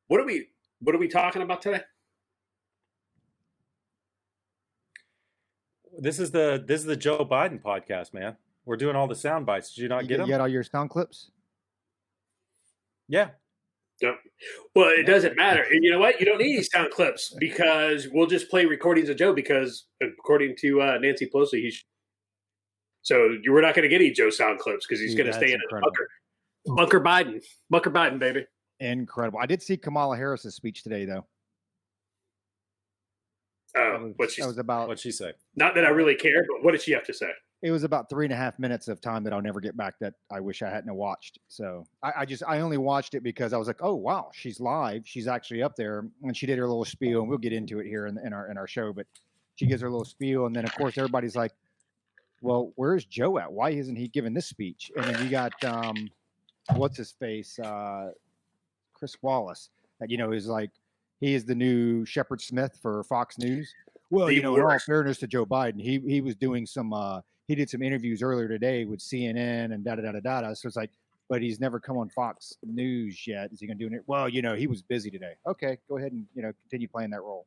What are we talking about today? This is the Joe Biden podcast, man. We're doing all the sound bites. Did you not get them? You get all your sound clips? Yeah. No. Well, it doesn't matter. And you know what? You don't need any sound clips because we'll just play recordings of Joe because according to Nancy Pelosi, we're not going to get any Joe sound clips because he's going to stay in a bunker. Bunker Biden, baby. Incredible. I did see Kamala Harris's speech today, though. What'd she say? Not that I really care, but what did she have to say? It was about 3.5 minutes of time that I'll never get back that I wish I hadn't watched. So I only watched it because I was like, oh wow, she's live. She's actually up there, and she did her little spiel, and we'll get into it here in our show. But she gives her little spiel, and then of course everybody's like, well, where's Joe at? Why isn't he giving this speech? And then you got what's his face, Chris Wallace, that is like. He is the new Shepard Smith for Fox News. Well, in all fairness to Joe Biden, he was doing he did some interviews earlier today with CNN and da-da-da-da-da. So it's like, but he's never come on Fox News yet. Is he going to do it? Well, he was busy today. Okay, go ahead and, continue playing that role.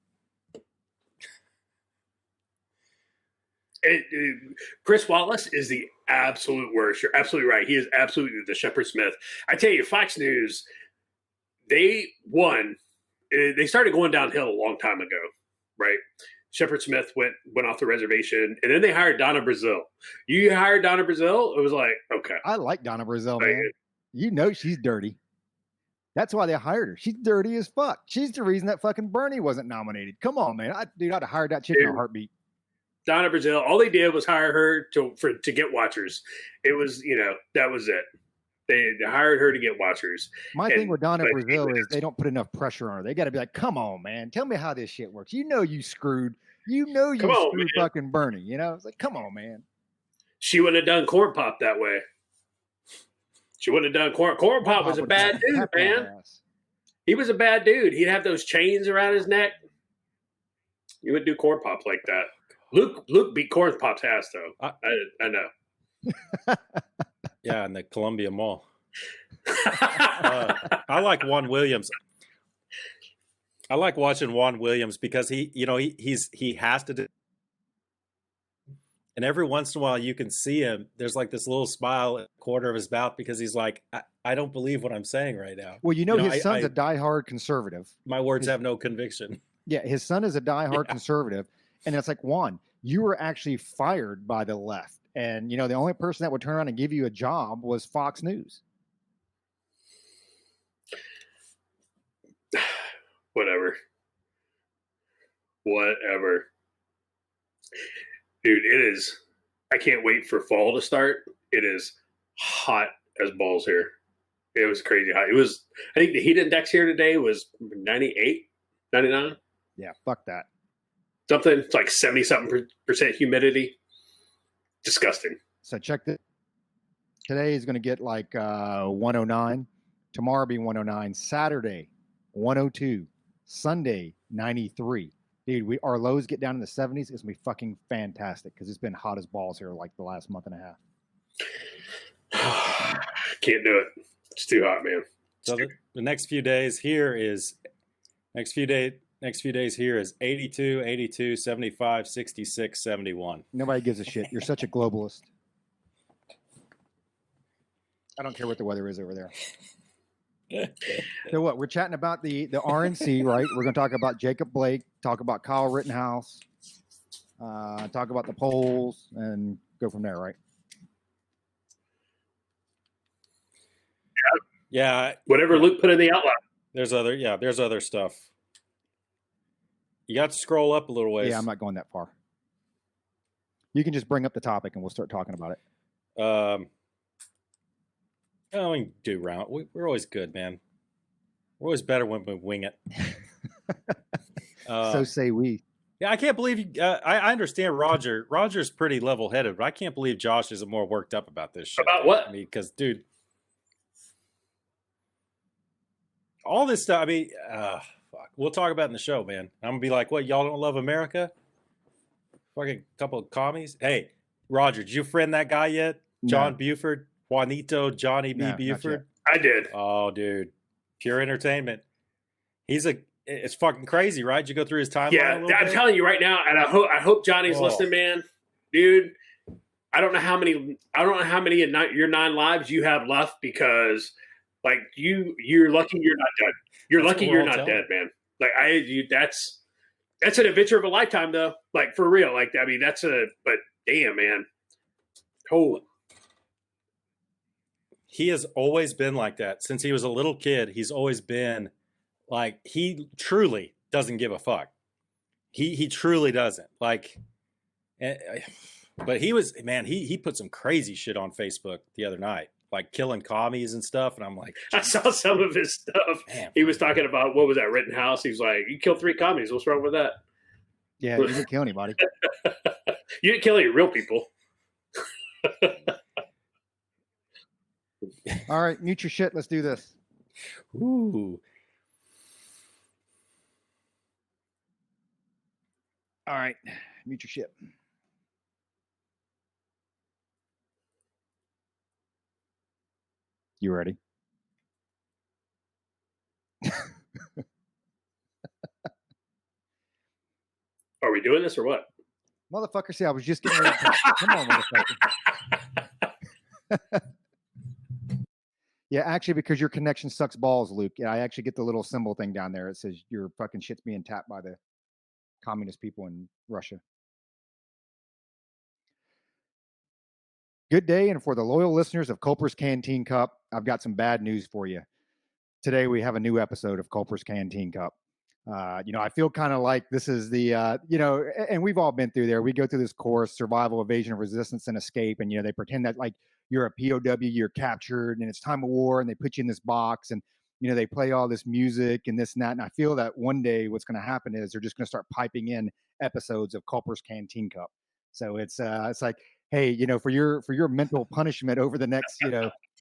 Chris Wallace is the absolute worst. You're absolutely right. He is absolutely the Shepard Smith. I tell you, Fox News, they started going downhill a long time ago, right? Shepard Smith went off the reservation, and then they hired Donna Brazile. You hired Donna Brazile? It was like, okay. I like Donna Brazile, man. She's dirty. That's why they hired her. She's dirty as fuck. She's the reason that fucking Bernie wasn't nominated. Come on, man. I'd have hired that chick in a heartbeat. Donna Brazile, all they did was hire her to get watchers. It was, that was it. They hired her to get watchers. My thing with Donna Brazile is they don't put enough pressure on her. They got to be like, come on, man. Tell me how this shit works. You screwed. Screwed fucking Bernie. It's like, come on, man. She wouldn't have done Corn Pop that way. She wouldn't have done Corn Pop was a bad dude, man. He was a bad dude. He'd have those chains around his neck. You would do Corn Pop like that. Luke beat Corn Pop's ass, though. I know. Yeah, in the Columbia Mall. I like Juan Williams. I like watching Juan Williams because he has to do. And every once in a while you can see him. There's like this little smile at the corner of his mouth because he's like, I don't believe what I'm saying right now. Well, his son's a diehard conservative. My words have no conviction. Yeah, his son is a diehard conservative. And it's like, Juan, you were actually fired by the left. And, the only person that would turn around and give you a job was Fox News. Whatever. Dude, it is. I can't wait for fall to start. It is hot as balls here. It was crazy hot. I think the heat index here today was 98, 99. Yeah, fuck that. Something, it's like 70-something% humidity. Disgusting. So check this. Today is going to get like 109. Tomorrow be 109. Saturday, 102. Sunday, 93. Dude, our lows get down in the 70s. It's going to be fucking fantastic because it's been hot as balls here like the last month and a half. Can't do it. It's too hot, man. So the next few days here is 82, 82, 75, 66, 71. Nobody gives a shit. You're such a globalist. I don't care what the weather is over there. So what? We're chatting about the RNC, right? We're going to talk about Jacob Blake, talk about Kyle Rittenhouse, talk about the polls, and go from there, right? Yeah. Whatever Luke put in the outline. There's other stuff. You got to scroll up a little ways. Yeah, I'm not going that far. You can just bring up the topic and we'll start talking about it. We can do round. We're always good, man. We're always better when we wing it. So say we. Yeah, I can't believe you. I understand Roger. Roger's pretty level-headed, but I can't believe Josh isn't more worked up about this shit. About what? I mean, because, dude, all this stuff. I mean, fuck. We'll talk about it in the show, man. I'm gonna be like, "What? Y'all don't love America? Fucking couple of commies." Hey, Roger, did you friend that guy yet? John Buford, Juanito, Johnny B. Buford. I did. Oh, dude, pure entertainment. It's fucking crazy, right? Did you go through his timeline a Yeah, little I'm bit? telling you right now, and I hope Johnny's Oh. listening, man, dude. I don't know how many in your 9 lives you have left, because like you're lucky you're not dead. You're That's lucky what we're you're all not telling. dead, man. Like that's an adventure of a lifetime, though. Like, for real. Like, I mean, but damn, man. Oh, He has always been like that since he was a little kid. He's always been like, he truly doesn't give a fuck. He truly doesn't like. But he was, man, he put some crazy shit on Facebook the other night, like killing commies and stuff. And I'm like, I saw some of his stuff. man, He was talking about, what was that, Rittenhouse? He's like, you killed 3 commies. What's wrong with that? Yeah, you didn't kill anybody. You didn't kill any real people. All right, mute your shit. Let's do this. ooh. All right, mute your shit. You ready? Are we doing this or what? Motherfucker, see, I was just getting ready to come on, motherfucker. Yeah, actually, because your connection sucks balls, Luke. Yeah, I actually get the little symbol thing down there. It says your fucking shit's being tapped by the communist people in Russia. Good day, and for the loyal listeners of Culper's Canteen Cup, I've got some bad news for you. Today, we have a new episode of Culper's Canteen Cup. I feel kind of like this is the, and we've all been through there. We go through this course, survival, evasion, resistance, and escape. And, they pretend that like you're a POW, you're captured, and it's time of war, and they put you in this box, and, they play all this music and this and that. And I feel that one day what's going to happen is they're just going to start piping in episodes of Culper's Canteen Cup. So it's like, hey, for your mental punishment over the next,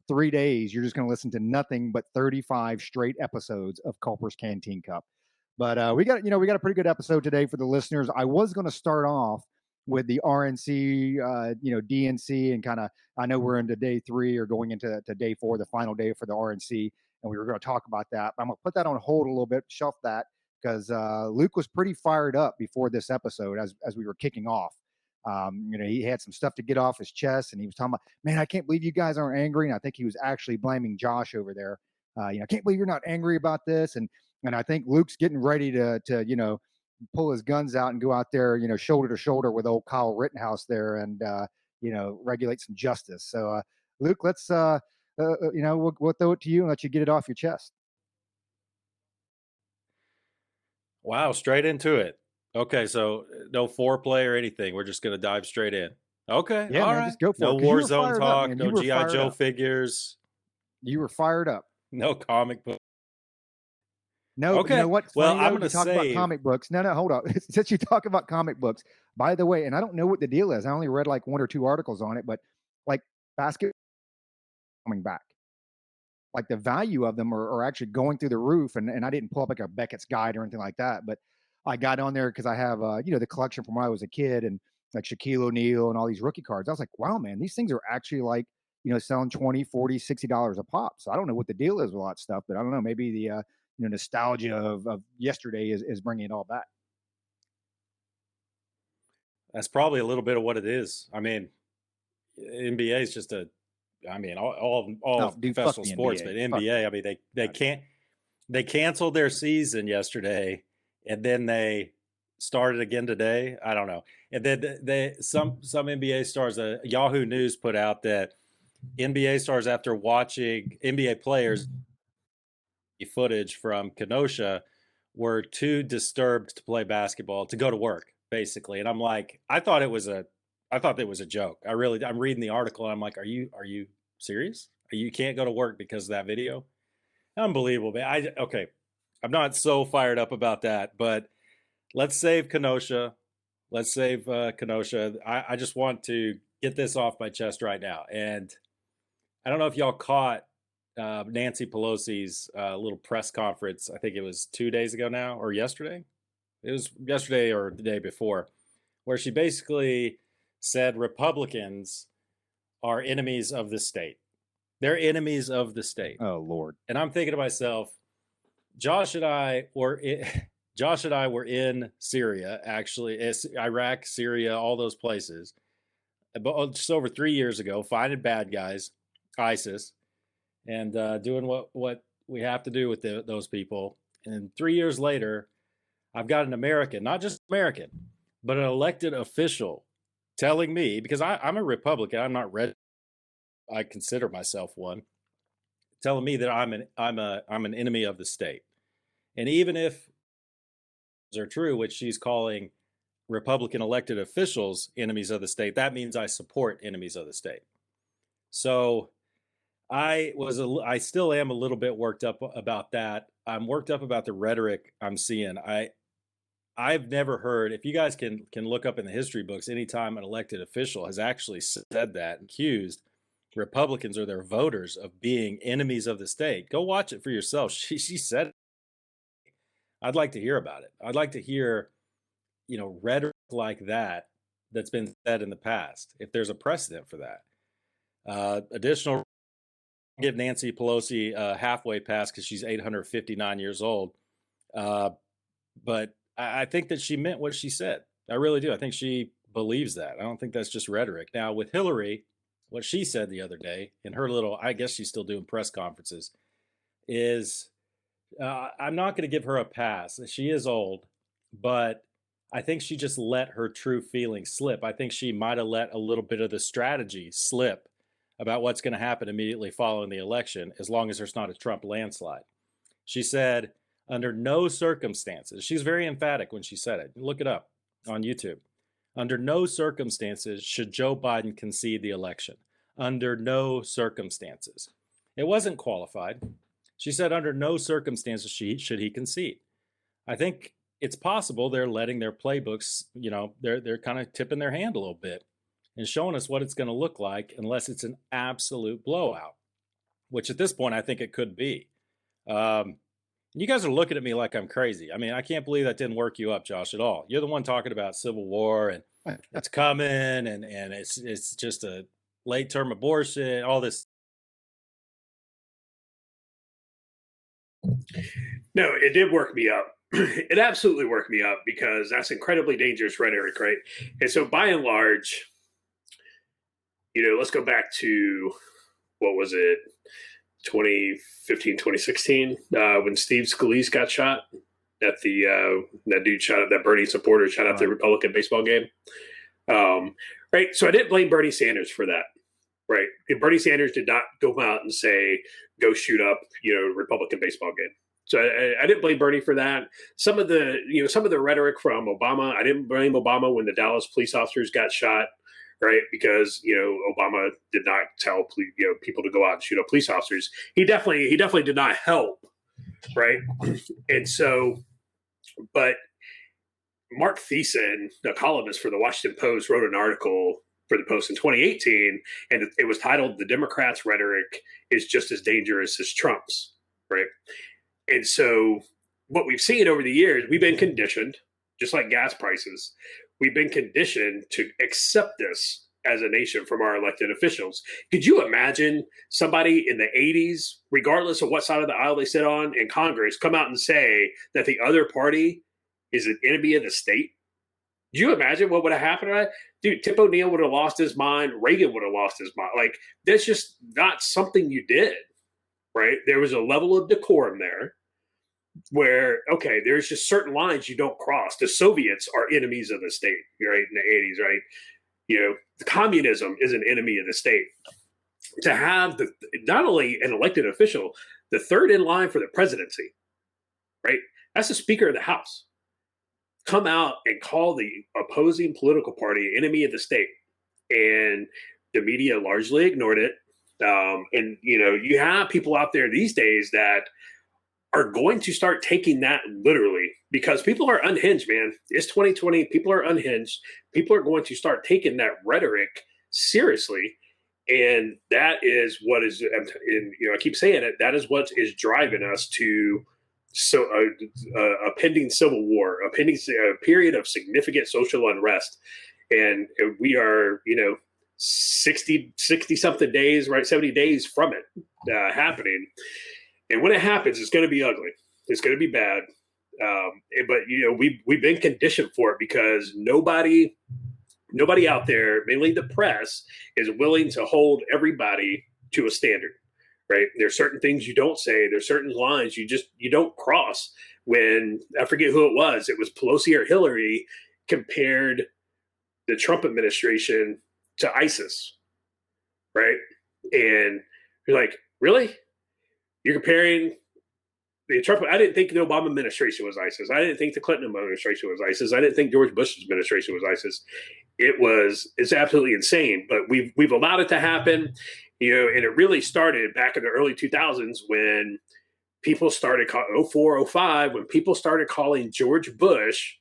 3 days, you're just going to listen to nothing but 35 straight episodes of Culper's Canteen Cup. But we got a pretty good episode today for the listeners. I was going to start off with the RNC, DNC, and kind of, I know we're into day 3 or going into day 4, the final day for the RNC, and we were going to talk about that. But I'm going to put that on hold a little bit, shelf that, because Luke was pretty fired up before this episode as we were kicking off. He had some stuff to get off his chest, and he was talking about, man, I can't believe you guys aren't angry. And I think he was actually blaming Josh over there. I can't believe you're not angry about this. And I think Luke's getting ready to pull his guns out and go out there, shoulder to shoulder with old Kyle Rittenhouse there, and regulate some justice. So Luke, let's we'll throw it to you and let you get it off your chest. Wow, straight into it. Okay, so no foreplay or anything. We're just gonna dive straight in. Okay, Yeah, all man, right. just go for no it. 'Cause you were Warzone fired talk, up, man. no You were GI fired Joe up. figures, You were fired up. no comic book. No, but Okay. you know what? Well, Funny, I'm though, gonna you talk save. about comic books. No, hold on. Since you talk about comic books, by the way, and I don't know what the deal is. I only read like 1 or 2 articles on it, but like basketball coming back, like the value of them are actually going through the roof. And I didn't pull up like a Beckett's guide or anything like that, but I got on there because I have the collection from when I was a kid, and like Shaquille O'Neal and all these rookie cards. I was like, wow, man, these things are actually like selling $20, $40, $60 a pop. So I don't know what the deal is with all that stuff, but I don't know. Maybe the nostalgia of yesterday is bringing it all back. That's probably a little bit of what it is. I mean, NBA is just all professional the sports, NBA. but NBA, I mean, they canceled their season yesterday, and then they started again today. I don't know. And then some NBA stars, Yahoo News put out that NBA stars, after watching NBA players footage from Kenosha, were too disturbed to play basketball, to go to work, basically. And I'm like, I thought it was a joke. I'm reading the article, and I'm like, are you serious? You can't go to work because of that video? Unbelievable, man. I'm not so fired up about that, but let's save Kenosha. Let's save Kenosha. I just want to get this off my chest right now. And I don't know if y'all caught Nancy Pelosi's little press conference. I think it was 2 days ago now, or yesterday. It was yesterday or the day before, where she basically said Republicans are enemies of the state. They're enemies of the state. Oh, Lord. And I'm thinking to myself, Josh and I were in Syria, actually. It's Iraq, Syria, all those places. But just over 3 years ago, finding bad guys, ISIS, and doing what we have to do with those people. And 3 years later, I've got an American, not just American, but an elected official telling me, because I'm a Republican, I'm not red, I consider myself one, telling me that I'm an enemy of the state. And even if those are true, which she's calling Republican elected officials enemies of the state, that means I support enemies of the state. So I still am a little bit worked up about that. I'm worked up about the rhetoric I'm seeing. I've never heard, if you guys can look up in the history books, anytime an elected official has actually said that, accused Republicans or their voters of being enemies of the state, go watch it for yourself. She said it. I'd like to hear about it. I'd like to hear, rhetoric like that that's been said in the past, if there's a precedent for that. Additional, give Nancy Pelosi a halfway pass because she's 859 years old. But I think that she meant what she said. I really do. I think she believes that. I don't think that's just rhetoric. Now, with Hillary, what she said the other day in her little, I guess she's still doing press conferences, is I'm not going to give her a pass. She is old, but I think she just let her true feelings slip. I think she might have let a little bit of the strategy slip about what's going to happen immediately following the election, as long as there's not a Trump landslide. She said, under no circumstances, she's very emphatic when she said it. Look it up on YouTube. Under no circumstances should Joe Biden concede the election. Under no circumstances. It wasn't qualified. She said under no circumstances should he concede. I think it's possible they're letting their playbooks, they're kind of tipping their hand a little bit and showing us what it's going to look like unless it's an absolute blowout, which at this point I think it could be. You guys are looking at me like I'm crazy. I mean, I can't believe that didn't work you up, Josh, at all. You're the one talking about civil war and it's coming and it's just a late term abortion, all this. No, it did work me up. It absolutely worked me up because that's incredibly dangerous rhetoric, right? And so by and large, let's go back to, what was it, 2015, 2016, when Steve Scalise got shot at that dude shot at that Bernie supporter shot at the Republican baseball game. Right. So I didn't blame Bernie Sanders for that. Right. And Bernie Sanders did not go out and say, go shoot up, Republican baseball game. So I didn't blame Bernie for that. Some of the rhetoric from Obama, I didn't blame Obama when the Dallas police officers got shot. Right, because Obama did not tell people to go out and shoot up police officers. He definitely did not help, right? And so, but Mark Thiessen, the columnist for the Washington Post, wrote an article for the Post in 2018, and it was titled "The Democrats' Rhetoric is Just as Dangerous as Trump's." Right, and so what we've seen over the years, we've been conditioned, just like gas prices. We've been conditioned to accept this as a nation from our elected officials. Could you imagine somebody in the 80s, regardless of what side of the aisle they sit on in Congress, come out and say that the other party is an enemy of the state? Do you imagine what would have happened to that? Dude, Tip O'Neill would have lost his mind. Reagan would have lost his mind. Like, that's just not something you did, right? There was a level of decorum there, where, okay, there's just certain lines you don't cross. The Soviets are enemies of the state, right, in the 80s, right? Communism is an enemy of the state. To have not only an elected official, the third in line for the presidency, right? That's the Speaker of the House. Come out and call the opposing political party enemy of the state. And the media largely ignored it. And, you have people out there these days that are going to start taking that literally because people are unhinged, man. It's 2020. People are unhinged. People are going to start taking that rhetoric seriously. And that is what is, and I keep saying it, that is what is driving us to a pending civil war, a period of significant social unrest. And we are, 60 something days, right? 70 days from it happening. And when it happens, it's going to be ugly. It's going to be bad. But we've been conditioned for it because nobody out there, mainly the press, is willing to hold everybody to a standard. Right? There's certain things you don't say. There's certain lines you don't cross. When I forget who it was Pelosi or Hillary compared the Trump administration to ISIS, right? And you're like, really? You're comparing the Trump? I didn't think the Obama administration was ISIS. I didn't think the Clinton administration was ISIS. I didn't think George Bush's administration was ISIS. It's absolutely insane. But we've allowed it to happen, and it really started back in the early 2000s when people started 04, 05, when people started calling George Bush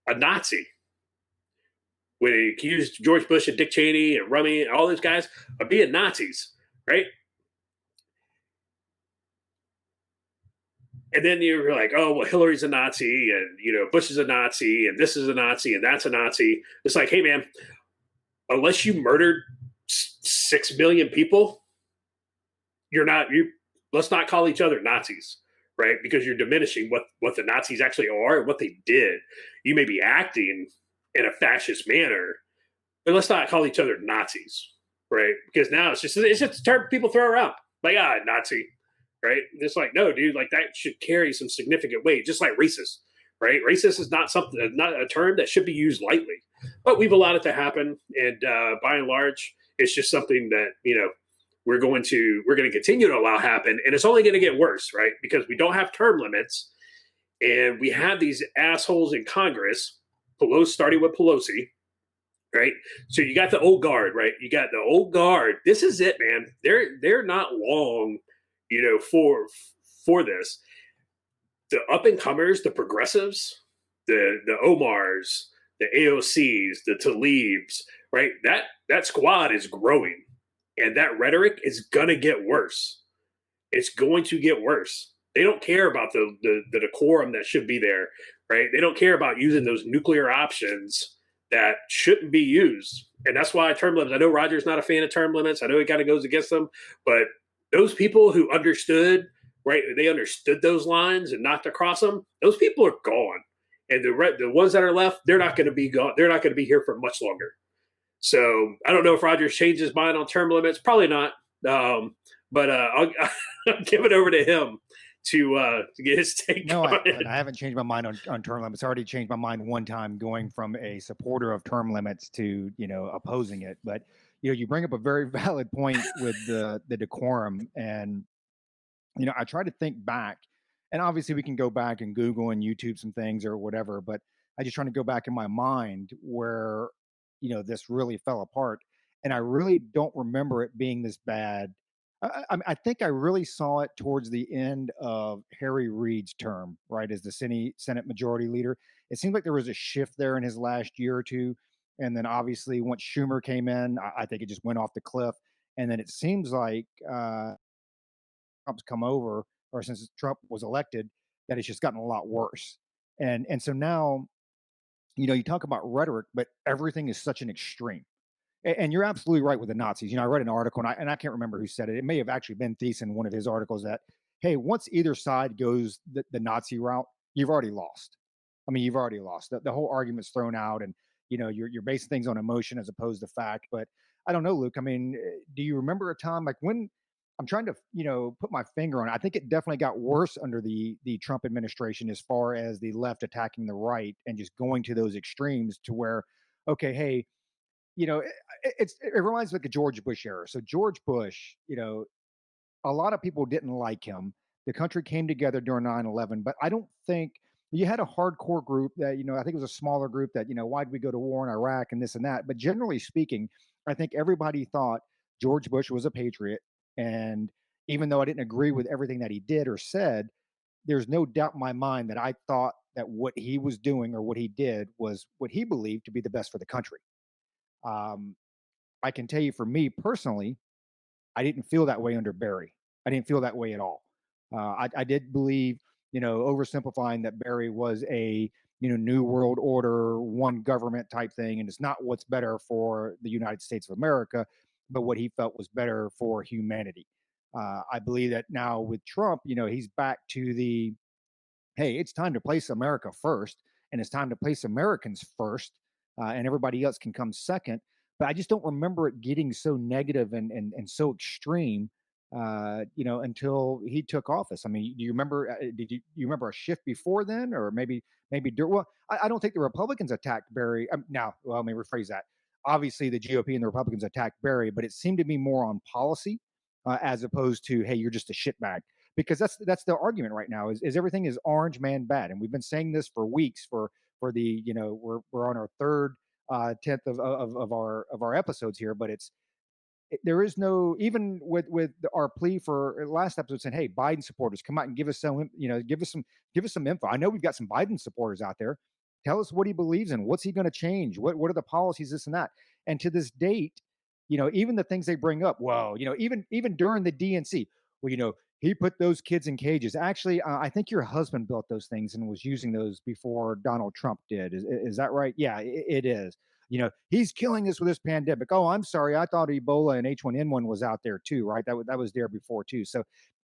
a Nazi. When he accused George Bush and Dick Cheney and Rummy and all those guys of being Nazis, right? And then you're like, oh, well, Hillary's a Nazi, and Bush is a Nazi, and this is a Nazi, and that's a Nazi. It's like, hey, man, unless you murdered 6 million people, let's not call each other Nazis, right? Because you're diminishing what the Nazis actually are and what they did. You may be acting in a fascist manner, but let's not call each other Nazis, right? Because now it's just a term people throw around, like, Nazi, right? It's like, no, dude, like that should carry some significant weight, just like racist, right? Racist is not a term that should be used lightly, but we've allowed it to happen, and by and large, it's just something that we're going to continue to allow happen, and it's only going to get worse, right? Because we don't have term limits, and we have these assholes in Congress, starting with Pelosi, right? So you got the old guard, right? You got the old guard. This is it, man. They're not long, for this. The up and comers, the progressives, the Omars, the AOCs, the Tlaibs, right? That squad is growing, and that rhetoric is gonna get worse. It's going to get worse. They don't care about the decorum that should be there, right? They don't care about using those nuclear options that shouldn't be used. And that's why term limits, I know Roger's not a fan of term limits. I know he kind of goes against them, but those people who understood, right, they understood those lines and not to cross them, those people are gone. And the ones that are left, they're not going to be gone. They're not going to be here for much longer. So I don't know if Roger's changed his mind on term limits. Probably not. But I'll give it over to him to get his take on it. I haven't changed my mind on term limits. I already changed my mind one time going from a supporter of term limits to, opposing it. But, you bring up a very valid point with the decorum. And, I try to think back, and obviously we can go back and Google and YouTube some things or whatever, but I just trying to go back in my mind where, this really fell apart. And I really don't remember it being this bad. I think I really saw it towards the end of Harry Reid's term, right, as the Senate Majority Leader. It seemed like there was a shift there in his last year or two. And then obviously once Schumer came in, I think it just went off the cliff. And then it seems like Trump's come over, or since Trump was elected, that it's just gotten a lot worse. And so now, you talk about rhetoric, but everything is such an extreme. And you're absolutely right with the Nazis. I read an article, and I can't remember who said it. It may have actually been Thiessen, one of his articles, that, hey, once either side goes the Nazi route, you've already lost. I mean, you've already lost. The whole argument's thrown out, and, you're basing things on emotion as opposed to fact. But I don't know, Luke. I mean, do you remember a time like when I'm trying to, put my finger on it? I think it definitely got worse under the Trump administration as far as the left attacking the right and just going to those extremes to where, okay, hey, it reminds me of the George Bush era. So George Bush, a lot of people didn't like him. The country came together during 9/11, but I don't think you had a hardcore group that, I think it was a smaller group that, why did we go to war in Iraq and this and that? But generally speaking, I think everybody thought George Bush was a patriot. And even though I didn't agree with everything that he did or said, there's no doubt in my mind that I thought that what he was doing or what he did was what he believed to be the best for the country. I can tell you for me personally, I didn't feel that way under Barry. I didn't feel that way at all. I did believe, oversimplifying, that Barry was a, new world order, one government type thing. And it's not what's better for the United States of America, but what he felt was better for humanity. I believe that now with Trump, he's back to the hey, it's time to place America first, and it's time to place Americans first, and everybody else can come second. But I just don't remember it getting so negative and so extreme, until he took office. I mean, do you remember? You remember a shift before then, or maybe well, I don't think the Republicans attacked Barry. Now, well, let me rephrase that. Obviously, the GOP and the Republicans attacked Barry, but it seemed to be more on policy, as opposed to, hey, you're just a shitbag. Because that's the argument right now is everything is orange man bad, and we've been saying this for weeks. For the we're on our third tenth of our episodes here, but there is no, even with our plea for last episode saying, hey, Biden supporters, come out and give us some, give us some info. I know we've got some Biden supporters out there. Tell us what he believes in. What's he going to change? What are the policies, this and that? And to this date, even the things they bring up, well, even during the DNC, well, he put those kids in cages. Actually, I think your husband built those things and was using those before Donald Trump did. Is that right? Yeah, it is. He's killing us with this pandemic. Oh, I'm sorry. I thought Ebola and H1N1 was out there too, right? That was there before too. So,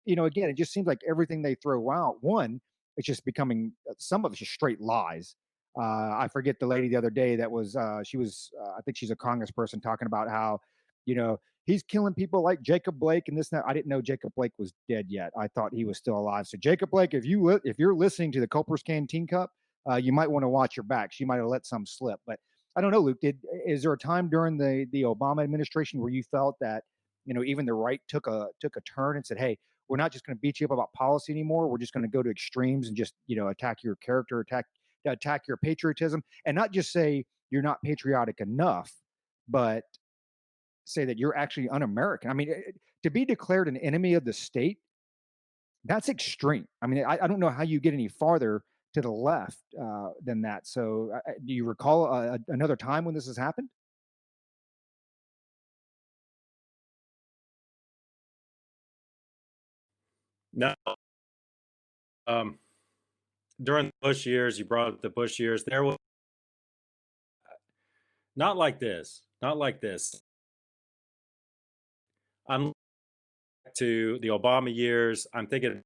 again, it just seems like everything they throw out, one, it's just becoming, some of it's just straight lies. I forget the lady the other day that was, she was, I think she's a congressperson, talking about how, he's killing people like Jacob Blake and this and that. I didn't know Jacob Blake was dead yet. I thought he was still alive. So Jacob Blake, if you're listening to the Culper's Canteen Cup, you might want to watch your back. She might have let some slip, but I don't know, Luke. Is there a time during the Obama administration where you felt that even the right took a turn and said, "Hey, we're not just going to beat you up about policy anymore. We're just going to go to extremes and just attack your character, attack your patriotism, and not just say you're not patriotic enough, but say that you're actually un-American." I mean, to be declared an enemy of the state, that's extreme. I mean, I don't know how you get any farther to the left than that. So, do you recall another time when this has happened? No. During the Bush years, you brought up the Bush years. There was not like this. Not like this. I'm to the Obama years. I'm thinking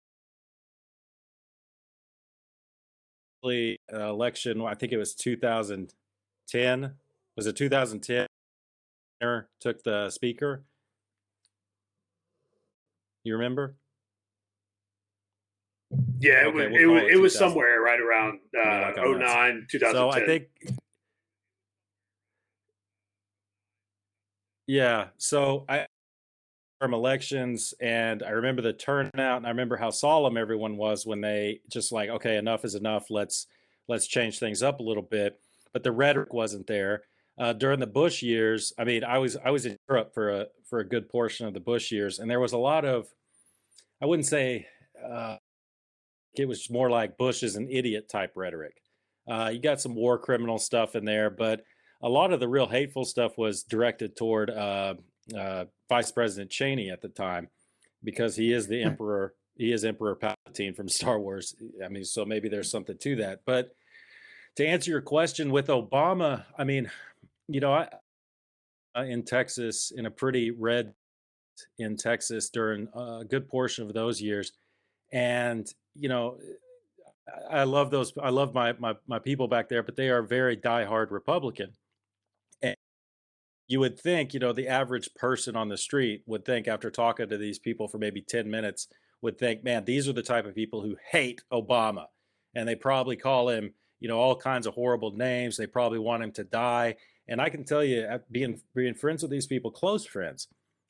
election. I think it was 2010. Was it 2010? Took the speaker. You remember? Yeah, Okay, it was somewhere right around like 09, 2010. So I think, yeah. So I from elections, and I remember the turnout, and I remember how solemn everyone was when they just like, okay, enough is enough. Let's change things up a little bit. But the rhetoric wasn't there. During the Bush years, I mean, I was in Europe for a good portion of the Bush years, and there was a lot of, I wouldn't say it was more like Bush is an idiot type rhetoric. You got some war criminal stuff in there, but a lot of the real hateful stuff was directed toward Vice President Cheney at the time, because he is the emperor. He is Emperor Palpatine from Star Wars. I mean, so maybe there's something to that. But to answer your question with Obama, I mean, I in Texas, in a pretty red in Texas during a good portion of those years, and I love those. I love my people back there, but they are very diehard Republican. And you would think, the average person on the street would think, after talking to these people for maybe 10 minutes, would think, man, these are the type of people who hate Obama. And they probably call him, all kinds of horrible names. They probably want him to die. And I can tell you, being friends with these people, close friends,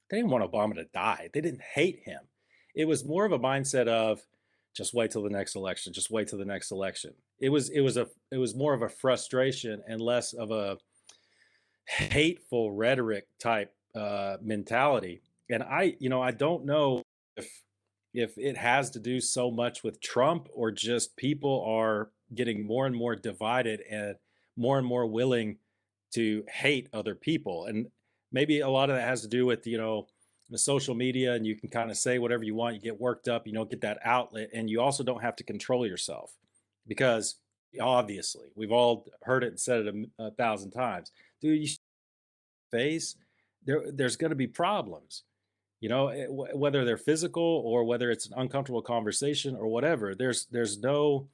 they didn't want Obama to die. They didn't hate him. It was more of a mindset of, just wait till the next election. Just wait till the next election. It was more of a frustration and less of a hateful rhetoric type mentality. And I don't know if it has to do so much with Trump, or just people are getting more and more divided and more willing to hate other people. And maybe a lot of that has to do with, the social media, and you can kind of say whatever you want. You get worked up, you don't get that outlet, and you also don't have to control yourself, because obviously we've all heard it and said it a thousand times. Dude, you face there's going to be problems, whether they're physical or whether it's an uncomfortable conversation or whatever. There's no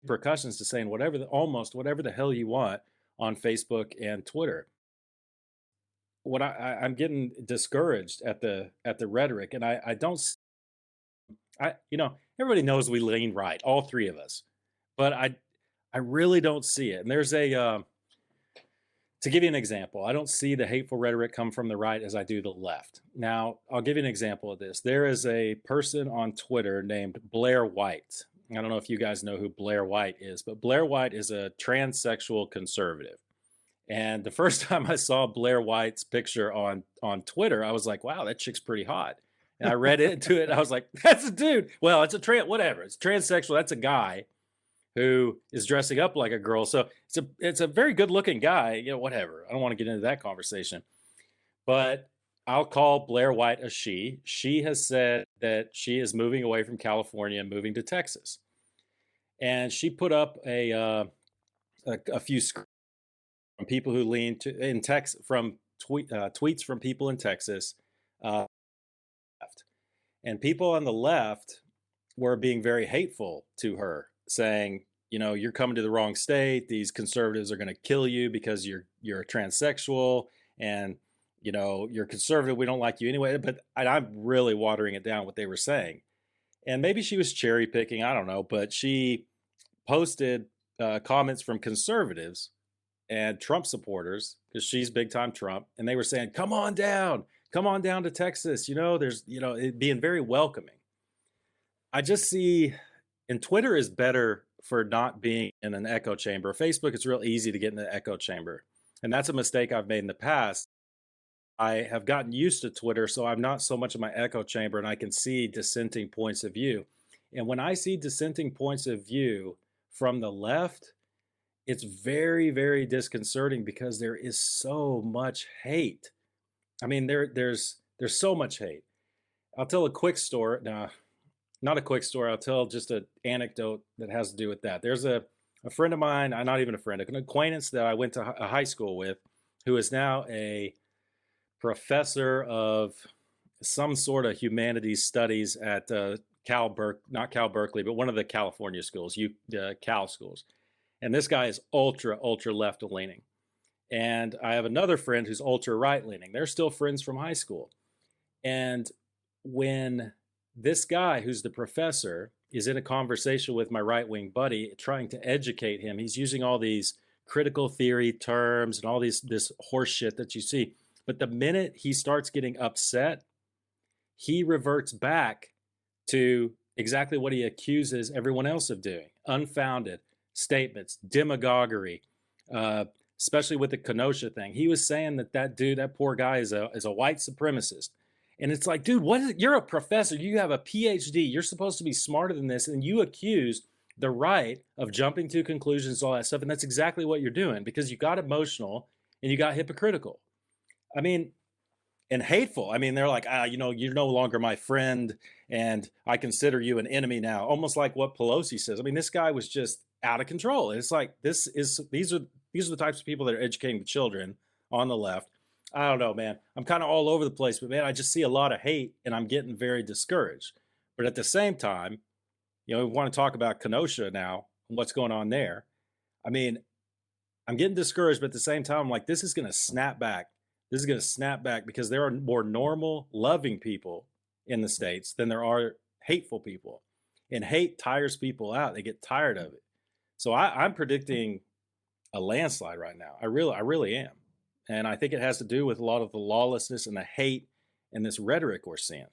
repercussions to saying almost whatever the hell you want on Facebook and Twitter. What I'm getting discouraged at the rhetoric, and I don't, everybody knows we lean right, all three of us, but I really don't see it. And there's to give you an example, I don't see the hateful rhetoric come from the right as I do the left. Now, I'll give you an example of this. There is a person on Twitter named Blair White. I don't know if you guys know who Blair White is, but Blair White is a transsexual conservative. And the first time I saw Blair White's picture on Twitter, I was like, wow, that chick's pretty hot. And I read into it, and I was like, that's a dude. Well, it's whatever. It's transsexual. That's a guy who is dressing up like a girl. So it's a very good looking guy, whatever. I don't want to get into that conversation, but I'll call Blair White a she. She has said that she is moving away from California and moving to Texas. And she put up a few screens from people who lean in Texas, from tweets from people in Texas, left. And people on the left were being very hateful to her, saying, you're coming to the wrong state. These conservatives are going to kill you because you're a transsexual, and you're conservative. We don't like you anyway. But I'm really watering it down what they were saying. And maybe she was cherry picking, I don't know, but she posted comments from conservatives and Trump supporters, because she's big time Trump, and they were saying, come on down to Texas. There's it being very welcoming. I just see, and Twitter is better for not being in an echo chamber. Facebook, it's real easy to get in the echo chamber. And that's a mistake I've made in the past. I have gotten used to Twitter, so I'm not so much in my echo chamber, and I can see dissenting points of view. And when I see dissenting points of view from the left, it's very, very disconcerting, because there is so much hate. I mean, there's so much hate. I'll tell a quick story. No, not a quick story. I'll tell just an anecdote that has to do with that. There's a friend of mine, not even a friend, an acquaintance that I went to a high school with, who is now a professor of some sort of humanities studies at not Cal Berkeley, but one of the California schools, Cal schools. And this guy is ultra left leaning. And I have another friend who's ultra right leaning. They're still friends from high school. And when this guy, who's the professor, is in a conversation with my right-wing buddy, trying to educate him, he's using all these critical theory terms and all this horse shit that you see. But the minute he starts getting upset, he reverts back to exactly what he accuses everyone else of doing: unfounded statements, demagoguery, especially with the Kenosha thing. He was saying that dude, that poor guy, is a white supremacist. And it's like, dude, you're a professor. You have a PhD. You're supposed to be smarter than this. And you accuse the right of jumping to conclusions, all that stuff. And that's exactly what you're doing, because you got emotional and you got hypocritical. I mean, and hateful. I mean, they're like, you're no longer my friend, and I consider you an enemy now. Almost like what Pelosi says. I mean, this guy was just out of control. It's like, these are the types of people that are educating the children on the left. I don't know, man. I'm kind of all over the place, but man, I just see a lot of hate, and I'm getting very discouraged. But at the same time, we want to talk about Kenosha now and what's going on there. I mean, I'm getting discouraged, but at the same time, I'm like, this is going to snap back. This is going to snap back, because there are more normal, loving people in the States than there are hateful people. And hate tires people out. They get tired of it. So I'm predicting a landslide right now. I really am. And I think it has to do with a lot of the lawlessness and the hate and this rhetoric we're seeing.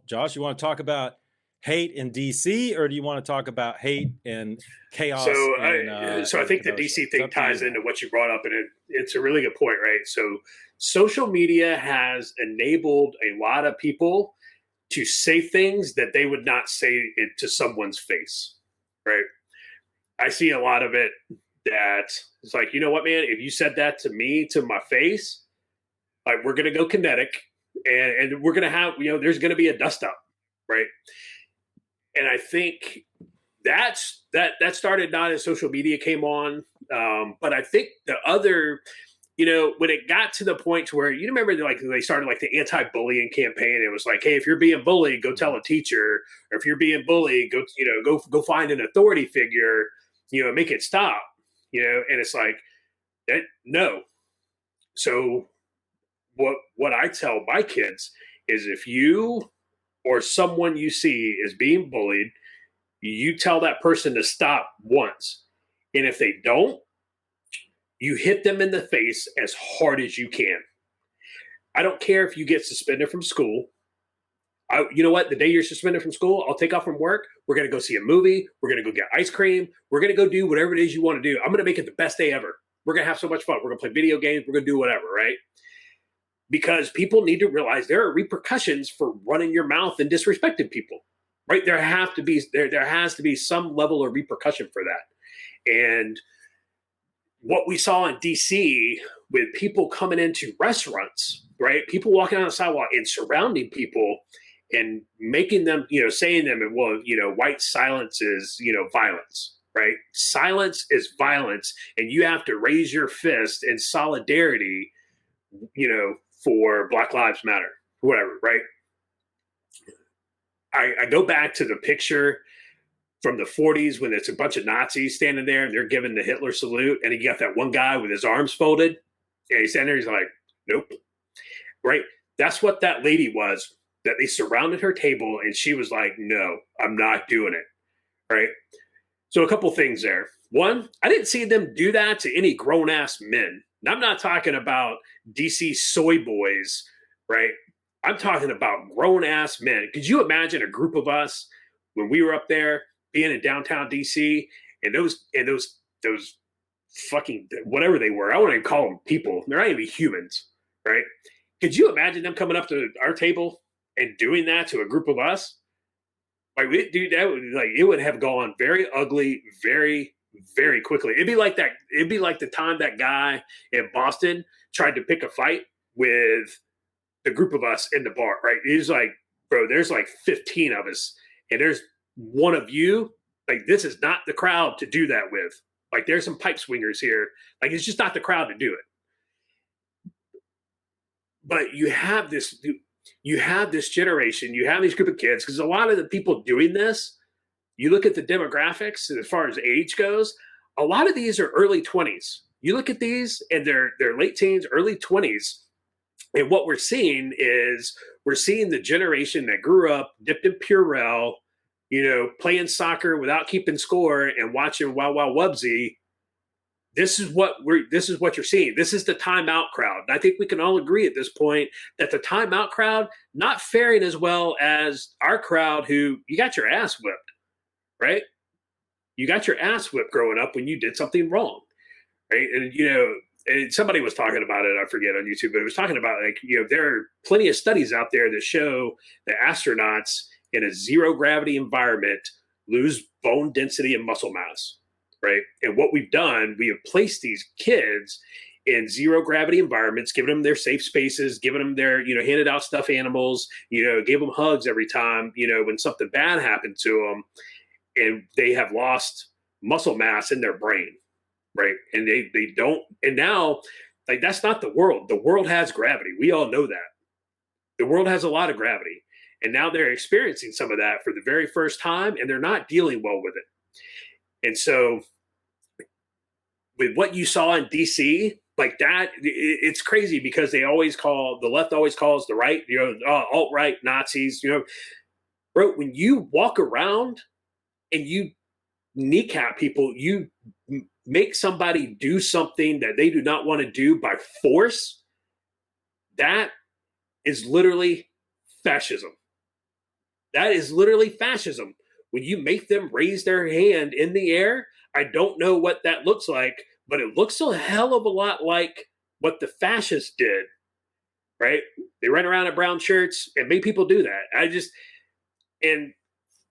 Josh, you want to talk about hate in DC, or do you want to talk about hate and chaos? So I think the DC thing ties into what you brought up, and it's a really good point, right? So social media has enabled a lot of people to say things that they would not say it to someone's face, right? I see a lot of it that it's like, you know what, man, if you said that to me, to my face, like, we're going to go kinetic, and we're going to have, there's going to be a dust up, right? And I think that started not as social media came on, but I think the other when it got to the point to where, you remember like they started like the anti-bullying campaign. It was like, hey, if you're being bullied, go tell a teacher. Or if you're being bullied, go find an authority figure, make it stop. And it's like, no. So what I tell my kids is, if you or someone you see is being bullied, you tell that person to stop once. And if they don't, you hit them in the face as hard as you can. I don't care if you get suspended from school. You know what? The day you're suspended from school, I'll take off from work. We're going to go see a movie. We're going to go get ice cream. We're going to go do whatever it is you want to do. I'm going to make it the best day ever. We're going to have so much fun. We're going to play video games. We're going to do whatever, right? Because people need to realize there are repercussions for running your mouth and disrespecting people, right? There has to be some level of repercussion for that. And what we saw in DC with people coming into restaurants, right? People walking on the sidewalk and surrounding people and making them, saying them, well, white silence is, violence, right? Silence is violence. And you have to raise your fist in solidarity, for Black Lives Matter, whatever, right? I go back to the picture from the 40s when it's a bunch of Nazis standing there and they're giving the Hitler salute, and you got that one guy with his arms folded, and he's standing there, he's like, nope, right? That's what that lady was, that they surrounded her table and she was like, no, I'm not doing it, right? So a couple things there. One, I didn't see them do that to any grown-ass men. And I'm not talking about DC soy boys, right? I'm talking about grown-ass men. Could you imagine a group of us when we were up there being in downtown DC, and those fucking whatever they were, I wouldn't even call them people. They're not even humans, right? Could you imagine them coming up to our table and doing that to a group of us? Like, dude, it would have gone very ugly, very, very quickly. It'd be like that. It'd be like the time that guy in Boston tried to pick a fight with the group of us in the bar, right? He's like, bro, there's like 15 of us, and there's one of you. Like, this is not the crowd to do that with. Like, there's some pipe swingers here. Like, it's just not the crowd to do it. But you have this generation, you have these group of kids, because a lot of the people doing this, you look at the demographics as far as age goes, a lot of these are early 20s. You look at these and they're late teens, early 20s. And what we're seeing is the generation that grew up, dipped in Purell, playing soccer without keeping score and watching Wow Wow Wubsy. This is what you're seeing. This is the timeout crowd. And I think we can all agree at this point that the timeout crowd not faring as well as our crowd, who you got your ass whipped, right? You got your ass whipped growing up when you did something wrong, right? And and somebody was talking about it, I forget, on YouTube, but it was talking about, like, there are plenty of studies out there that show that astronauts in a zero gravity environment lose bone density and muscle mass. Right. And what we've done, we have placed these kids in zero gravity environments, given them their safe spaces, given them their, handed out stuffed animals, gave them hugs every time, when something bad happened to them, and they have lost muscle mass in their brain. Right. And they don't. And now, like, that's not the world. The world has gravity. We all know that. The world has a lot of gravity. And now they're experiencing some of that for the very first time, and they're not dealing well with it. And so with what you saw in DC, like that, it's crazy, because the left always calls the right, alt-right Nazis, bro, when you walk around and you kneecap people, you make somebody do something that they do not want to do by force, that is literally fascism. That is literally fascism. When you make them raise their hand in the air, I don't know what that looks like, but it looks a hell of a lot like what the fascists did, right? They ran around in brown shirts and made people do that. And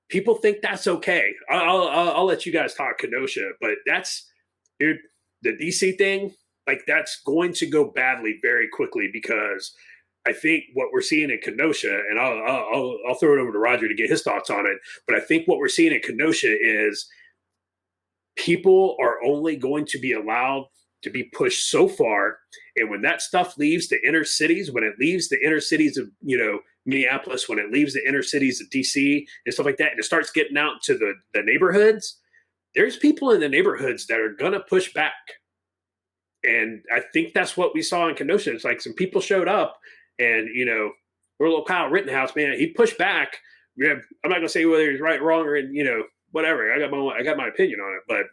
people think that's okay. I'll let you guys talk Kenosha, but that's, dude, the DC thing, like, that's going to go badly very quickly, because I think what we're seeing in Kenosha, and I'll throw it over to Roger to get his thoughts on it, but I think what we're seeing in Kenosha is people are only going to be allowed to be pushed so far. And when that stuff leaves the inner cities, when it leaves the inner cities of, Minneapolis, when it leaves the inner cities of DC and stuff like that, and it starts getting out to the neighborhoods, there's people in the neighborhoods that are going to push back. And I think that's what we saw in Kenosha. It's like some people showed up and, we're little Kyle Rittenhouse, man, he pushed back. I'm not going to say whether he's right, wrong, or, whatever. I got my opinion on it, but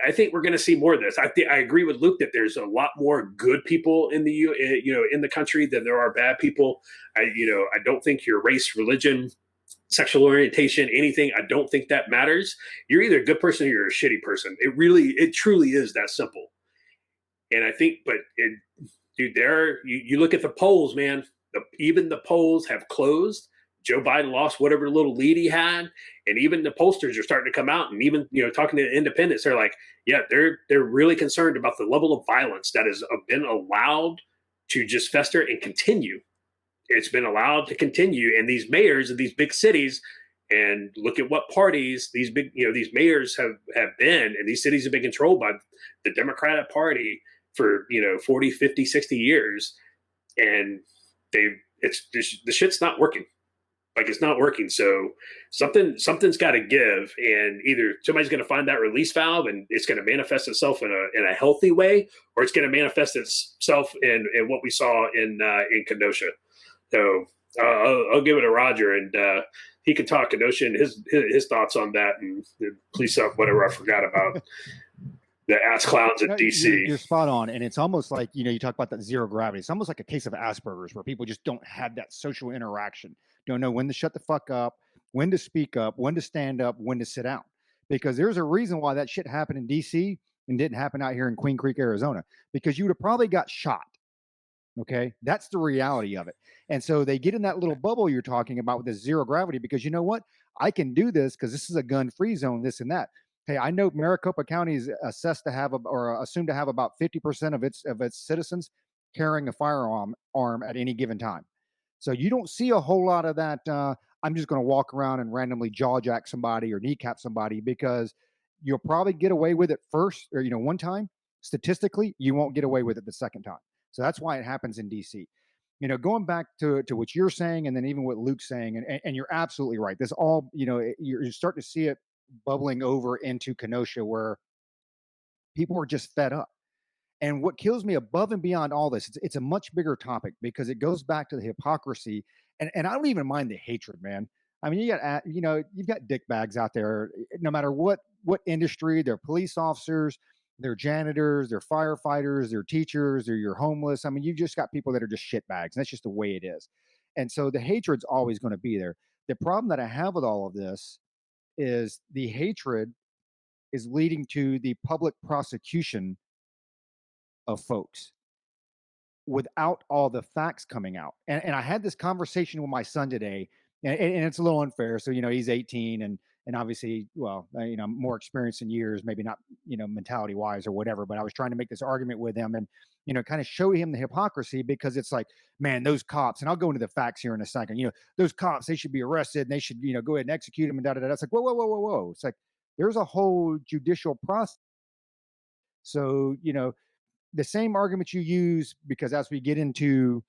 I think we're going to see more of this. I agree with Luke that there's a lot more good people in the country than there are bad people. I don't think your race, religion, sexual orientation, anything, I don't think that matters. You're either a good person or you're a shitty person. It truly is that simple. And I think, you look at the polls, man. Even the polls have closed. Joe Biden lost whatever little lead he had, and even the pollsters are starting to come out, and even talking to the independents, they're like, yeah, they're really concerned about the level of violence that has been allowed to just fester and continue. It's been allowed to continue, and these mayors of these big cities, and look at what parties these big these mayors have been, and these cities have been controlled by the Democratic Party for 40, 50, 60 years, and the shit's not working. Like, it's not working. So something's got to give, and either somebody's going to find that release valve and it's going to manifest itself in a healthy way, or it's going to manifest itself in what we saw in Kenosha. So I'll give it to Roger, and he can talk Kenosha and his thoughts on that, and police up whatever I forgot about the ass clowns in DC. You're spot on, and it's almost like you talk about that zero gravity. It's almost like a case of Asperger's, where people just don't have that social interaction. Don't know when to shut the fuck up, when to speak up, when to stand up, when to sit down. Because there's a reason why that shit happened in DC and didn't happen out here in Queen Creek, Arizona, because you would have probably got shot. Okay. That's the reality of it. And so they get in that little bubble you're talking about with the zero gravity, because you know what? I can do this because this is a gun-free zone, this and that. Hey, I know Maricopa County is assessed to have or assumed to have about 50% of its citizens carrying a firearm at any given time. So you don't see a whole lot of that. I'm just going to walk around and randomly jaw jack somebody or kneecap somebody, because you'll probably get away with it first, or one time. Statistically, you won't get away with it the second time. So that's why it happens in DC. Going back to what you're saying, and then even what Luke's saying, and you're absolutely right. This all, you're starting to see it bubbling over into Kenosha, where people are just fed up. And what kills me above and beyond all this, it's a much bigger topic, because it goes back to the hypocrisy. And I don't even mind the hatred, man. I mean, you've got dickbags out there, no matter what industry. They're police officers, they're janitors, they're firefighters, they're teachers, they're your homeless. I mean, you've just got people that are just shitbags. And that's just the way it is. And so the hatred's always going to be there. The problem that I have with all of this is the hatred is leading to the public prosecution of folks without all the facts coming out. And I had this conversation with my son today, and it's a little unfair. So, he's 18 and obviously, well, more experienced in years, maybe not, mentality wise or whatever, but I was trying to make this argument with him and, kind of show him the hypocrisy, because it's like, man, those cops, and I'll go into the facts here in a second, those cops, they should be arrested and they should, go ahead and execute them and da-da-da. It's like, whoa. It's like, there's a whole judicial process. So, the same argument you use, because as we get into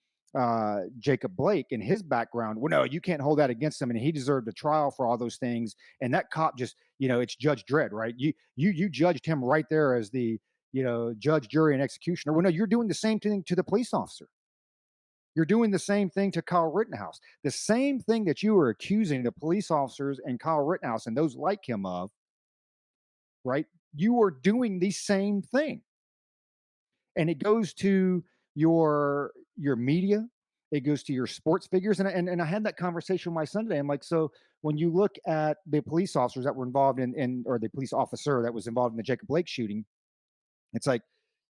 Jacob Blake and his background, well, no, you can't hold that against him, and he deserved a trial for all those things. And that cop just, it's Judge Dredd, right? You judged him right there as the, judge, jury, and executioner. Well, no, you're doing the same thing to the police officer. You're doing the same thing to Kyle Rittenhouse. The same thing that you were accusing the police officers and Kyle Rittenhouse and those like him of, right? You are doing the same thing. And it goes to your media, it goes to your sports figures. And I had that conversation with my son today. I'm like, so when you look at the police officers that were involved or the police officer that was involved in the Jacob Blake shooting, it's like,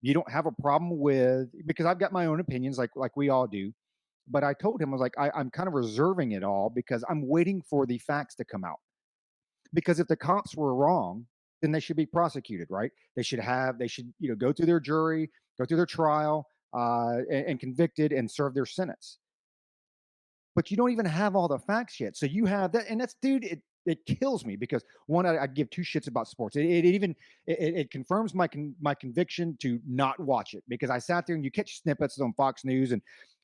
you don't have a problem with, because I've got my own opinions, like we all do. But I told him, I was like, I'm kind of reserving it all, because I'm waiting for the facts to come out. Because if the cops were wrong, then they should be prosecuted, right? They should go through their jury, go through their trial, and convicted and serve their sentence. But you don't even have all the facts yet. So you have that, and that's, dude, it kills me because one, I give two shits about sports. It confirms my conviction to not watch it because I sat there and you catch snippets on Fox News and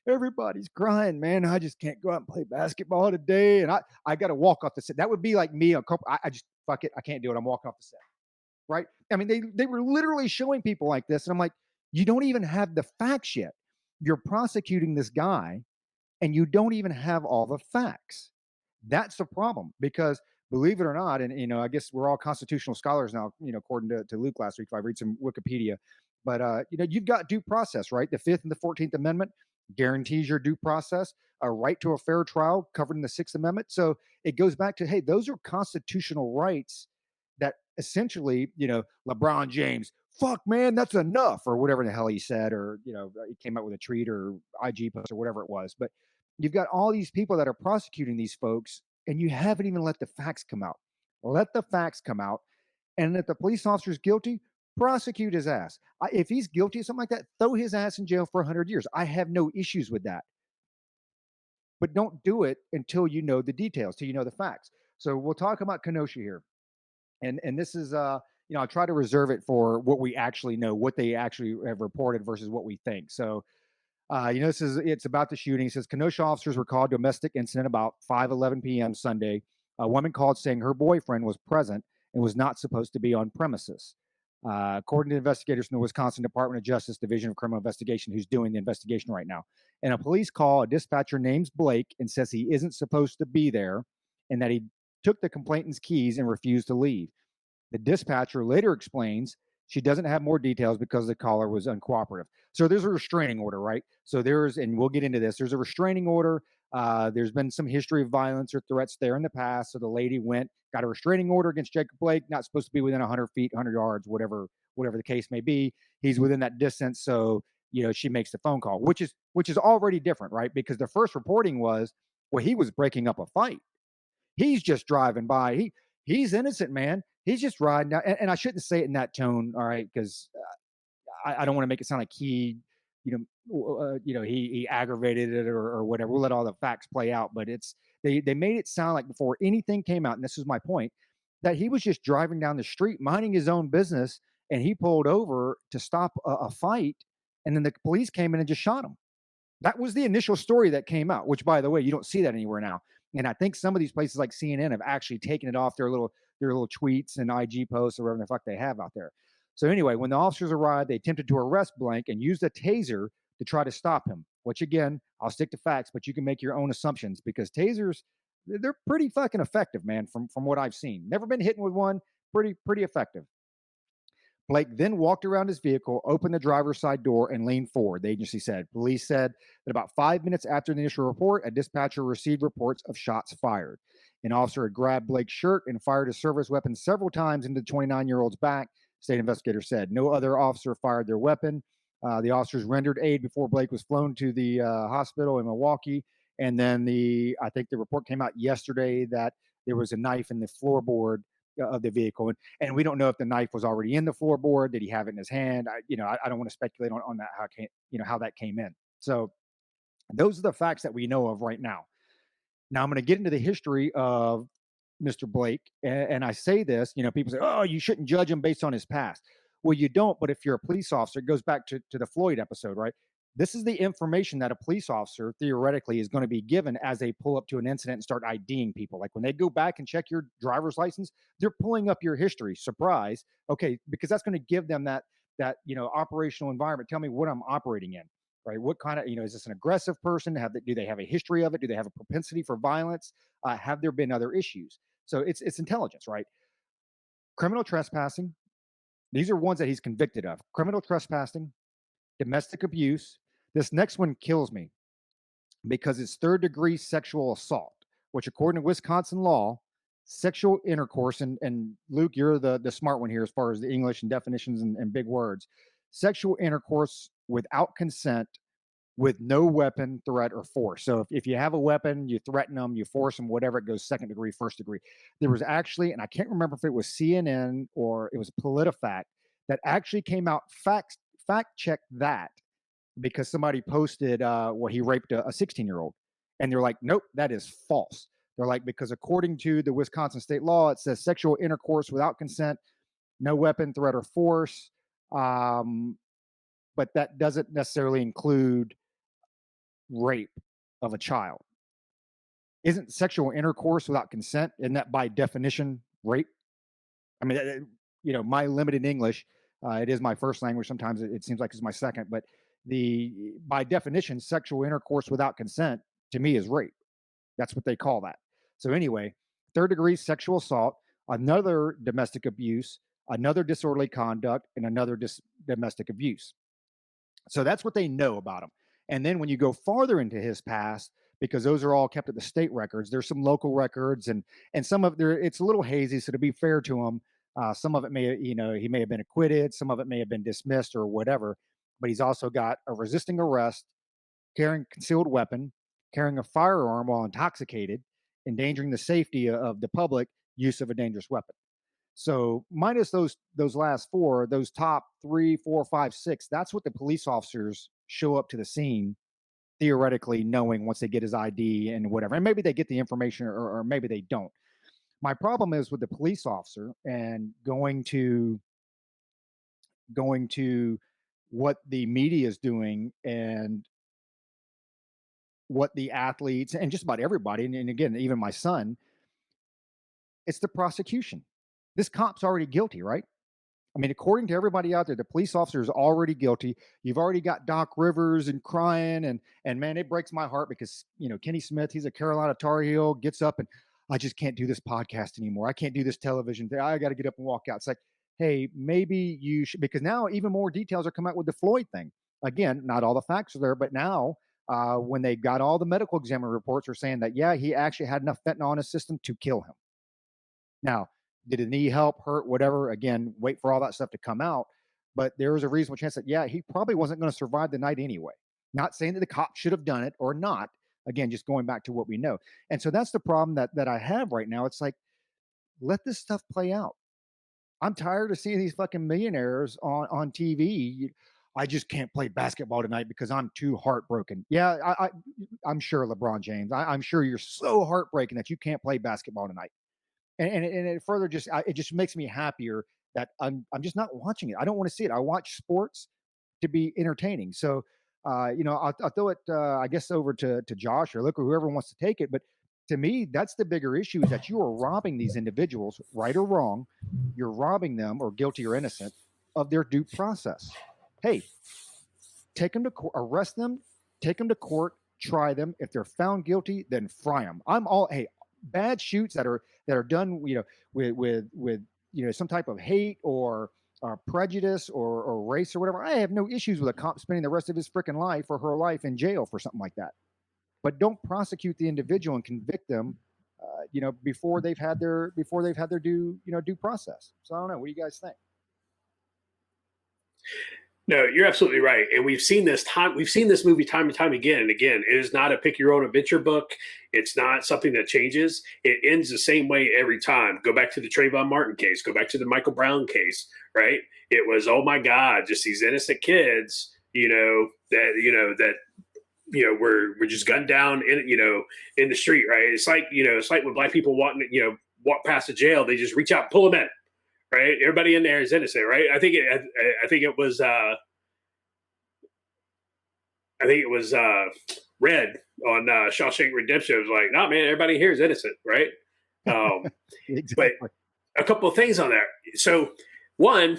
everybody's crying, man. I just can't go out and play basketball today, and I got to walk off the set. That would be like me. I just fuck it. I can't do it. I'm walking off the set. Right? I mean, they were literally showing people like this, and I'm like, you don't even have the facts yet. You're prosecuting this guy, and you don't even have all the facts. That's the problem because believe it or not, and I guess we're all constitutional scholars now, according to Luke last week, if I read some Wikipedia. But you've got due process, right? The Fifth and the 14th Amendment guarantees your due process, a right to a fair trial covered in the Sixth Amendment. So it goes back to, hey, those are constitutional rights that essentially, LeBron James, fuck man, that's enough, or whatever the hell he said, or he came out with a tweet or IG post or whatever it was. But you've got all these people that are prosecuting these folks, and you haven't even let the facts come out. Let the facts come out, and if the police officer's guilty, prosecute his ass. If he's guilty of something like that, throw his ass in jail for 100 years. I have no issues with that. But don't do it until you know the details, till you know the facts. So we'll talk about Kenosha here. And this is I try to reserve it for what we actually know, what they actually have reported versus what we think. So it's about the shooting. It says Kenosha officers were called to a domestic incident about 5:11 p.m. Sunday. A woman called saying her boyfriend was present and was not supposed to be on premises. According to investigators from the Wisconsin Department of Justice Division of Criminal Investigation, who's doing the investigation right now. In a police call, a dispatcher names Blake and says he isn't supposed to be there and that he took the complainant's keys and refused to leave. The dispatcher later explains she doesn't have more details because the caller was uncooperative. So there's a restraining order, right? So and we'll get into this, there's a restraining order. There's been some history of violence or threats there in the past. So the lady got a restraining order against Jacob Blake, not supposed to be within 100 feet, 100 yards, whatever the case may be. He's within that distance. So, she makes the phone call, which is already different, right? Because the first reporting was, well, he was breaking up a fight. He's just driving by. He's innocent, man. He's just riding down. And I shouldn't say it in that tone, all right, because I don't want to make it sound like he aggravated it or whatever. We'll let all the facts play out. But they made it sound like before anything came out, and this is my point, that he was just driving down the street, minding his own business, and he pulled over to stop a fight, and then the police came in and just shot him. That was the initial story that came out, which, by the way, you don't see that anywhere now. And I think some of these places like CNN have actually taken it off their little tweets and IG posts or whatever the fuck they have out there. So anyway, when the officers arrived, they attempted to arrest Blank and used a taser to try to stop him, which again, I'll stick to facts, but you can make your own assumptions because tasers, they're pretty fucking effective, man, from what I've seen. Never been hit with one, pretty effective. Blake then walked around his vehicle, opened the driver's side door, and leaned forward, the agency said. Police said that about 5 minutes after the initial report, a dispatcher received reports of shots fired. An officer had grabbed Blake's shirt and fired a service weapon several times into the 29-year-old's back, state investigators said. No other officer fired their weapon. The officers rendered aid before Blake was flown to the hospital in Milwaukee. And then I think the report came out yesterday that there was a knife in the floorboard of the vehicle. And we don't know if the knife was already in the floorboard. Did he have it in his hand? I don't want to speculate on that, how that came in. So those are the facts that we know of right now. Now I'm going to get into the history of Mr. Blake. And I say this, people say, oh, you shouldn't judge him based on his past. Well, you don't, but if you're a police officer, it goes back to the Floyd episode, right? This is the information that a police officer theoretically is going to be given as they pull up to an incident and start IDing people. Like when they go back and check your driver's license, they're pulling up your history. Surprise. Okay, because that's going to give them that operational environment. Tell me what I'm operating in, right? What kind of, is this an aggressive person? Do they have a history of it? Do they have a propensity for violence? Have there been other issues? So it's intelligence, right? Criminal trespassing. These are ones that he's convicted of. Criminal trespassing, domestic abuse. This next one kills me because it's third-degree sexual assault, which according to Wisconsin law, sexual intercourse, and Luke, you're the smart one here as far as the English and definitions and big words. Sexual intercourse without consent with no weapon, threat, or force. So if you have a weapon, you threaten them, you force them, whatever, it goes second degree, first degree. There was actually, and I can't remember if it was CNN or it was PolitiFact, that actually came out, fact checked that because somebody posted, he raped a 16-year-old. And they're like, nope, that is false. They're like, because according to the Wisconsin state law, it says sexual intercourse without consent, no weapon, threat, or force. But that doesn't necessarily include rape of a child. Isn't sexual intercourse without consent, isn't that by definition rape? I mean, my limited English, it is my first language. Sometimes it seems like it's my second, but by definition, sexual intercourse without consent to me is rape. That's what they call that. So anyway, third degree sexual assault, another domestic abuse, another disorderly conduct, and another domestic abuse. So that's what they know about him. And then when you go farther into his past, because those are all kept at the state records, there's some local records, and some of there it's a little hazy. So to be fair to him, some of it he may have been acquitted, some of it may have been dismissed or whatever. But he's also got a resisting arrest, carrying a concealed weapon, carrying a firearm while intoxicated, endangering the safety of the public, use of a dangerous weapon. So minus those last four, those top 3, 4, 5, 6, that's what the police officers show up to the scene, theoretically knowing once they get his ID and whatever. And maybe they get the information or maybe they don't. My problem is with the police officer and going to what the media is doing and what the athletes and just about everybody, and again, even my son, it's the prosecution. This cop's already guilty, right? I mean, according to everybody out there, the police officer is already guilty. You've already got Doc Rivers and crying, and man, it breaks my heart because Kenny Smith, he's a Carolina Tar Heel, gets up and I just can't do this podcast anymore. I can't do this television thing. I got to get up and walk out. It's like, hey, maybe you should, because now even more details are coming out with the Floyd thing. Again, not all the facts are there, but now when they got all the medical examiner reports are saying that, yeah, he actually had enough fentanyl in his system to kill him. Now, did his knee help, hurt, whatever? Again, wait for all that stuff to come out. But there is a reasonable chance that, yeah, he probably wasn't going to survive the night anyway. Not saying that the cop should have done it or not. Again, just going back to what we know. And so that's the problem that I have right now. It's like, let this stuff play out. I'm tired of seeing these fucking millionaires on TV. I just can't play basketball tonight because I'm too heartbroken. Yeah, I'm sure, LeBron James. I'm sure you're so heartbroken that you can't play basketball tonight. And it further it just makes me happier that I'm just not watching it. I don't want to see it. I watch sports to be entertaining. So, I'll throw it, I guess, over to Josh or Luke or whoever wants to take it. But to me, that's the bigger issue is that you are robbing these individuals, right or wrong. You're robbing them, or guilty or innocent, of their due process. Hey, take them to court, arrest them, take them to court, try them. If they're found guilty, then fry them. Bad shoots that are done, with some type of hate or prejudice or race or whatever. I have no issues with a cop spending the rest of his freaking life or her life in jail for something like that. But don't prosecute the individual and convict them, before they've had their due process. So I don't know. What do you guys think? No, you're absolutely right. And we've seen this movie time and time again and again. It is not a pick your own adventure book. It's not something that changes. It ends the same way every time. Go back to the Trayvon Martin case, go back to the Michael Brown case, right? It was, oh my God, just these innocent kids, that were just gunned down in the street, right? It's like when black people walk past the jail, they just reach out and pull them in. Right, everybody in there is innocent, right? I think it was Red on Shawshank Redemption. It was like, no, man, everybody here is innocent, right? Exactly. But a couple of things on there. So, one,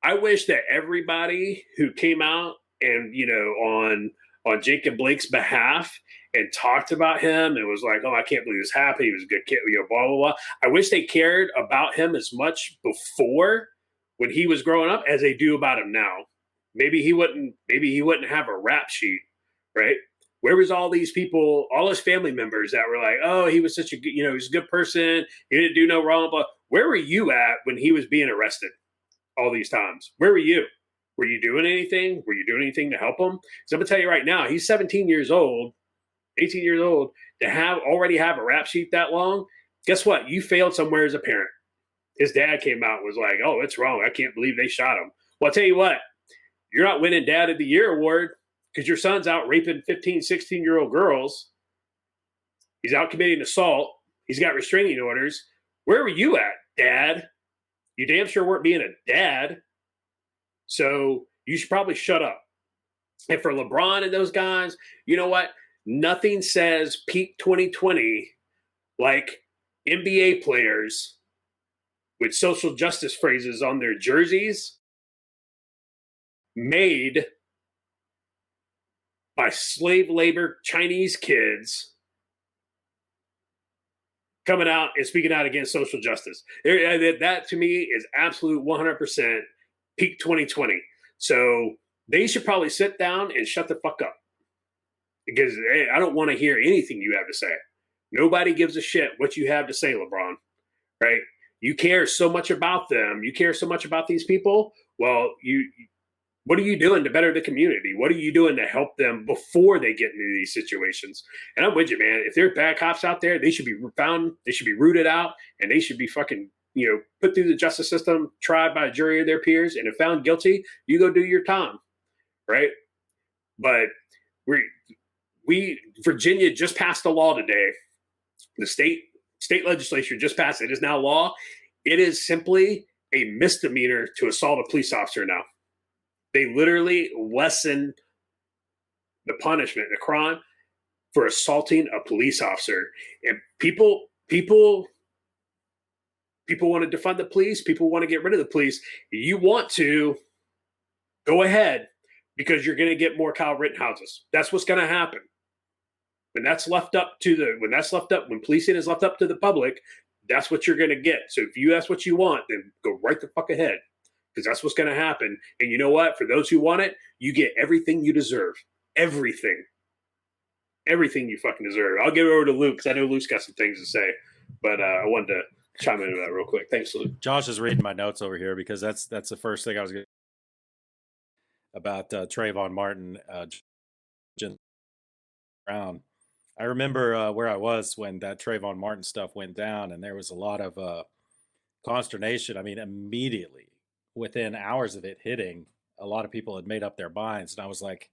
I wish that everybody who came out and on Jacob Blake's behalf and talked about him and was like, oh, I can't believe this happened. He was a good kid, blah, blah, blah. I wish they cared about him as much before when he was growing up as they do about him now. Maybe he wouldn't have a rap sheet, right? Where was all these people, all his family members that were like, oh, he was such a good, he's a good person. He didn't do no wrong. But where were you at when he was being arrested all these times? Where were you? Were you doing anything? Were you doing anything to help him? Because I'm going to tell you right now, he's 18 years old, to already have a rap sheet that long. Guess what? You failed somewhere as a parent. His dad came out and was like, oh, it's wrong. I can't believe they shot him. Well, I'll tell you what, you're not winning Dad of the Year award because your son's out raping 15, 16-year-old girls. He's out committing assault. He's got restraining orders. Where were you at, Dad? You damn sure weren't being a dad. So you should probably shut up. And for LeBron and those guys, you know what? Nothing says peak 2020 like NBA players with social justice phrases on their jerseys made by slave labor Chinese kids coming out and speaking out against social justice. That to me is absolute 100% peak 2020. So they should probably sit down and shut the fuck up, because I don't want to hear anything you have to say. Nobody gives a shit what you have to say, LeBron, right? You care so much about them. You care so much about these people. Well, what are you doing to better the community? What are you doing to help them before they get into these situations? And I'm with you, man. If there are bad cops out there, they should be found, they should be rooted out, and they should be fucking, put through the justice system, tried by a jury of their peers, and if found guilty, you go do your time, right? But Virginia just passed a law today. The state legislature just passed it. It is now law. It is simply a misdemeanor to assault a police officer now. They literally lessen the punishment, the crime for assaulting a police officer. And people want to defund the police. People want to get rid of the police. You want to go ahead, because you're going to get more Kyle Rittenhouses. That's what's going to happen. When policing is left up to the public, that's what you're going to get. So if that's what you want, then go right the fuck ahead, because that's what's going to happen. And you know what? For those who want it, you get everything you deserve. Everything you fucking deserve. I'll give it over to Luke, because I know Luke's got some things to say, but I wanted to chime into that real quick. Thanks, Luke. Josh is reading my notes over here, because that's the first thing I was going to about Trayvon Martin, Brown. I remember where I was when that Trayvon Martin stuff went down, and there was a lot of consternation. I mean, immediately within hours of it hitting, a lot of people had made up their minds, and I was like,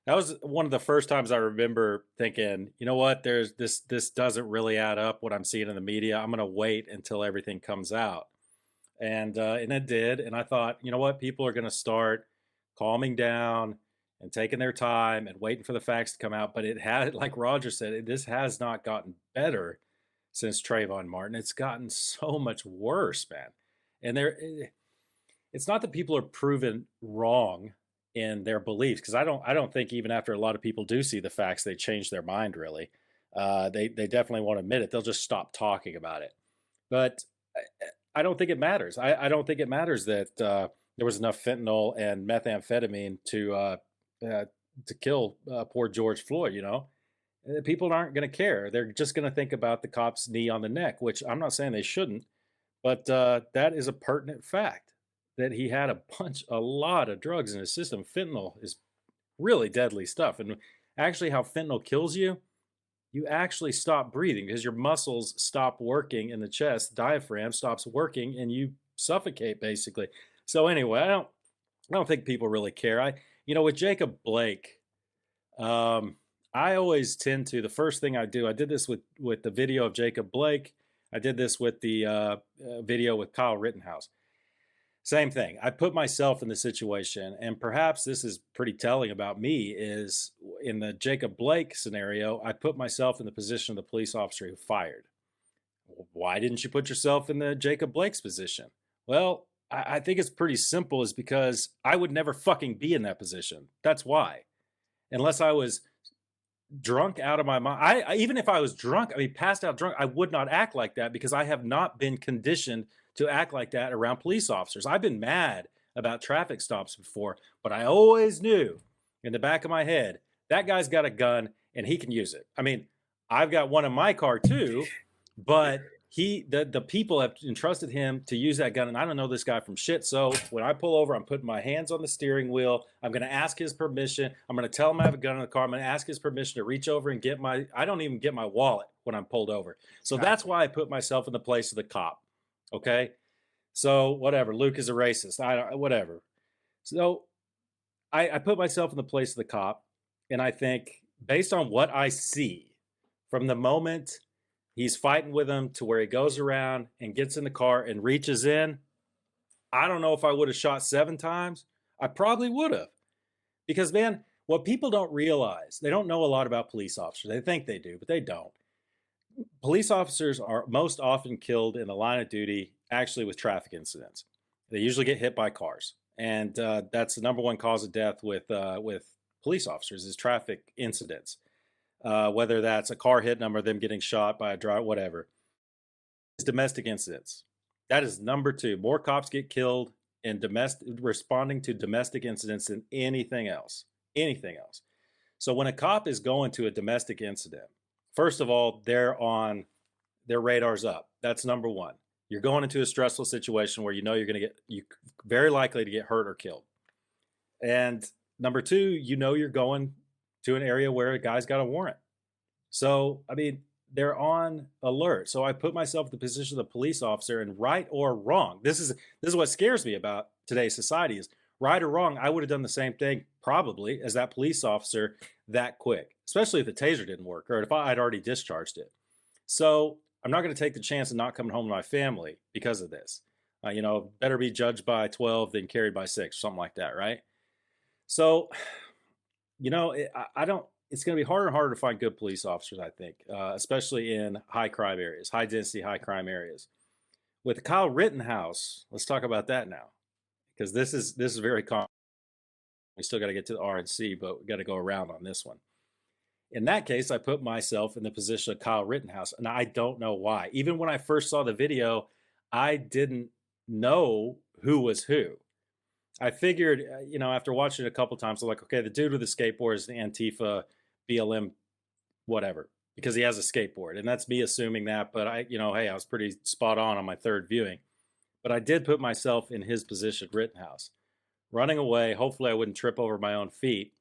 that was one of the first times I remember thinking, you know what, this doesn't really add up, what I'm seeing in the media. I'm going to wait until everything comes out, and it did. And I thought, you know what, people are going to start calming down and taking their time and waiting for the facts to come out. But it had, like Roger said, this has not gotten better since Trayvon Martin. It's gotten so much worse, man. And it's not that people are proven wrong in their beliefs, because I don't think even after a lot of people do see the facts, they change their mind, really. They definitely won't admit it. They'll just stop talking about it. But I don't think it matters. I don't think it matters that there was enough fentanyl and methamphetamine to kill poor George Floyd. People aren't going to care. They're just going to think about the cop's knee on the neck, which I'm not saying they shouldn't, but that is a pertinent fact, that he had a lot of drugs in his system. Fentanyl is really deadly stuff. And actually how fentanyl kills you, you actually stop breathing because your muscles stop working in the chest, diaphragm stops working, and you suffocate basically. So anyway, I don't think people really care. With Jacob Blake, I always tend to, the first thing I do, I did this with the video of Jacob Blake. I did this with the video with Kyle Rittenhouse. Same thing. I put myself in the situation, and perhaps this is pretty telling about me, is in the Jacob Blake scenario, I put myself in the position of the police officer who fired. Why didn't you put yourself in the Jacob Blake's position? Well, I think it's pretty simple, is because I would never fucking be in that position. That's why. Unless I was drunk out of my mind. Even if I was drunk, passed out drunk, I would not act like that, because I have not been conditioned to act like that around police officers. I've been mad about traffic stops before, but I always knew in the back of my head, that guy's got a gun and he can use it. I've got one in my car too, but the people have entrusted him to use that gun, and I don't know this guy from shit. So when I pull over, I'm putting my hands on the steering wheel. I'm going to ask his permission. I'm going to tell him I have a gun in the car. I'm going to ask his permission to reach over and I don't even get my wallet when I'm pulled over. So that's why I put myself in the place of the cop. Okay. So whatever. Luke is a racist. Whatever. So I put myself in the place of the cop, and I think, based on what I see from the moment he's fighting with him to where he goes around and gets in the car and reaches in. I don't know if I would have shot 7 times. I probably would have. Because, man, what people don't realize, they don't know a lot about police officers. They think they do, but they don't. Police officers are most often killed in the line of duty actually with traffic incidents. They usually get hit by cars. And that's the number one cause of death with police officers is traffic incidents. Whether that's a car hitting them or them getting shot by a driver, whatever. It's domestic incidents. That is number 2. More cops get killed in responding to domestic incidents than anything else. Anything else. So when a cop is going to a domestic incident, first of all, their radar's up. That's number 1. You're going into a stressful situation where you know you're very likely to get hurt or killed. And number 2, you know you're going to an area where a guy's got a warrant. So, I mean, they're on alert. So I put myself in the position of the police officer, and right or wrong, this is what scares me about today's society is right or wrong, I would have done the same thing probably as that police officer that quick, especially if the taser didn't work or if I had already discharged it. So I'm not going to take the chance of not coming home to my family because of this. Better be judged by 12 than carried by 6, something like that, right? So, it's going to be harder and harder to find good police officers, I think, especially in high crime areas, high density, high crime areas. With Kyle Rittenhouse, let's talk about that now, because this is very common. We still got to get to the RNC, but we got to go around on this one. In that case, I put myself in the position of Kyle Rittenhouse, and I don't know why. Even when I first saw the video, I didn't know who was who. I figured, after watching it a couple times, I'm like, okay, the dude with the skateboard is the Antifa, BLM, whatever, because he has a skateboard. And that's me assuming that. But I was pretty spot on my third viewing. But I did put myself in his position, Rittenhouse. Running away, hopefully I wouldn't trip over my own feet.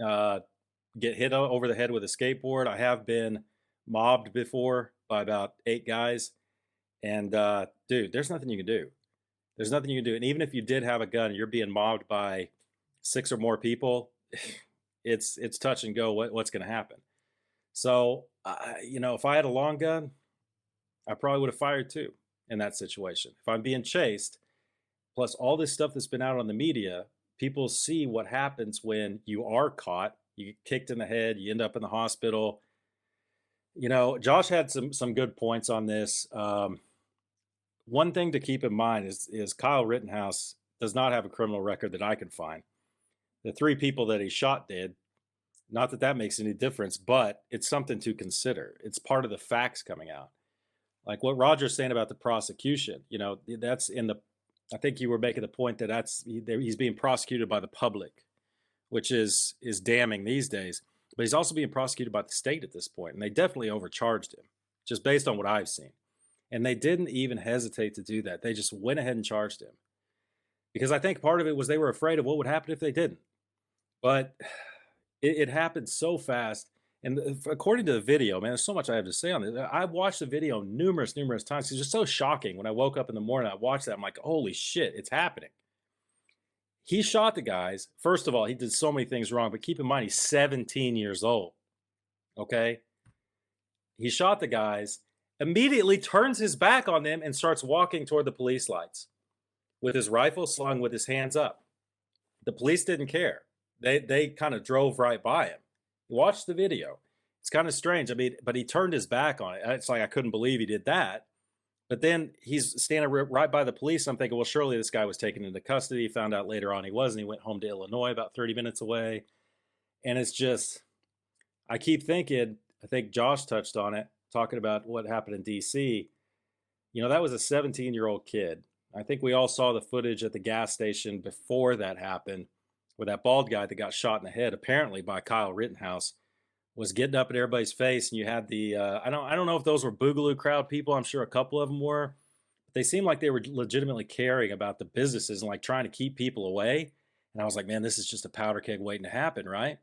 Get hit over the head with a skateboard. I have been mobbed before by about 8 guys. And dude, there's nothing you can do. There's nothing you can do. And even if you did have a gun, you're being mobbed by 6 or more people. It's touch and go. What's going to happen? So, if I had a long gun, I probably would have fired too in that situation. If I'm being chased, plus all this stuff that's been out on the media, people see what happens when you are caught. You get kicked in the head. You end up in the hospital. Josh had some good points on this. One thing to keep in mind is Kyle Rittenhouse does not have a criminal record that I can find. The 3 people that he shot did. Not that makes any difference, but it's something to consider. It's part of the facts coming out. Like what Roger's saying about the prosecution, that's in the, I think you were making the point that he's being prosecuted by the public, which is damning these days. But he's also being prosecuted by the state at this point, and they definitely overcharged him, just based on what I've seen. And they didn't even hesitate to do that. They just went ahead and charged him. Because I think part of it was they were afraid of what would happen if they didn't. But it happened so fast. And according to the video, man, there's so much I have to say on this. I've watched the video numerous times. It's just so shocking. When I woke up in the morning, I watched that. I'm like, holy shit, it's happening. He shot the guys. First of all, he did so many things wrong. But keep in mind, he's 17 years old. Okay? He shot the guys. Immediately turns his back on them and starts walking toward the police lights with his rifle slung with his hands up. The police didn't care. They kind of drove right by him. Watch the video. It's kind of strange. I mean, but he turned his back on it. It's like I couldn't believe he did that. But then he's standing right by the police. I'm thinking, well, surely this guy was taken into custody. Found out later on he wasn't. He went home to Illinois about 30 minutes away. And it's just, I keep thinking, I think Josh touched on it, talking about what happened in D.C. That was a 17-year-old kid. I think we all saw the footage at the gas station before that happened, where that bald guy that got shot in the head, apparently by Kyle Rittenhouse, was getting up in everybody's face. And you had the, I don't know if those were Boogaloo crowd people. I'm sure a couple of them were. But they seemed like they were legitimately caring about the businesses and like trying to keep people away. And I was like, man, this is just a powder keg waiting to happen, right?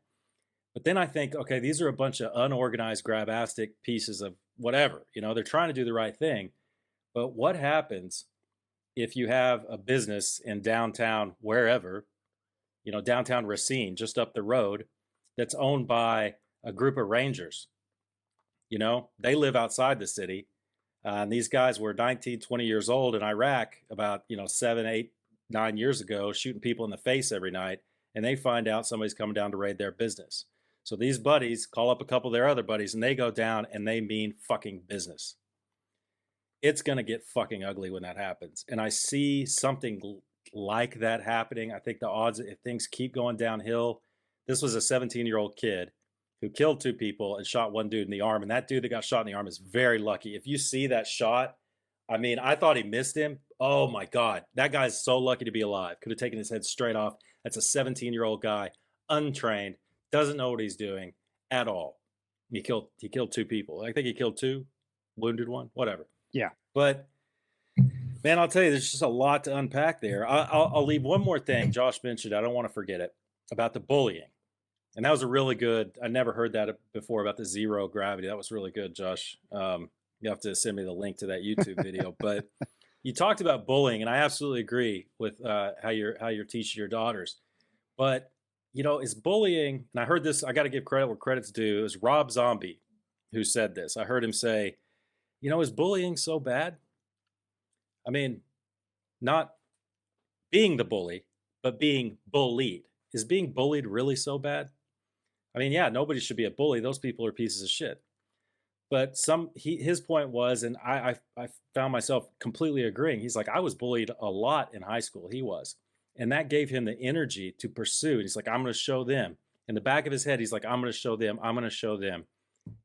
But then I think, okay, these are a bunch of unorganized, grabastic pieces of whatever. They're trying to do the right thing. But what happens if you have a business in downtown, wherever, downtown Racine, just up the road, that's owned by a group of Rangers? You know, they live outside the city. And these guys were 19, 20 years old in Iraq about, 7, 8, 9 years ago, shooting people in the face every night. And they find out somebody's coming down to raid their business. So these buddies call up a couple of their other buddies and they go down and they mean fucking business. It's going to get fucking ugly when that happens. And I see something like that happening. I think the odds, if things keep going downhill, this was a 17-year-old kid who killed 2 people and shot one dude in the arm. And that dude that got shot in the arm is very lucky. If you see that shot, I mean, I thought he missed him. Oh my God. That guy's so lucky to be alive. Could have taken his head straight off. That's a 17-year-old guy, untrained, doesn't know what he's doing at all. He killed 2 people. I think he killed 2, wounded 1, whatever. Yeah. But man, I'll tell you, there's just a lot to unpack there. I'll leave one more thing. Josh mentioned, I don't want to forget it, about the bullying. And that was a really good, I never heard that before about the zero gravity. That was really good, Josh. You have to send me the link to that YouTube video. But you talked about bullying, and I absolutely agree with how you're teaching your daughters. But, is bullying, and I heard this, I got to give credit where credit's due. It was Rob Zombie who said this. I heard him say, is bullying so bad? I mean, not being the bully, but being bullied. Is being bullied really so bad? I mean, yeah, nobody should be a bully. Those people are pieces of shit. But his point was, and I found myself completely agreeing. He's like, I was bullied a lot in high school. He was. And that gave him the energy to pursue. He's like, I'm going to show them. In the back of his head, he's like, I'm going to show them. I'm going to show them.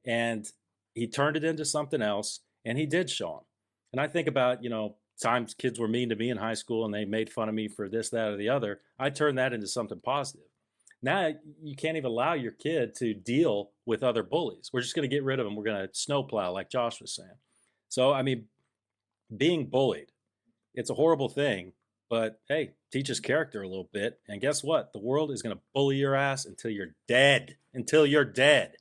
And he turned it into something else, and he did show them. And I think about, times kids were mean to me in high school and they made fun of me for this, that, or the other. I turned that into something positive. Now you can't even allow your kid to deal with other bullies. We're just going to get rid of them. We're going to snowplow, like Josh was saying. So, I mean, being bullied, it's a horrible thing, but hey, teaches character a little bit. And guess what? The world is going to bully your ass until you're dead. Until you're dead.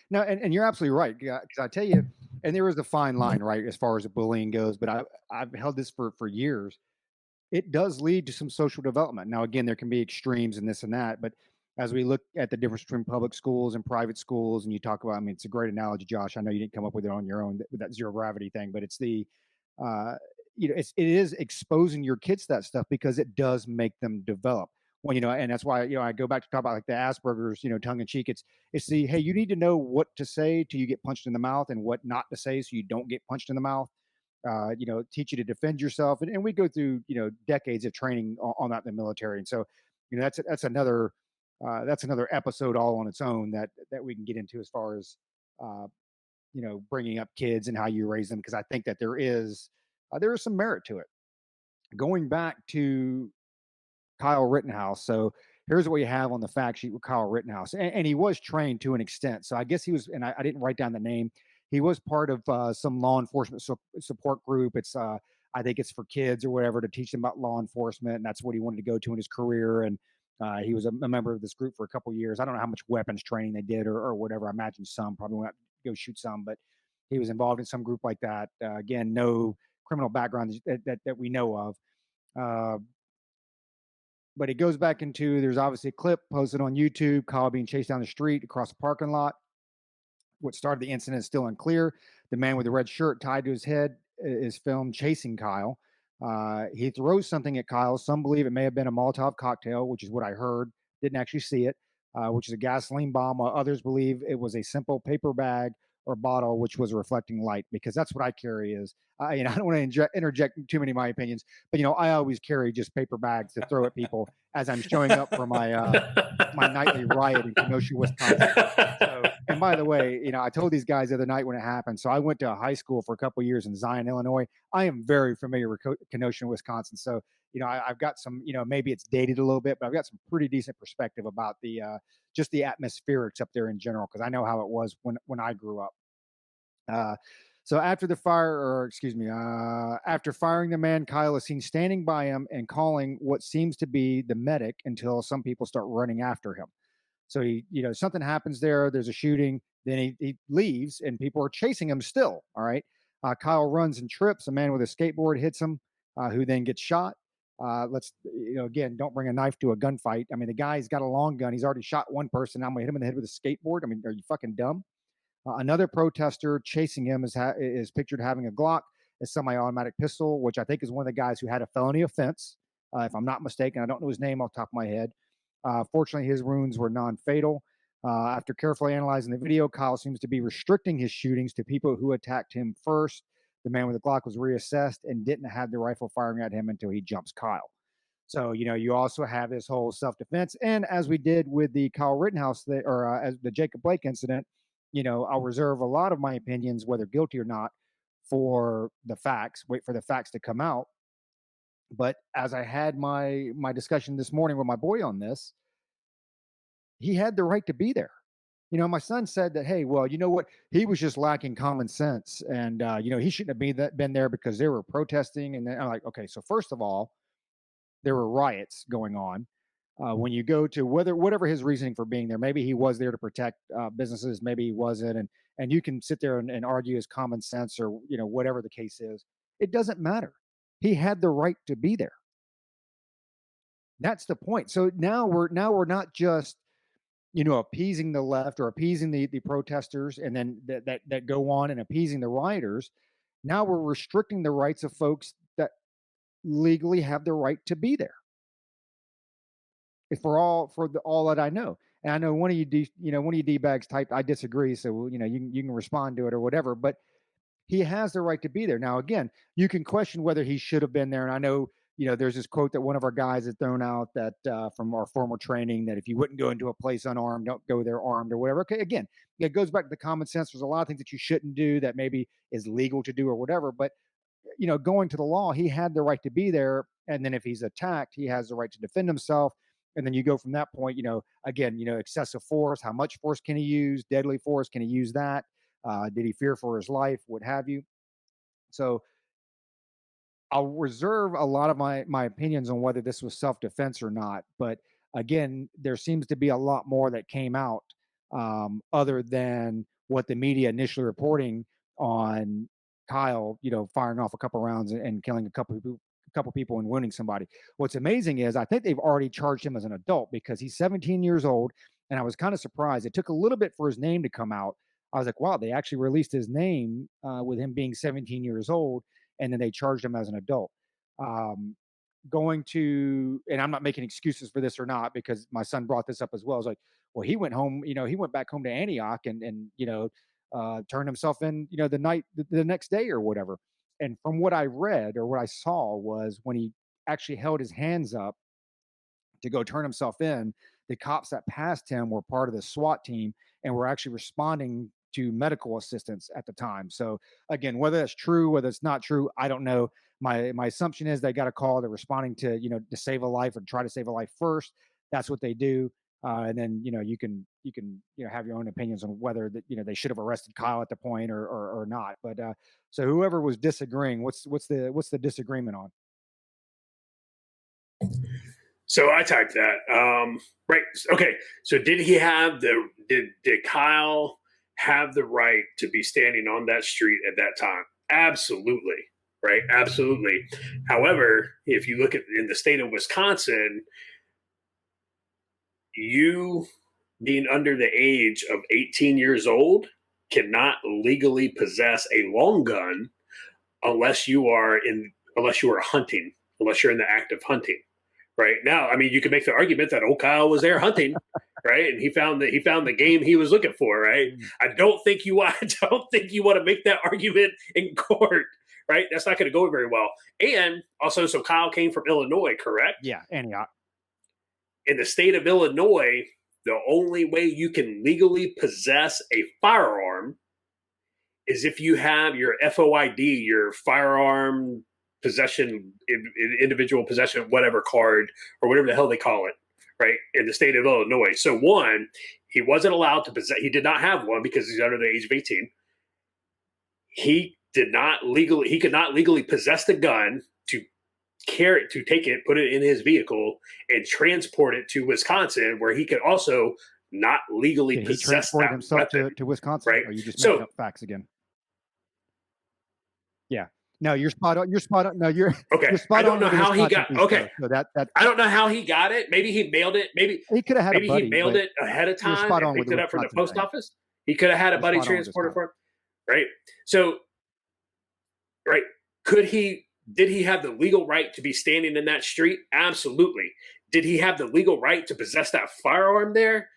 No, and you're absolutely right. Because I tell you, and there is a fine line, right, as far as the bullying goes. But I've held this for years. It does lead to some social development. Now, again, there can be extremes and this and that, but as we look at the difference between public schools and private schools, and you talk about, I mean, it's a great analogy, Josh. I know you didn't come up with it on your own with that zero gravity thing, but it's uh, it is exposing your kids to that stuff because it does make them develop. Well, and that's why, I go back to talk about like the Asperger's, tongue in cheek. It's the, hey, you need to know what to say till you get punched in the mouth and what not to say so you don't get punched in the mouth. Teach you to defend yourself. And we go through, decades of training on that in the military. And so, that's another episode all on its own that we can get into as far as, bringing up kids and how you raise them. Cause I think that there is some merit to it. Going back to Kyle Rittenhouse. So here's what we have on the fact sheet with Kyle Rittenhouse. And he was trained to an extent. So I guess he was, and I didn't write down the name. He was part of some law enforcement support group. It's I think it's for kids or whatever to teach them about law enforcement, and that's what he wanted to go to in his career. And he was a member of this group for a couple of years. I don't know how much weapons training they did or whatever. I imagine some probably went out to go shoot some, but he was involved in some group like that. Again, no criminal background that we know of. But it goes back into, there's obviously a clip posted on YouTube, Kyle being chased down the street across the parking lot. What started the incident is still unclear. The man with the red shirt tied to his head is filmed chasing Kyle. He throws something at Kyle. Some believe it may have been a Molotov cocktail, which is what I heard. Didn't actually see it, which is a gasoline bomb, while others believe it was a simple paper bag or bottle, which was a reflecting light, because that's what I carry is, I don't want to interject too many of my opinions, but, I always carry just paper bags to throw at people as I'm showing up for my my nightly riot in Kenosha, Wisconsin. So, and by the way, I told these guys the other night when it happened. So I went to a high school for a couple of years in Zion, Illinois. I am very familiar with Kenosha, Wisconsin. So, I've got some, maybe it's dated a little bit, but I've got some pretty decent perspective about the just the atmospherics up there in general, because I know how it was when I grew up. So after after firing the man, Kyle is seen standing by him and calling what seems to be the medic until some people start running after him. So he, something happens there. There's a shooting. Then he leaves and people are chasing him still. All right. Kyle runs and trips. A man with a skateboard hits him, who then gets shot. Let's, again, don't bring a knife to a gunfight. I mean, the guy's got a long gun. He's already shot one person. I'm going to hit him in the head with a skateboard. I mean, are you fucking dumb? Another protester chasing him is pictured having a Glock, a semi-automatic pistol, which I think is one of the guys who had a felony offense, if I'm not mistaken. I don't know his name off the top of my head. Fortunately, his wounds were non-fatal. After carefully analyzing the video, Kyle seems to be restricting his shootings to people who attacked him first. The man with the Glock was reassessed and didn't have the rifle firing at him until he jumps Kyle. So, you also have this whole self-defense. And as we did with the Kyle Rittenhouse, as the Jacob Blake incident, I'll reserve a lot of my opinions, whether guilty or not, for the facts, wait for the facts to come out. But as I had my discussion this morning with my boy on this, he had the right to be there. My son said that, hey, well, you know what? He was just lacking common sense. And, he shouldn't have been there because they were protesting. And then I'm like, okay, so first of all, there were riots going on. When you go to whatever his reasoning for being there, maybe he was there to protect businesses, maybe he wasn't. And you can sit there and argue his common sense or, whatever the case is. It doesn't matter. He had the right to be there. That's the point. So now we're not just, appeasing the left or appeasing the protesters and then that go on and appeasing the rioters. Now we're restricting the rights of folks that legally have the right to be there. For all that I know. And I know one of you D-bags typed, I disagree. So, you can respond to it or whatever, but he has the right to be there. Now, again, you can question whether he should have been there. And I know, there's this quote that one of our guys has thrown out that from our formal training, that if you wouldn't go into a place unarmed, don't go there armed or whatever. Okay, again, it goes back to the common sense. There's a lot of things that you shouldn't do that maybe is legal to do or whatever. But, going to the law, he had the right to be there. And then if he's attacked, he has the right to defend himself. And then you go from that point, again, excessive force, how much force can he use? Deadly force, can he use that? Did he fear for his life? What have you? So I'll reserve a lot of my opinions on whether this was self-defense or not. But again, there seems to be a lot more that came out other than what the media initially reporting on Kyle, firing off a couple rounds and killing a couple people and wounding somebody. What's amazing is I think they've already charged him as an adult because he's 17 years old. And I was kind of surprised. It took a little bit for his name to come out. I was like, wow, they actually released his name with him being 17 years old. And then they charged him as an adult. And I'm not making excuses for this or not, because my son brought this up as well. I was like, well, he went home, he went back home to Antioch and turned himself in, the next day or whatever. And from what I read or what I saw was when he actually held his hands up to go turn himself in, the cops that passed him were part of the SWAT team and were actually responding to medical assistance at the time. So again, whether that's true, whether it's not true, I don't know. My assumption is they got a call. They're responding to, to save a life or try to save a life first. That's what they do. And then, you can have your own opinions on whether that, they should have arrested Kyle at the point or not. But so whoever was disagreeing, what's the disagreement on? So I typed that. Right. Okay. So did Kyle have the right to be standing on that street at that time? Absolutely. Right. Absolutely. However, if you look at in the state of Wisconsin, you being under the age of 18 years old cannot legally possess a long gun unless you are hunting, unless you're in the act of hunting. Right now, I mean, you could make the argument that old Kyle was there hunting, right, and he found the game he was looking for, right. I don't think you want to make that argument in court, right? That's not going to go very well. And also, so Kyle came from Illinois, correct? Yeah, Antioch. In the state of Illinois, the only way you can legally possess a firearm is if you have your FOID, your firearm possession, individual possession, whatever card or whatever the hell they call it, right, in the state of Illinois. So one, he wasn't allowed to possess. He did not have one because he's under the age of 18. He could not legally possess the gun to take it, put it in his vehicle, and transport it to Wisconsin, where he could also not legally possess that himself to Wisconsin. right? Or are you just making up facts again? Yeah. No, you're spot on. You're spot on. No, you're Okay. you're spot I don't on know with the how he Wisconsin got. piece, Okay. though. So that I don't know how he got it. Maybe he mailed it. Maybe he could have had a he buddy, mailed but it ahead of you're time spot and on with picked the it up from the Wisconsin post thing. office. He could have had a You're buddy spot on with this transporter time. for him, right? So, right, did he have the legal right to be standing in that street? Absolutely. Did he have the legal right to possess that firearm there?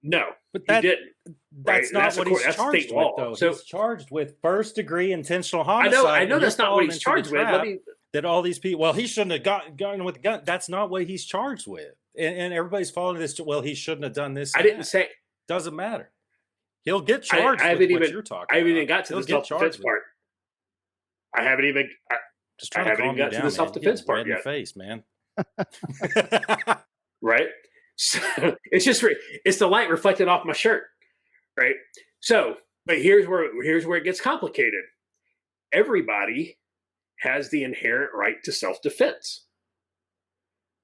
No, But he didn't. that's not what he's charged with, though. So he's charged with first-degree intentional homicide. I know and that's you're not what falling he's into the charged with. trap that all these people, well, he shouldn't have gotten with the gun. That's not what he's charged with. And everybody's following this. Well, he shouldn't have done this. I didn't say. Doesn't matter. He'll get charged with what you're talking about. I haven't even got to the self-defense part. I haven't even. Just trying to calm you down, to the self-defense part yet. In the face, man. Right. So it's the light reflected off my shirt. Right. So, but here's where it gets complicated. Everybody has the inherent right to self-defense.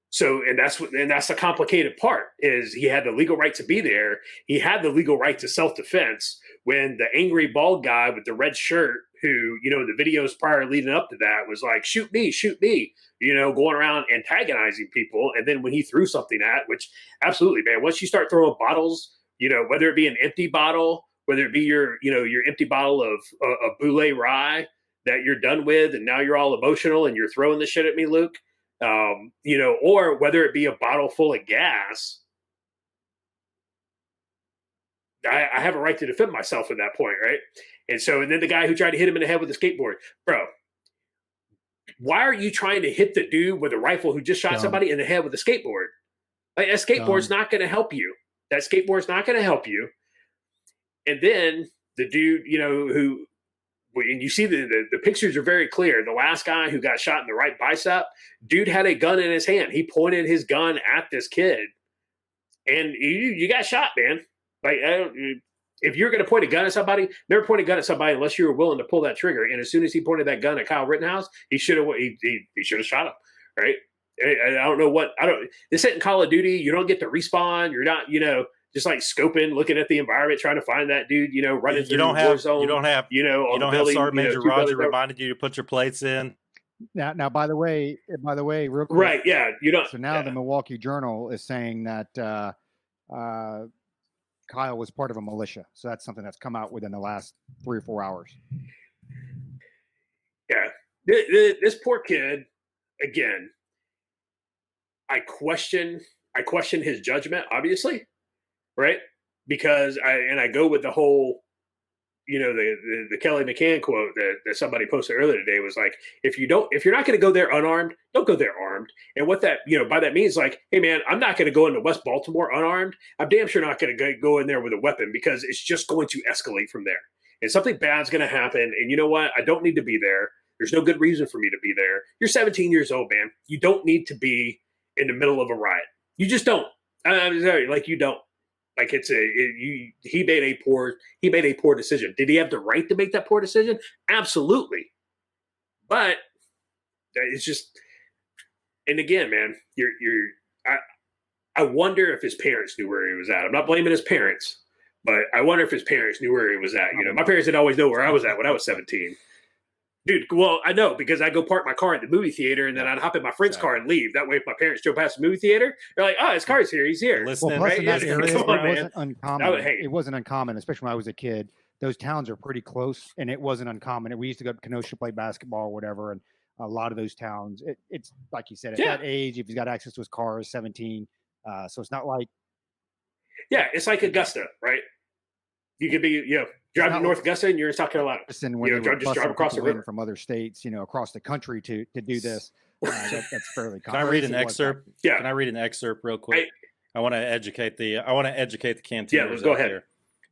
So, and that's the complicated part is he had the legal right to be there. He had the legal right to self-defense when the angry bald guy with the red shirt who, the videos prior leading up to that was like, shoot me, going around antagonizing people. And then when he threw something which absolutely, man, once you start throwing bottles, whether it be an empty bottle, whether it be your empty bottle of Boulay Rye that you're done with, and now you're all emotional and you're throwing the shit at me, Luke, or whether it be a bottle full of gas, I have a right to defend myself at that point, right? And then the guy who tried to hit him in the head with a skateboard, bro, why are you trying to hit the dude with a rifle who just shot somebody in the head with a skateboard? Like, that skateboard's not going to help you. That skateboard's not going to help you. And then the dude, who, and you see the pictures are very clear. The last guy who got shot in the right bicep, dude had a gun in his hand. He pointed his gun at this kid, and you got shot, man. Like, if you're going to point a gun at somebody, never point a gun at somebody unless you were willing to pull that trigger. And as soon as he pointed that gun at Kyle Rittenhouse, he should have shot him, right? I don't know what This ain't Call of Duty. You don't get to respawn. You're not, just like scoping, looking at the environment, trying to find that dude, running through the war zone. You don't have Sergeant Major Roger reminded you to put your plates in. Now, by the way, real quick. Right. Yeah. You don't. So now the Milwaukee Journal is saying that Kyle was part of a militia. So that's something that's come out within the last 3 or 4 hours. Yeah. This poor kid, again, I question his judgment, obviously, right? Because I go with the whole, the Kelly McCann quote that somebody posted earlier today was like, if you're not going to go there unarmed, don't go there armed. And what that, by that means, like, hey man, I'm not going to go into West Baltimore unarmed. I'm damn sure not going to go in there with a weapon because it's just going to escalate from there. And something bad's going to happen. And you know what? I don't need to be there. There's no good reason for me to be there. You're 17 years old, man. You don't need to be in the middle of a riot. You just don't. I'm sorry, like you don't. Like he made a poor decision. Did he have the right to make that poor decision? Absolutely. But it's just, and again, man, I wonder if his parents knew where he was at. I'm not blaming his parents, but I wonder if his parents knew where he was at. My parents didn't always know where I was at when I was 17. Dude, well, I know because I go park my car at the movie theater and then I'd hop in my friend's car and leave. That way, if my parents drove past the movie theater, they're like, "Oh, his car's here. He's here." Listening, well, plus right? in that area, Come on, it man. wasn't uncommon. Hey. It wasn't uncommon, especially when I was a kid. Those towns are pretty close, and it wasn't uncommon. We used to go to Kenosha, play basketball or whatever, and a lot of those towns, it's like you said, at that age, if he's got access to his car, is 17. So it's not like. Yeah, it's like Augusta, right? You could be, drive to North Augusta and you're in South Carolina. When just drive across the river from other states, across the country to do this. That's fairly common. Can I read an excerpt? Yeah. Can I read an excerpt real quick? I want to educate the cantineers. Yeah, let's go ahead. There.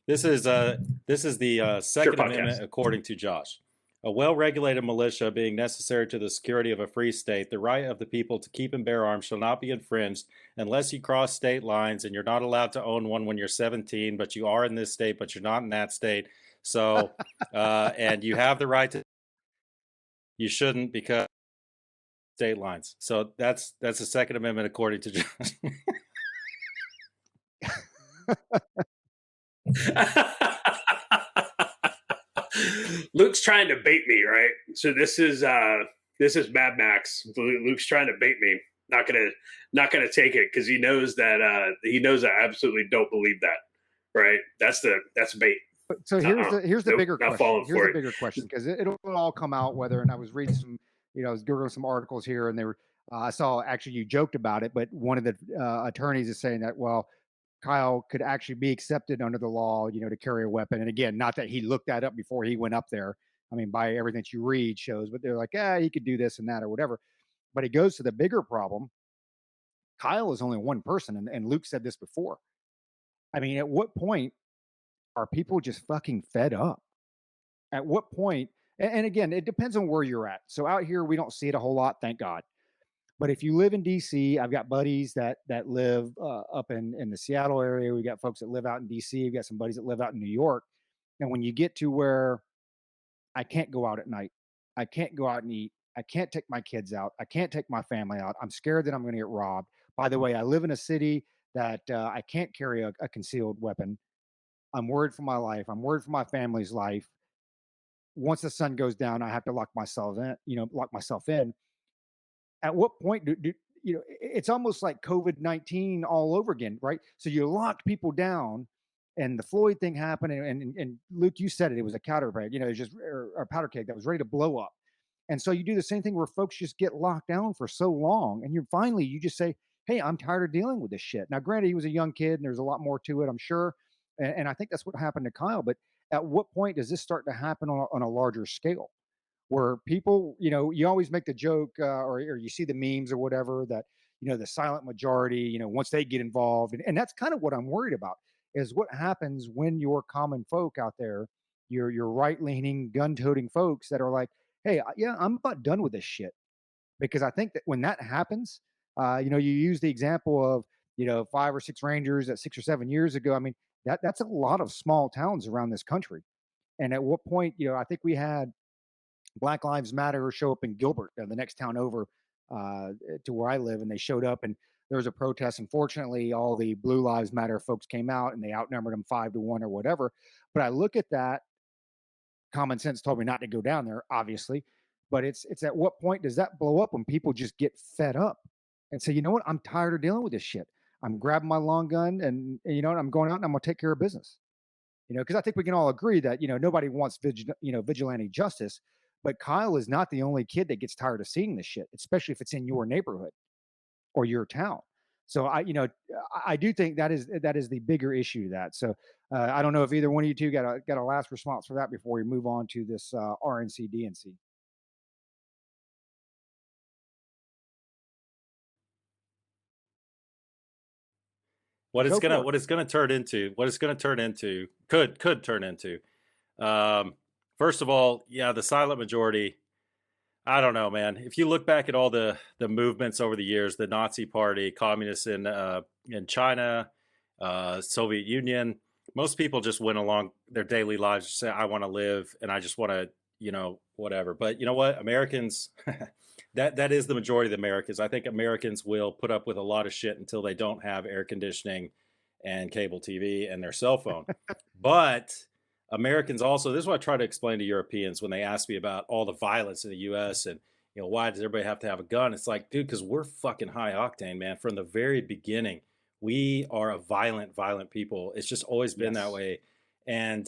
This is the Second Amendment, according to Josh. A well-regulated militia being necessary to the security of a free state, the right of the people to keep and bear arms shall not be infringed unless you cross state lines, and you're not allowed to own one when you're 17, but you are in this state, but you're not in that state. So, and you have the right to, you shouldn't because state lines. So that's the Second Amendment according to Josh. Luke's trying to bait me, right? So this is Mad Max. Luke's trying to bait me. Not gonna take it because he knows that I absolutely don't believe that. Right? That's bait. So here's the bigger not question. falling Here's for the it. bigger question because it'll all come out whether. And I was reading some, I was googling some articles here, and they were. I saw actually you joked about it, but one of the attorneys is saying that Kyle could actually be accepted under the law, to carry a weapon. And again, not that he looked that up before he went up there. I mean, by everything that you read shows, but they're like, he could do this and that or whatever. But it goes to the bigger problem. Kyle is only one person, and Luke said this before. I mean, at what point are people just fucking fed up? At what point? And again, it depends on where you're at. So out here, we don't see it a whole lot, thank God. But if you live in DC, I've got buddies that live up in the Seattle area. We got folks that live out in DC. We've got some buddies that live out in New York. And when you get to where I can't go out at night, I can't go out and eat, I can't take my kids out, I can't take my family out, I'm scared that I'm going to get robbed. By the way, I live in a city that I can't carry a concealed weapon. I'm worried for my life. I'm worried for my family's life. Once the sun goes down, I have to lock myself in. At what point do it's almost like COVID-19 all over again, right? So you locked people down, and the Floyd thing happened, and Luke, you said it was a powder keg, it's just a powder keg that was ready to blow up. And so you do the same thing where folks just get locked down for so long, and you just say, hey, I'm tired of dealing with this shit. Now, granted, he was a young kid, and there's a lot more to it, I'm sure. And I think that's what happened to Kyle. But at what point does this start to happen on a larger scale? Where people, you always make the joke or you see the memes or whatever that, the silent majority, once they get involved. And that's kind of what I'm worried about is what happens when your common folk out there, your right leaning, gun toting folks that are like, hey, yeah, I'm about done with this shit. Because I think that when that happens, you use the example of, 5 or 6 Rangers at 6 or 7 years ago. I mean, that's a lot of small towns around this country. And at what point, I think we had Black Lives Matter show up in Gilbert, the next town over to where I live, and they showed up and there was a protest. Unfortunately, all the Blue Lives Matter folks came out and they outnumbered them 5-1 or whatever. But I look at that, common sense told me not to go down there, obviously. But it's at what point does that blow up when people just get fed up and say, you know what, I'm tired of dealing with this shit. I'm grabbing my long gun and I'm going out and I'm going to take care of business. Because I think we can all agree that, nobody wants vigilante justice. But Kyle is not the only kid that gets tired of seeing this shit, especially if it's in your neighborhood or your town. So I do think that is the bigger issue to that. So I don't know if either one of you two got a last response for that before we move on to this RNC DNC. What it's gonna turn into could turn into. First of all, yeah, the silent majority. I don't know, man. If you look back at all the movements over the years, the Nazi Party, communists in China, Soviet Union, most people just went along their daily lives to say, I want to live and I just want to, whatever. But you know what? Americans, that is the majority of the Americans. I think Americans will put up with a lot of shit until they don't have air conditioning and cable TV and their cell phone. But Americans also, this is what I try to explain to Europeans when they ask me about all the violence in the U.S. and, why does everybody have to have a gun? It's like, dude, because we're fucking high octane, man. From the very beginning, we are a violent people. It's just always been that way. And,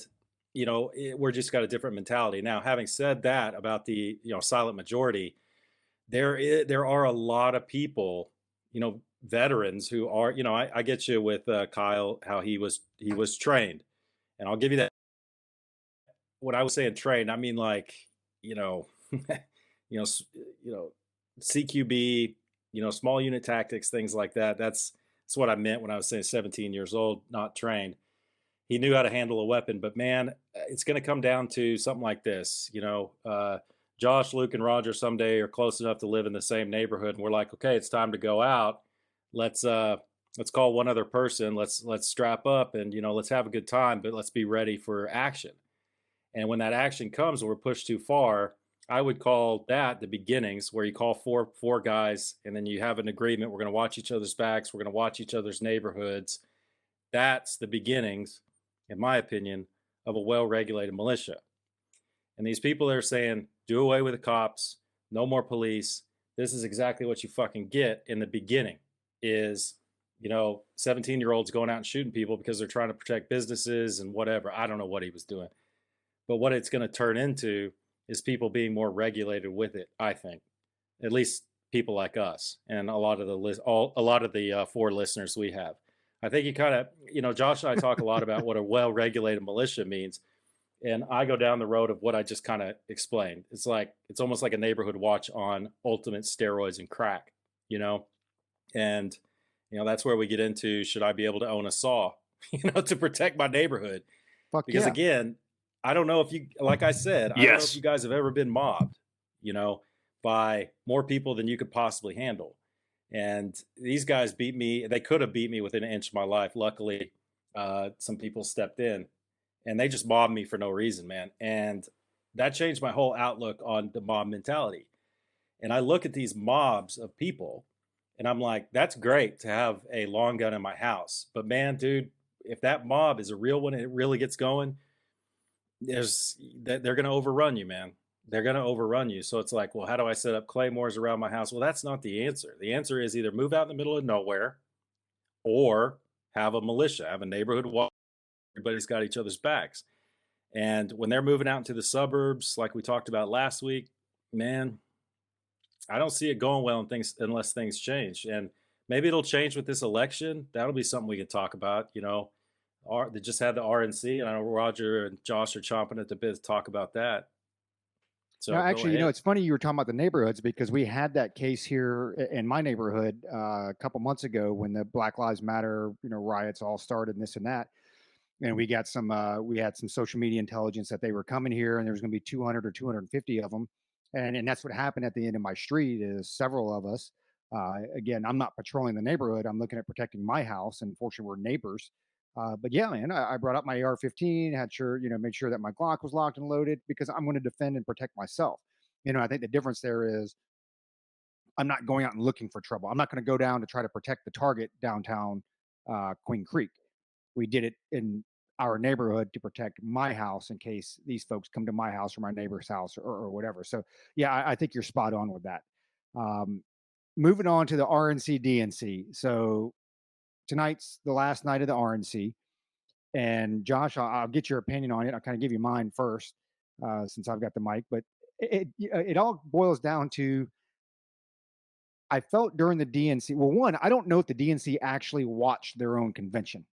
we're just got a different mentality. Now, having said that about the, silent majority, there are a lot of people, veterans who are, I get you with Kyle, how he was trained. And I'll give you that. When I was saying trained, I mean like, CQB, small unit tactics, things like that. That's what I meant when I was saying 17 years old, not trained. He knew how to handle a weapon, but man, it's going to come down to something like this. Josh, Luke, and Roger someday are close enough to live in the same neighborhood, and we're like, okay, it's time to go out. Let's call one other person. Let's strap up and let's have a good time, but let's be ready for action. And when that action comes and we're pushed too far, I would call that the beginnings, where you call four guys and then you have an agreement. We're going to watch each other's backs. We're going to watch each other's neighborhoods. That's the beginnings, in my opinion, of a well-regulated militia. And these people are saying, do away with the cops, no more police. This is exactly what you fucking get in the beginning is, 17-year-olds going out and shooting people because they're trying to protect businesses and whatever. I don't know what he was doing. But what it's going to turn into is people being more regulated with it, I think. At least people like us and a lot of the 4 listeners we have. I think you kind of, Josh and I talk a lot about what a well-regulated militia means. And I go down the road of what I just kind of explained. It's almost like a neighborhood watch on ultimate steroids and crack, and, that's where we get into, should I be able to own a saw, to protect my neighborhood? Fuck Because yeah. again, I don't know if you, like I said, I don't know if you guys have ever been mobbed, by more people than you could possibly handle. And these guys beat me. They could have beat me within an inch of my life. Luckily, some people stepped in and they just mobbed me for no reason, man. And that changed my whole outlook on the mob mentality. And I look at these mobs of people and I'm like, that's great to have a long gun in my house. But man, dude, if that mob is a real one and it really gets going, they're going to overrun you, man. They're going to overrun you. So it's like, well, how do I set up claymores around my house? Well, that's not the answer. The answer is either move out in the middle of nowhere or have a militia, have a neighborhood watch. Everybody's got each other's backs. And when they're moving out into the suburbs, like we talked about last week, man, I don't see it going well unless things change. And maybe it'll change with this election. That'll be something we can talk about. They just had the RNC, and I know Roger and Josh are chomping at the bit to talk about that. So no, actually, it's funny you were talking about the neighborhoods because we had that case here in my neighborhood a couple months ago when the Black Lives Matter, riots all started and this and that. And we got we had some social media intelligence that they were coming here and there was going to be 200 or 250 of them. And that's what happened at the end of my street is several of us, again, I'm not patrolling the neighborhood. I'm looking at protecting my house. And fortunately, we're neighbors. But yeah, man, I brought up my AR-15, made sure that my Glock was locked and loaded because I'm going to defend and protect myself. I think the difference there is I'm not going out and looking for trouble. I'm not going to go down to try to protect the target downtown Queen Creek. We did it in our neighborhood to protect my house in case these folks come to my house or my neighbor's house or whatever. So yeah, I think you're spot on with that. Moving on to the RNC DNC. So tonight's the last night of the RNC. And Josh, I'll get your opinion on it. I'll kind of give you mine first since I've got the mic. But it all boils down to, I felt during the DNC, well, one, I don't know if the DNC actually watched their own convention.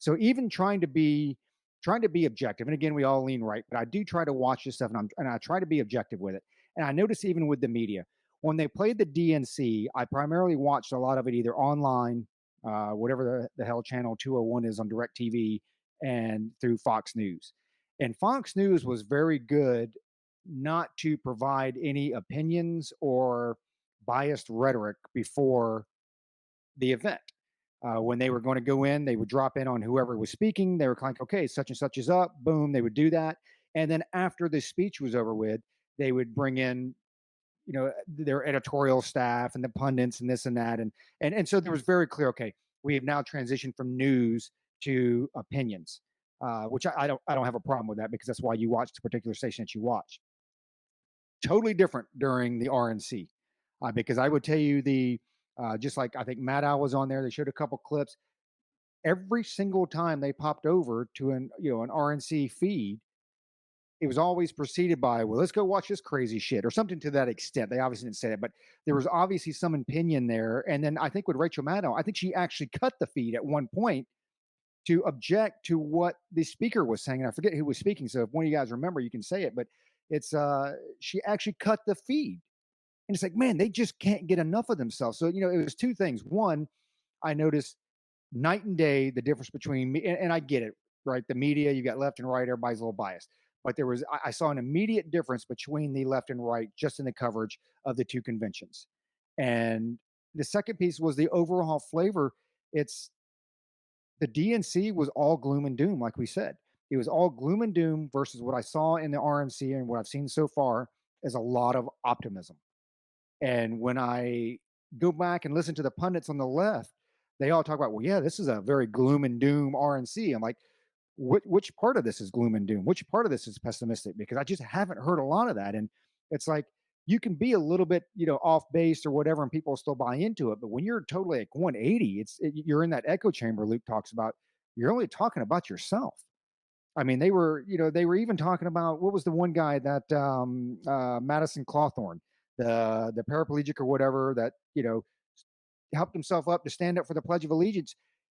So even trying to be objective, and again, we all lean right, but I do try to watch this stuff, and I try to be objective with it. And I notice even with the media, when they played the DNC, I primarily watched a lot of it either online, whatever the hell channel 201 is on DirecTV, and through Fox News. And Fox News was very good not to provide any opinions or biased rhetoric before the event. When they were going to go in, they would drop in on whoever was speaking. They were like, okay, such and such is up. Boom, they would do that. And then after the speech was over with, they would bring in, their editorial staff and the pundits and this and that. And so there was very clear, okay, we have now transitioned from news to opinions, which I don't have a problem with that because that's why you watch the particular station that you watch. Totally different during the RNC, because I would tell you just like I think Matt Al was on there, they showed a couple clips. Every single time they popped over to an RNC feed, it was always preceded by, well, let's go watch this crazy shit or something to that extent. They obviously didn't say it, but there was obviously some opinion there. And then I think with Rachel Maddow, I think she actually cut the feed at one point to object to what the speaker was saying. And I forget who was speaking. So if one of you guys remember, you can say it, but it's she actually cut the feed. And it's like, man, they just can't get enough of themselves. So, it was two things. One, I noticed night and day the difference between me, and I get it, right? The media, you got left and right, everybody's a little biased. But I saw an immediate difference between the left and right just in the coverage of the two conventions. And the second piece was the overall flavor. It's the DNC was all gloom and doom, like we said. It was all gloom and doom versus what I saw in the RNC and what I've seen so far is a lot of optimism. And when I go back and listen to the pundits on the left, they all talk about, well, yeah, this is a very gloom and doom RNC. I'm like, which part of this is gloom and doom? Which part of this is pessimistic? Because I just haven't heard a lot of that. And it's like, you can be a little bit, off base or whatever, and people still buy into it. But when you're totally like 180, you're in that echo chamber Luke talks about. You're only talking about yourself. I mean, they were even talking about, what was the one guy that Madison Clawthorne, the paraplegic or whatever, that helped himself up to stand up for the Pledge of Allegiance,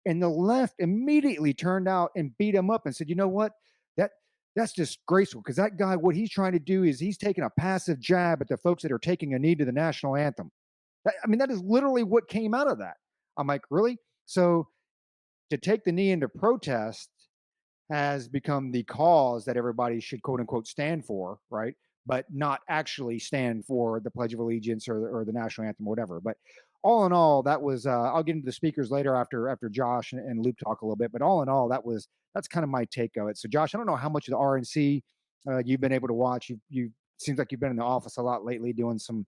and the left immediately turned out and beat him up and said, you know what, that's disgraceful, because that guy, what he's trying to do is he's taking a passive jab at the folks that are taking a knee to the national anthem. I mean, that is literally what came out of that. I'm like, really? So to take the knee into protest has become the cause that everybody should, quote unquote, stand for, right? But not actually stand for the Pledge of Allegiance or the national anthem or whatever. But all in all, that was, I'll get into the speakers later after Josh and Luke talk a little bit, but all in all, that's kind of my take of it. So Josh, I don't know how much of the RNC you've been able to watch. You seems like you've been in the office a lot lately doing some,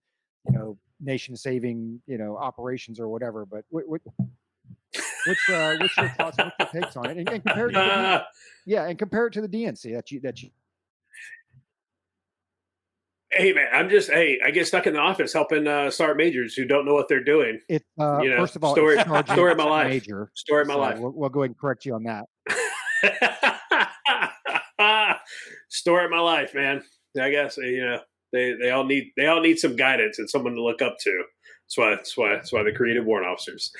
nation saving, operations or whatever, but what's your thoughts, what's your takes on it? And compare it to and compare it to the DNC that you Hey man, I get stuck in the office helping sergeant majors who don't know what they're doing. It first of all, story of my life. Major, story of my life. We'll go ahead and correct you on that. Story of my life, man. I guess they all need some guidance and someone to look up to. That's why they created warrant officers.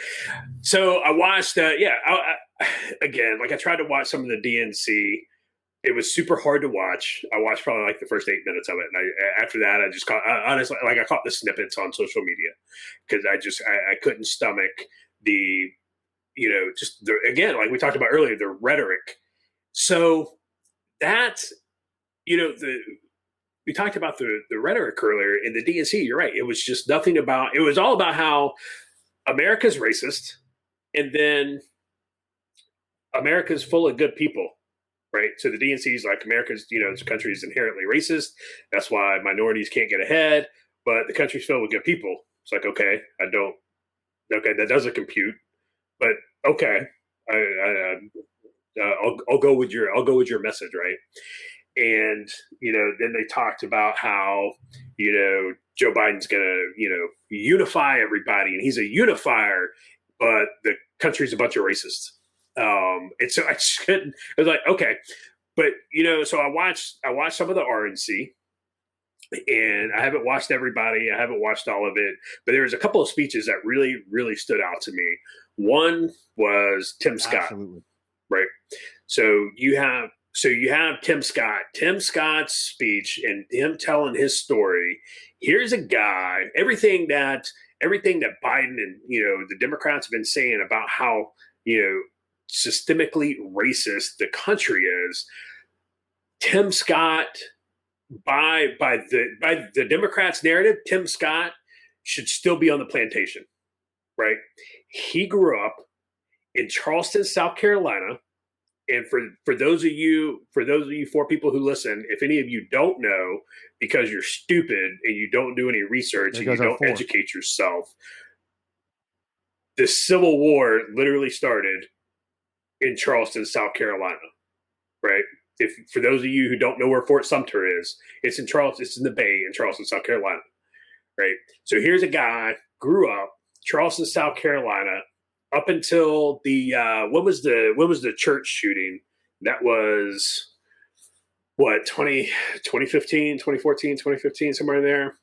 So I watched. Again, like I tried to watch some of the DNC. It was super hard to watch. I watched probably like the first 8 minutes of it, and after that, I just caught. Honestly, like I caught the snippets on social media because I couldn't stomach the, again, like we talked about earlier, the rhetoric. So that, we talked about the rhetoric earlier in the DNC. You're right. It was just nothing about. It was all about how America's racist, and then America's full of good people. Right. So the DNC is like, America's, this country is inherently racist. That's why minorities can't get ahead. But the country's filled with good people. It's like, okay, that doesn't compute. But okay, I'll go with your message, right? And then they talked about how Joe Biden's gonna unify everybody, and he's a unifier, but the country's a bunch of racists. And so I just couldn't. I was like, okay, but so I watched some of the RNC, and I haven't watched everybody. I haven't watched all of it, but there was a couple of speeches that really, really stood out to me. One was Tim Scott, Absolutely. Right? So you have Tim Scott. Tim Scott's speech and him telling his story. Here's a guy. Everything that Biden and the Democrats have been saying about how systemically racist the country is. Tim Scott, by the Democrats' narrative, Tim Scott should still be on the plantation, right? He grew up in Charleston, South Carolina, and for those of you 4 people who listen, if any of you don't know, because you're stupid and you don't do any research and you don't educate yourself, the Civil War literally started in Charleston, South Carolina, right? For those of you who don't know where Fort Sumter is, it's in Charleston. It's in the Bay in Charleston, South Carolina, right? So here's a guy grew up Charleston, South Carolina, up until the when was the church shooting? That was what 2015, 2014, 2015, somewhere in there.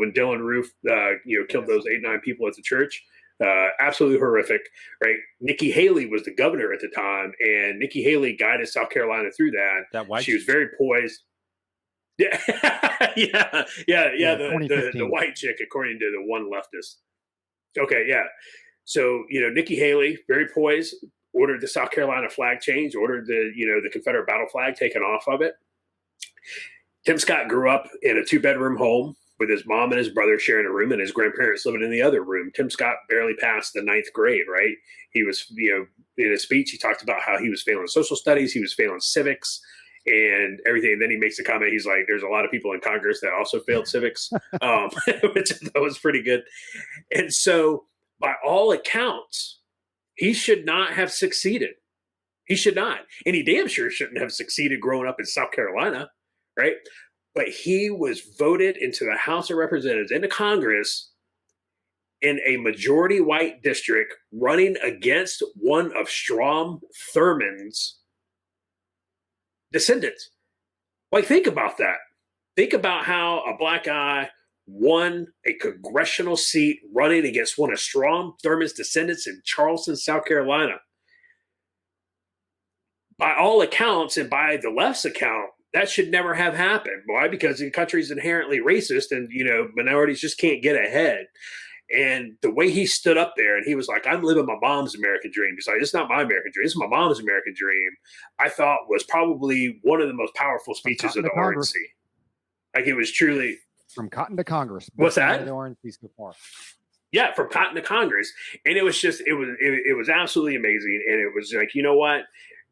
When Dylan Roof killed those 8-9 people at the church. Absolutely horrific, right? Nikki Haley was the governor at the time, and Nikki Haley guided South Carolina through that. She was very poised. Yeah, the white chick, according to the one leftist. Okay, yeah. So Nikki Haley, very poised, ordered the South Carolina flag changed, ordered the Confederate battle flag taken off of it. Tim Scott grew up in a 2-bedroom home with his mom and his brother sharing a room and his grandparents living in the other room. Tim Scott barely passed the 9th grade, right? He was, in his speech, he talked about how he was failing social studies, he was failing civics and everything. And then he makes a comment. He's like, there's a lot of people in Congress that also failed civics, which that was pretty good. And so by all accounts, he should not have succeeded. He should not. And he damn sure shouldn't have succeeded growing up in South Carolina, right? But he was voted into the House of Representatives, into Congress, in a majority white district, running against one of Strom Thurmond's descendants. Like, think about that. Think about how a black guy won a congressional seat running against one of Strom Thurmond's descendants in Charleston, South Carolina. By all accounts, and by the left's account, that should never have happened. Why? Because the country is inherently racist, and minorities just can't get ahead. And the way he stood up there and he was like, I'm living my mom's American dream. He's like, it's not my American dream. It's my mom's American dream. I thought was probably one of the most powerful speeches of the RNC. Like, it was truly. From cotton to Congress. What's that? The RNC so far. Yeah, from cotton to Congress. And it was just, it was absolutely amazing. And it was like, you know what?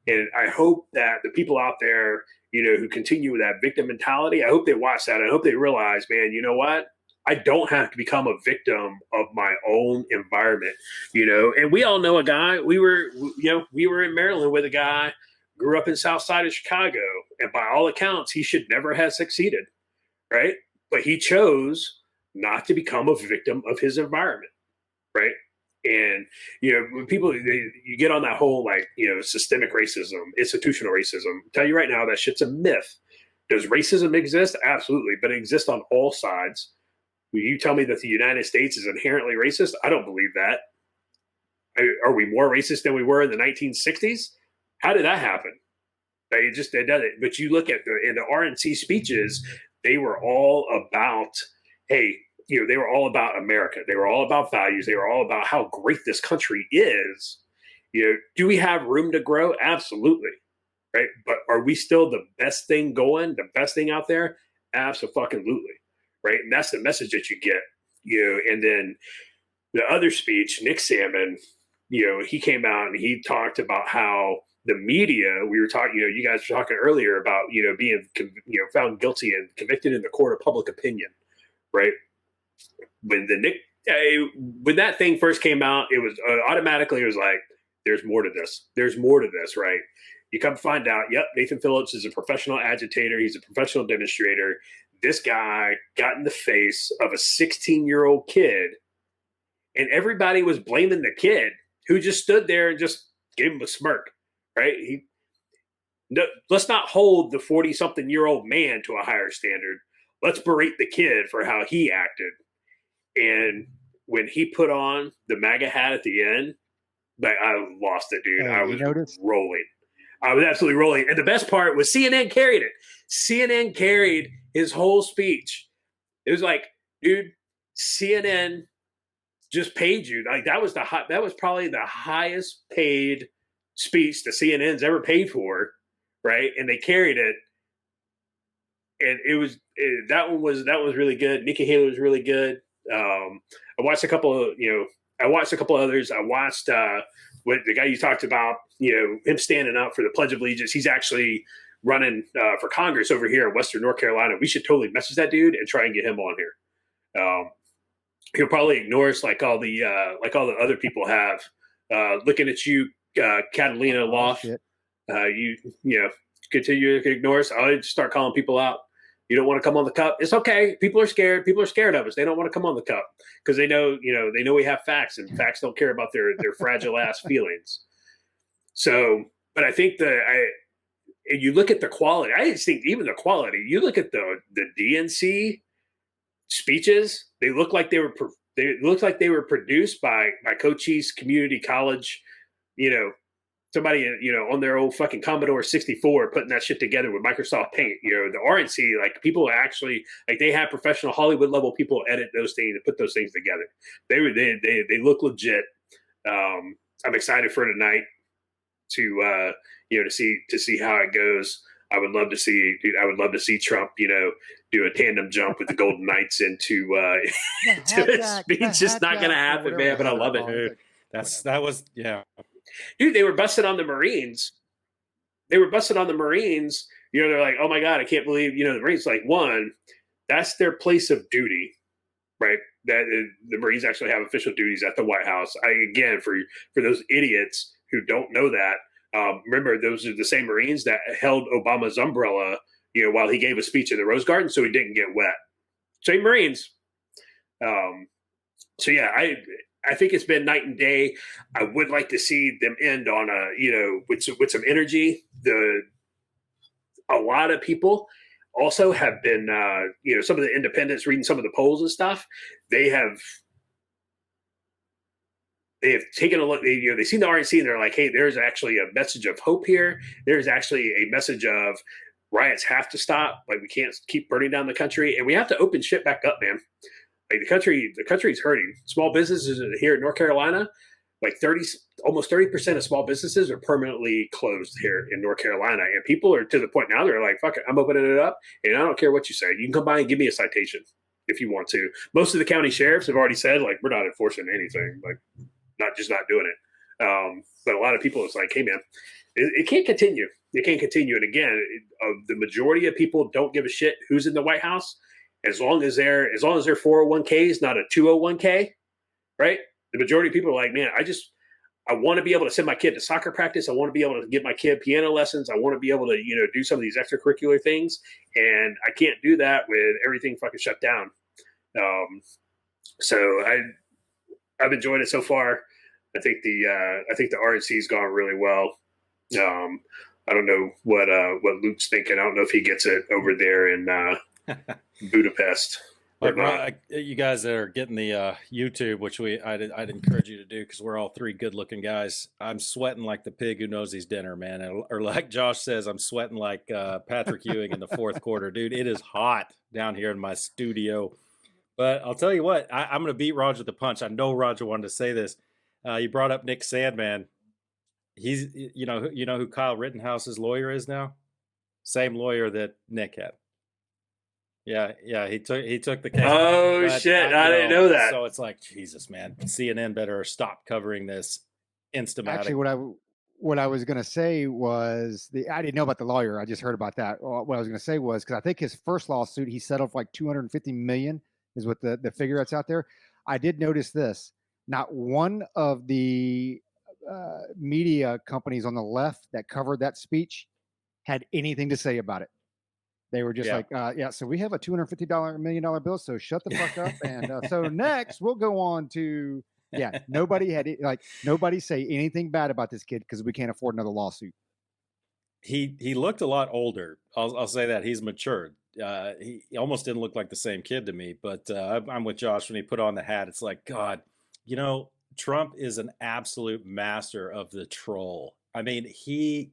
And I hope that the people out there, who continue with that victim mentality, I hope they watch that. I hope they realize, man, you know what? I don't have to become a victim of my own environment, And we all know a guy. We were in Maryland with a guy, grew up in South Side of Chicago, and by all accounts, he should never have succeeded, right? But he chose not to become a victim of his environment, right? And when people you get on that whole systemic racism, institutional racism, I'll tell you right now that shit's a myth. Does racism exist? Absolutely, but it exists on all sides. You tell me that the United States is inherently racist? I don't believe that. Are we more racist than we were in the 1960s? How did that happen? It does it. But you look at in the RNC speeches, they were all about, they were all about America. They were all about values. They were all about how great this country is. Do we have room to grow? Absolutely. Right. But are we still the best thing going, the best thing out there? Absolutely. Right. And that's the message that you get, and then the other speech, Nick Salmon, he came out and he talked about how the media, we were talking, you guys were talking earlier about, being, found guilty and convicted in the court of public opinion. Right. When that thing first came out, it was automatically, it was like, there's more to this. There's more to this. Right. You come find out, yep, Nathan Phillips is a professional agitator. He's a professional demonstrator. This guy got in the face of a 16-year-old kid, and everybody was blaming the kid who just stood there and just gave him a smirk, right? Let's not hold the 40-something-year-old man to a higher standard. Let's berate the kid for how he acted. And when he put on the MAGA hat at the end, I lost it, dude. I was rolling. I was absolutely rolling. And the best part was CNN carried it. CNN carried his whole speech. It was like, dude, CNN just paid you. Like, that was probably the highest paid speech the CNN's ever paid for, right? And they carried it. And that was really good. Nikki Haley was really good. I watched a couple of others. I watched what the guy you talked about, him standing up for the Pledge of Allegiance. He's actually running for Congress over here in Western North Carolina. We should totally message that dude and try and get him on here. He'll probably ignore us like all the other people have. Looking at you, Catalina Loft. You continue to ignore us. I'll start calling people out. You don't want to come on the cup. It's okay. People are scared. People are scared of us. They don't want to come on the cup because they know we have facts, and facts don't care about their fragile ass feelings. So, but I think and you look at the quality. I just think even the quality. You look at the DNC speeches. They look like they were produced by Cochise Community College. Somebody, on their old fucking Commodore 64 putting that shit together with Microsoft Paint. The RNC, like, people actually, like, they have professional Hollywood level people edit those things and put those things together. They look legit. I'm excited for tonight to see how it goes. I would love to see Trump, do a tandem jump with the Golden Knights into his speech. It's not going to happen, man, but I love it. Dude, that was. Dude, they were busted on the Marines. They're like, oh my God, I can't believe, the Marines. Like, one, that's their place of duty, right? That the Marines actually have official duties at the White House. Again, for those idiots who don't know that, Remember, those are the same Marines that held Obama's umbrella, while he gave a speech in the Rose Garden, so he didn't get wet. Same Marines. So yeah, I think it's been night and day. I would like to see them end on with some energy. A lot of people also have been, some of the independents reading some of the polls and stuff. They have taken a look. They've seen the RNC and they're like, hey, there's actually a message of hope here. There's actually a message of riots have to stop. Like, we can't keep burning down the country, and we have to open shit back up, man. Like, the country's hurting. Small businesses here in North Carolina, like almost 30% of small businesses are permanently closed here in North Carolina. And people are to the point now, they're like, fuck it, I'm opening it up, and I don't care what you say. You can come by and give me a citation if you want to. Most of the county sheriffs have already said, like, we're not enforcing anything, like, not doing it. But a lot of people, it's like, hey, man, it can't continue. It can't continue. And again, the majority of people don't give a shit who's in the White House, as long as their 401k is not a 201k, right? The majority of people are like, man, I want to be able to send my kid to soccer practice. I want to be able to give my kid piano lessons. I want to be able to, do some of these extracurricular things. And I can't do that with everything fucking shut down. So I've enjoyed it so far. I think the RNC's gone really well. I don't know what Luke's thinking. I don't know if he gets it over there in Budapest. You guys that are getting the YouTube, which I'd encourage you to do, because we're all three good-looking guys. I'm sweating like the pig who knows his dinner, man. Or like Josh says, I'm sweating like Patrick Ewing in the fourth quarter. Dude, it is hot down here in my studio. But I'll tell you what, I'm going to beat Roger the punch. I know Roger wanted to say this. You brought up Nick Sandmann. He's, you know who Kyle Rittenhouse's lawyer is now? Same lawyer that Nick had. Yeah, he took the case. Oh, but, shit, I didn't know that. So it's like, Jesus, man, CNN better stop covering this Instamatic. Actually, what I was going to say was I didn't know about the lawyer. I just heard about that. What I was going to say was, because I think his first lawsuit, he settled for like $250 million is what the figure that's out there. I did notice this. Not one of the media companies on the left that covered that speech had anything to say about it. They were just like, so we have a $250 million bill, so shut the fuck up. And so next we'll go on to, nobody had nobody say anything bad about this kid because we can't afford another lawsuit. He looked a lot older. I'll say that. He's matured. He almost didn't look like the same kid to me, but I'm with Josh when he put on the hat. It's like, God, Trump is an absolute master of the troll. I mean,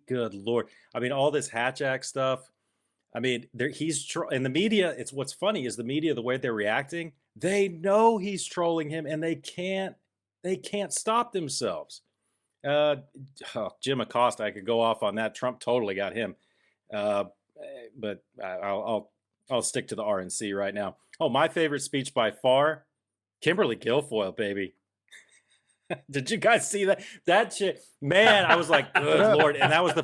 good Lord. I mean, all this Hatch Act stuff. I mean, in the media. What's funny is the media, the way they're reacting, they know he's trolling him, and they can't stop themselves. Jim Acosta, I could go off on that. Trump totally got him, but I'll stick to the RNC right now. Oh, my favorite speech by far, Kimberly Guilfoyle, baby. Did you guys see that? That shit, man, I was like, good Lord. And that was the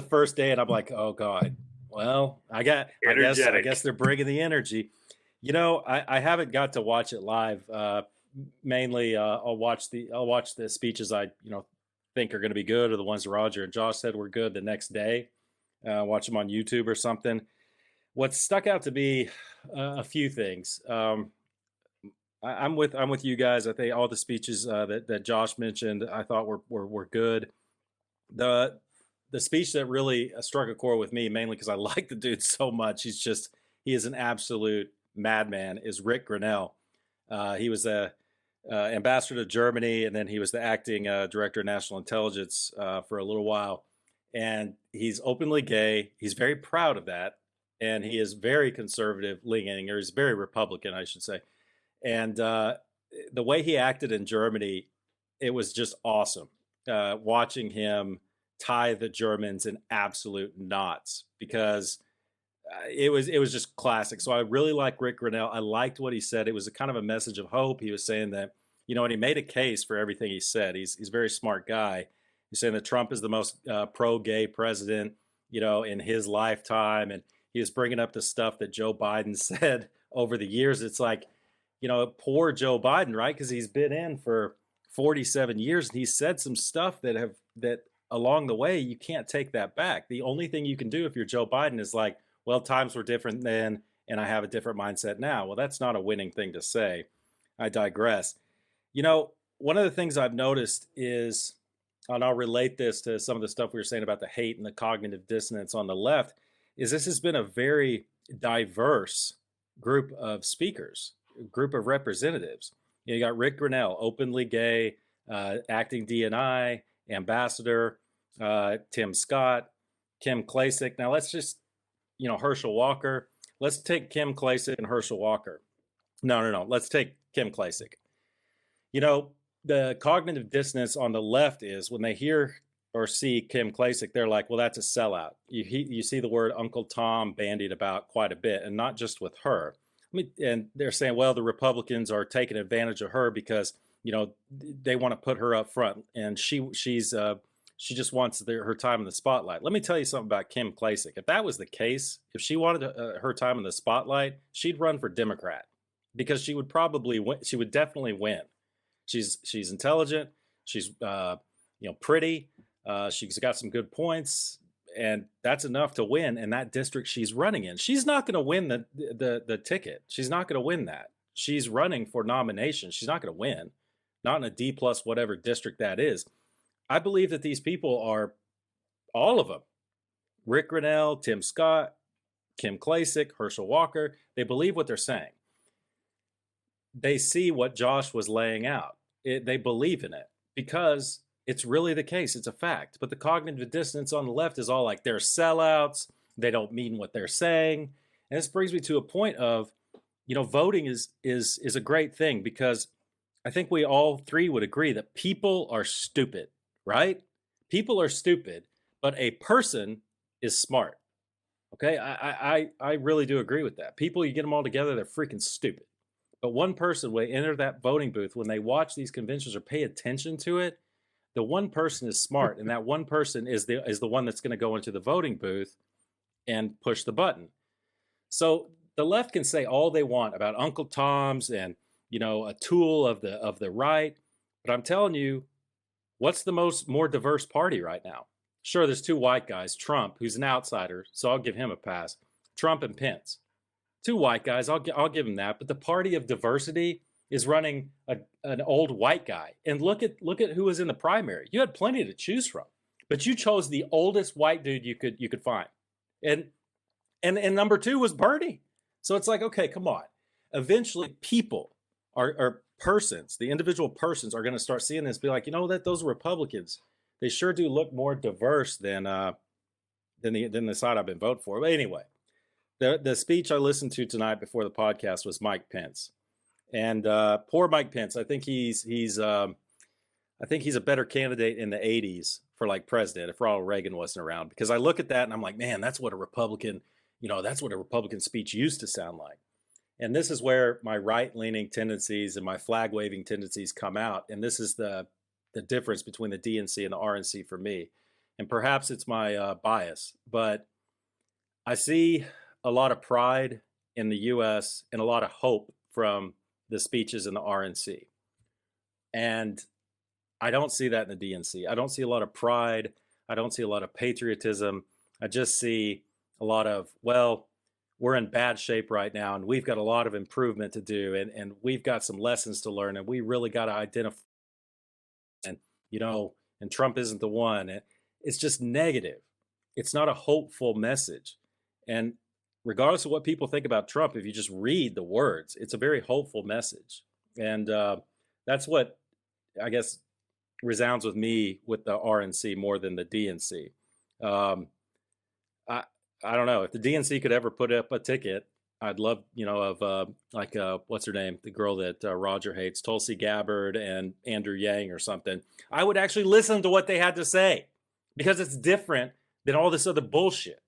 first day. And I'm like, oh God, well, I guess they're bringing the energy. I haven't got to watch it live. Mainly I'll watch the speeches I, think are going to be good, or the ones Roger and Josh said were good the next day. Watch them on YouTube or something. What stuck out to me, a few things. I'm with you guys. I think all the speeches that Josh mentioned, I thought were good. The speech that really struck a chord with me, mainly because I like the dude so much. He is an absolute madman. Is Rick Grinnell. He was a ambassador to Germany, and then he was the acting director of national intelligence for a little while. And he's openly gay. He's very proud of that, and he is very conservative leaning, or he's very Republican, I should say. And the way he acted in Germany, it was just awesome. Watching him tie the Germans in absolute knots, because it was just classic. So I really like Rick Grinnell. I liked what he said. It was a kind of a message of hope. He was saying that, and he made a case for everything he said. He's a very smart guy. He's saying that Trump is the most pro-gay president, in his lifetime. And he was bringing up the stuff that Joe Biden said over the years. It's like, poor Joe Biden, right? Because he's been in for 47 years, and he said some stuff that along the way, you can't take that back. The only thing you can do if you're Joe Biden is like, well, times were different then, and I have a different mindset now. Well, that's not a winning thing to say. I digress. One of the things I've noticed is, and I'll relate this to some of the stuff we were saying about the hate and the cognitive dissonance on the left, is this has been a very diverse group of speakers, group of representatives. You got Rick Grinnell, openly gay, acting DNI, ambassador, Tim Scott, Kim Klacik. Now let's just, Herschel Walker. Let's take Kim Klacik and Herschel Walker. No. Let's take Kim Klacik. The cognitive dissonance on the left is when they hear or see Kim Klacik, they're like, well, that's a sellout. You see the word Uncle Tom bandied about quite a bit, and not just with her. And they're saying, well, the Republicans are taking advantage of her because, they want to put her up front, and she just wants her time in the spotlight. Let me tell you something about Kim Klacik. If that was the case, if she wanted her time in the spotlight, she'd run for Democrat because she would probably win. She would definitely win. She's intelligent. She's pretty. She's got some good points, and that's enough to win in that district she's running in. She's not going to win the ticket. She's not going to win that. She's running for nomination. She's not going to win, not in a D+ whatever district that is. I believe that these people are, all of them, Rick Grinnell, Tim Scott, Kim Klacik, Herschel Walker, they believe what they're saying. They see what Josh was laying out. They believe in it because it's really the case. It's a fact. But the cognitive dissonance on the left is all like, they're sellouts. They don't mean what they're saying. And this brings me to a point of, voting is a great thing because I think we all three would agree that people are stupid, right? People are stupid, but a person is smart. Okay, I really do agree with that. People, you get them all together, they're freaking stupid. But one person, when they enter that voting booth, when they watch these conventions or pay attention to it, the one person is smart, and that one person is the one that's going to go into the voting booth and push the button. So the left can say all they want about Uncle Tom's and a tool of the right, but I'm telling you, what's the more diverse party right now? Sure, there's two white guys, Trump, who's an outsider, so I'll give him a pass. Trump and Pence. Two white guys, I'll give him that. But the party of diversity is running an old white guy. And look at who was in the primary. You had plenty to choose from, but you chose the oldest white dude you could find. And number two was Bernie. So it's like, okay, come on. Eventually, people are persons, the individual persons are going to start seeing this, be like, that those Republicans, they sure do look more diverse than the side I've been voting for. But anyway. The speech I listened to tonight before the podcast was Mike Pence, and poor Mike Pence. I think he's a better candidate in the '80s for like president if Ronald Reagan wasn't around. Because I look at that and I'm like, man, that's what a Republican speech used to sound like. And this is where my right-leaning tendencies and my flag-waving tendencies come out. And this is the difference between the DNC and the RNC for me. And perhaps it's my bias, but I see a lot of pride in the U.S. and a lot of hope from the speeches in the RNC. And I don't see that in the DNC. I don't see a lot of pride. I don't see a lot of patriotism. I just see a lot of, well, we're in bad shape right now, and we've got a lot of improvement to do, and we've got some lessons to learn, and we really got to identify, and Trump isn't the one. It's just negative. It's not a hopeful message. And regardless of what people think about Trump, if you just read the words, it's a very hopeful message. And that's what I guess resounds with me with the RNC more than the DNC. I don't know if the DNC could ever put up a ticket. I'd love, what's her name? The girl that Roger hates, Tulsi Gabbard and Andrew Yang or something. I would actually listen to what they had to say because it's different than all this other bullshit.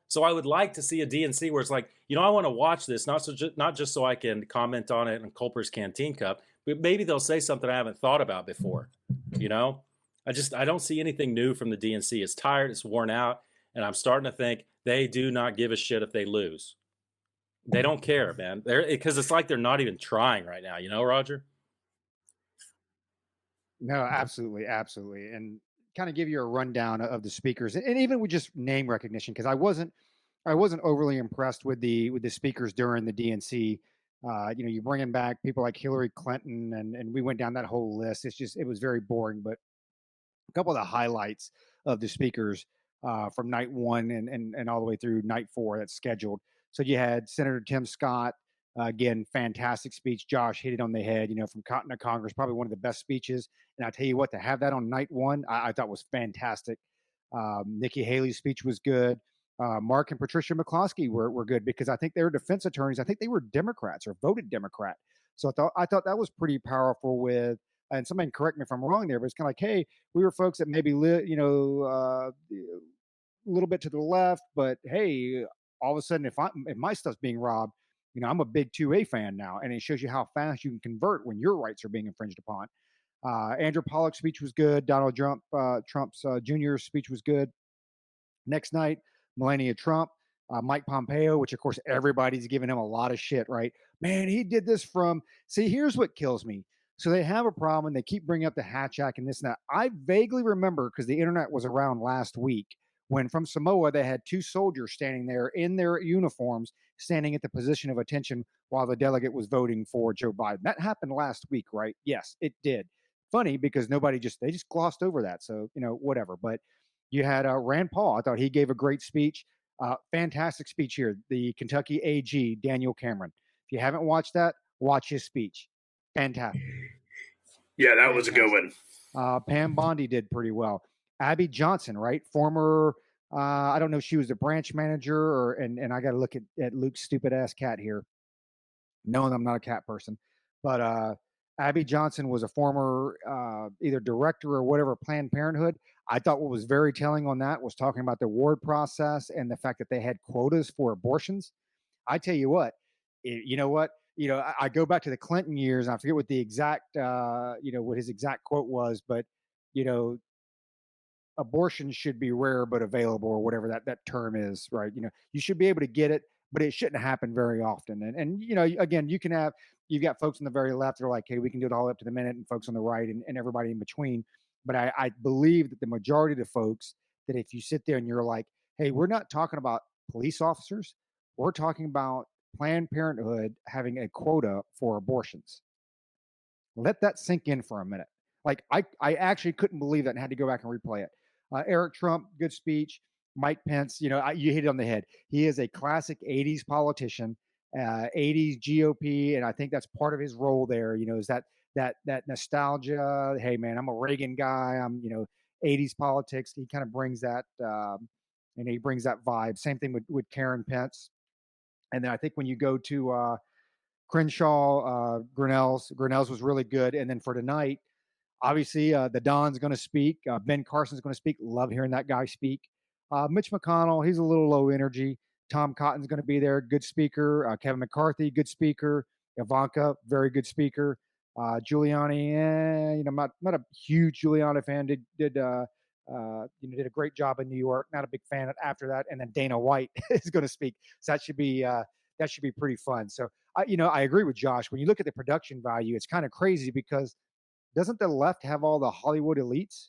So I would like to see a DNC where it's like, I want to watch this, not just so I can comment on it in Culper's Canteen Cup, but maybe they'll say something I haven't thought about before. I don't see anything new from the DNC. It's tired, it's worn out, and I'm starting to think they do not give a shit if they lose. They don't care, man. Because it's like they're not even trying right now. Roger? No, absolutely. And kind of give you a rundown of the speakers, and even with just name recognition, because I wasn't overly impressed with the speakers during the DNC. You're bringing back people like Hillary Clinton, and we went down that whole list. It was very boring. But a couple of the highlights of the speakers from night one and all the way through night four that's scheduled. So you had Senator Tim Scott. Again, fantastic speech. Josh hit it on the head, from Cotton to Congress, probably one of the best speeches. And I tell you what, to have that on night one, I thought was fantastic. Nikki Haley's speech was good. Mark and Patricia McCloskey were good because I think they were defense attorneys. I think they were Democrats or voted Democrat. So I thought that was pretty powerful with, and somebody can correct me if I'm wrong there, but it's kind of like, hey, we were folks that maybe a little bit to the left, but hey, all of a sudden, if my stuff's being robbed, I'm a big 2A fan now, and it shows you how fast you can convert when your rights are being infringed upon. Andrew Pollock's speech was good. Donald Trump's Jr.'s speech was good. Next night, Melania Trump, Mike Pompeo, which of course everybody's giving him a lot of shit, right? Man, he did this from. See, here's what kills me. So they have a problem and they keep bringing up the Hatch Act and this and that. I vaguely remember because the internet was around last week when from Samoa they had two soldiers standing there in their uniforms, standing at the position of attention while the delegate was voting for Joe Biden. That happened last week, right? Yes, it did. Funny because they just glossed over that. So, whatever. But you had Rand Paul. I thought he gave a great speech. Fantastic speech here. The Kentucky AG, Daniel Cameron. If you haven't watched that, watch his speech. Fantastic. Yeah, that was a good one. Pam Bondi did pretty well. Abby Johnson, right? Former, I don't know if she was a branch manager and I got to look at Luke's stupid ass cat here, knowing I'm not a cat person. But Abby Johnson was a former either director or whatever, Planned Parenthood. I thought what was very telling on that was talking about the award process and the fact that they had quotas for abortions. I tell you what, you know what, I go back to the Clinton years, and I forget what the exact, what his exact quote was, but you know, abortion should be rare but available, or whatever that term is, right? You should be able to get it, but it shouldn't happen very often. And again, you've got folks on the very left that are like, hey, we can do it all up to the minute, and folks on the right and everybody in between. But I believe that the majority of the folks, that if you sit there and you're like, hey, we're not talking about police officers, we're talking about Planned Parenthood having a quota for abortions. Let that sink in for a minute. Like I actually couldn't believe that and had to go back and replay it. Eric Trump, good speech. Mike Pence, you hit it on the head. He is a classic 80s politician, 80s GOP, and I think that's part of his role there, is that nostalgia. Hey, man, I'm a Reagan guy. I'm, 80s politics. He kind of brings that, and he brings that vibe. Same thing with Karen Pence. And then I think when you go to Crenshaw, Grinnell's was really good. And then for tonight, obviously, the Don's going to speak. Ben Carson's going to speak. Love hearing that guy speak. Mitch McConnell, he's a little low energy. Tom Cotton's going to be there. Good speaker. Kevin McCarthy, good speaker. Ivanka, very good speaker. Giuliani, not a huge Giuliani fan. Did a great job in New York. Not a big fan after that. And then Dana White is going to speak. So that should be pretty fun. So I agree with Josh. When you look at the production value, it's kind of crazy because doesn't the left have all the Hollywood elites?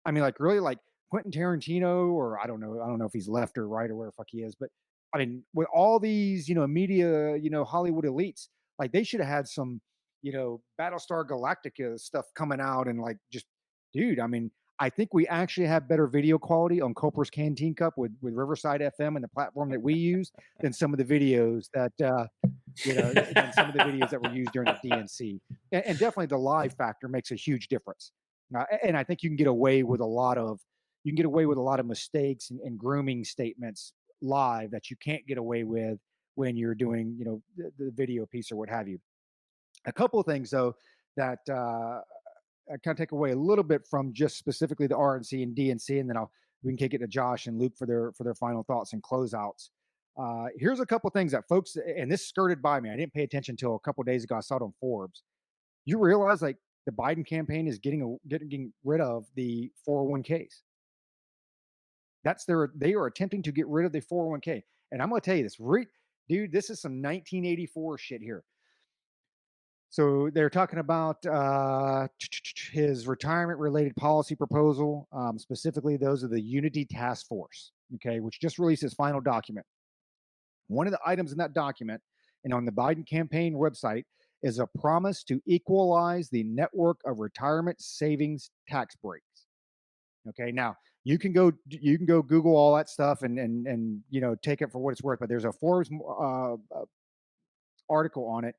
I mean, like really, like Quentin Tarantino, or I don't know if he's left or right or where the fuck he is, but I mean, with all these, media, Hollywood elites, like they should have had some, Battlestar Galactica stuff coming out and like just, dude, I mean, I think we actually have better video quality on Culper's Canteen Cup with Riverside FM and the platform that we use than some of the videos that than some of the videos that were used during the DNC. And definitely the live factor makes a huge difference. And I think you can get away with a lot of mistakes and grooming statements live that you can't get away with when you're doing, the video piece or what have you. A couple of things though that I kind of take away a little bit from just specifically the RNC and DNC, and then we can kick it to Josh and Luke for their final thoughts and closeouts. Here's a couple things that folks, and this skirted by me. I didn't pay attention until a couple of days ago. I saw it on Forbes. You realize like the Biden campaign is getting rid of the 401ks. They are attempting to get rid of the 401k. And I'm going to tell you this, dude, this is some 1984 shit here. So they're talking about his retirement-related policy proposal, specifically those of the Unity Task Force, okay, which just released its final document. One of the items in that document and on the Biden campaign website is a promise to equalize the network of retirement savings tax breaks. Okay, now you can go Google all that stuff and take it for what it's worth. But there's a Forbes article on it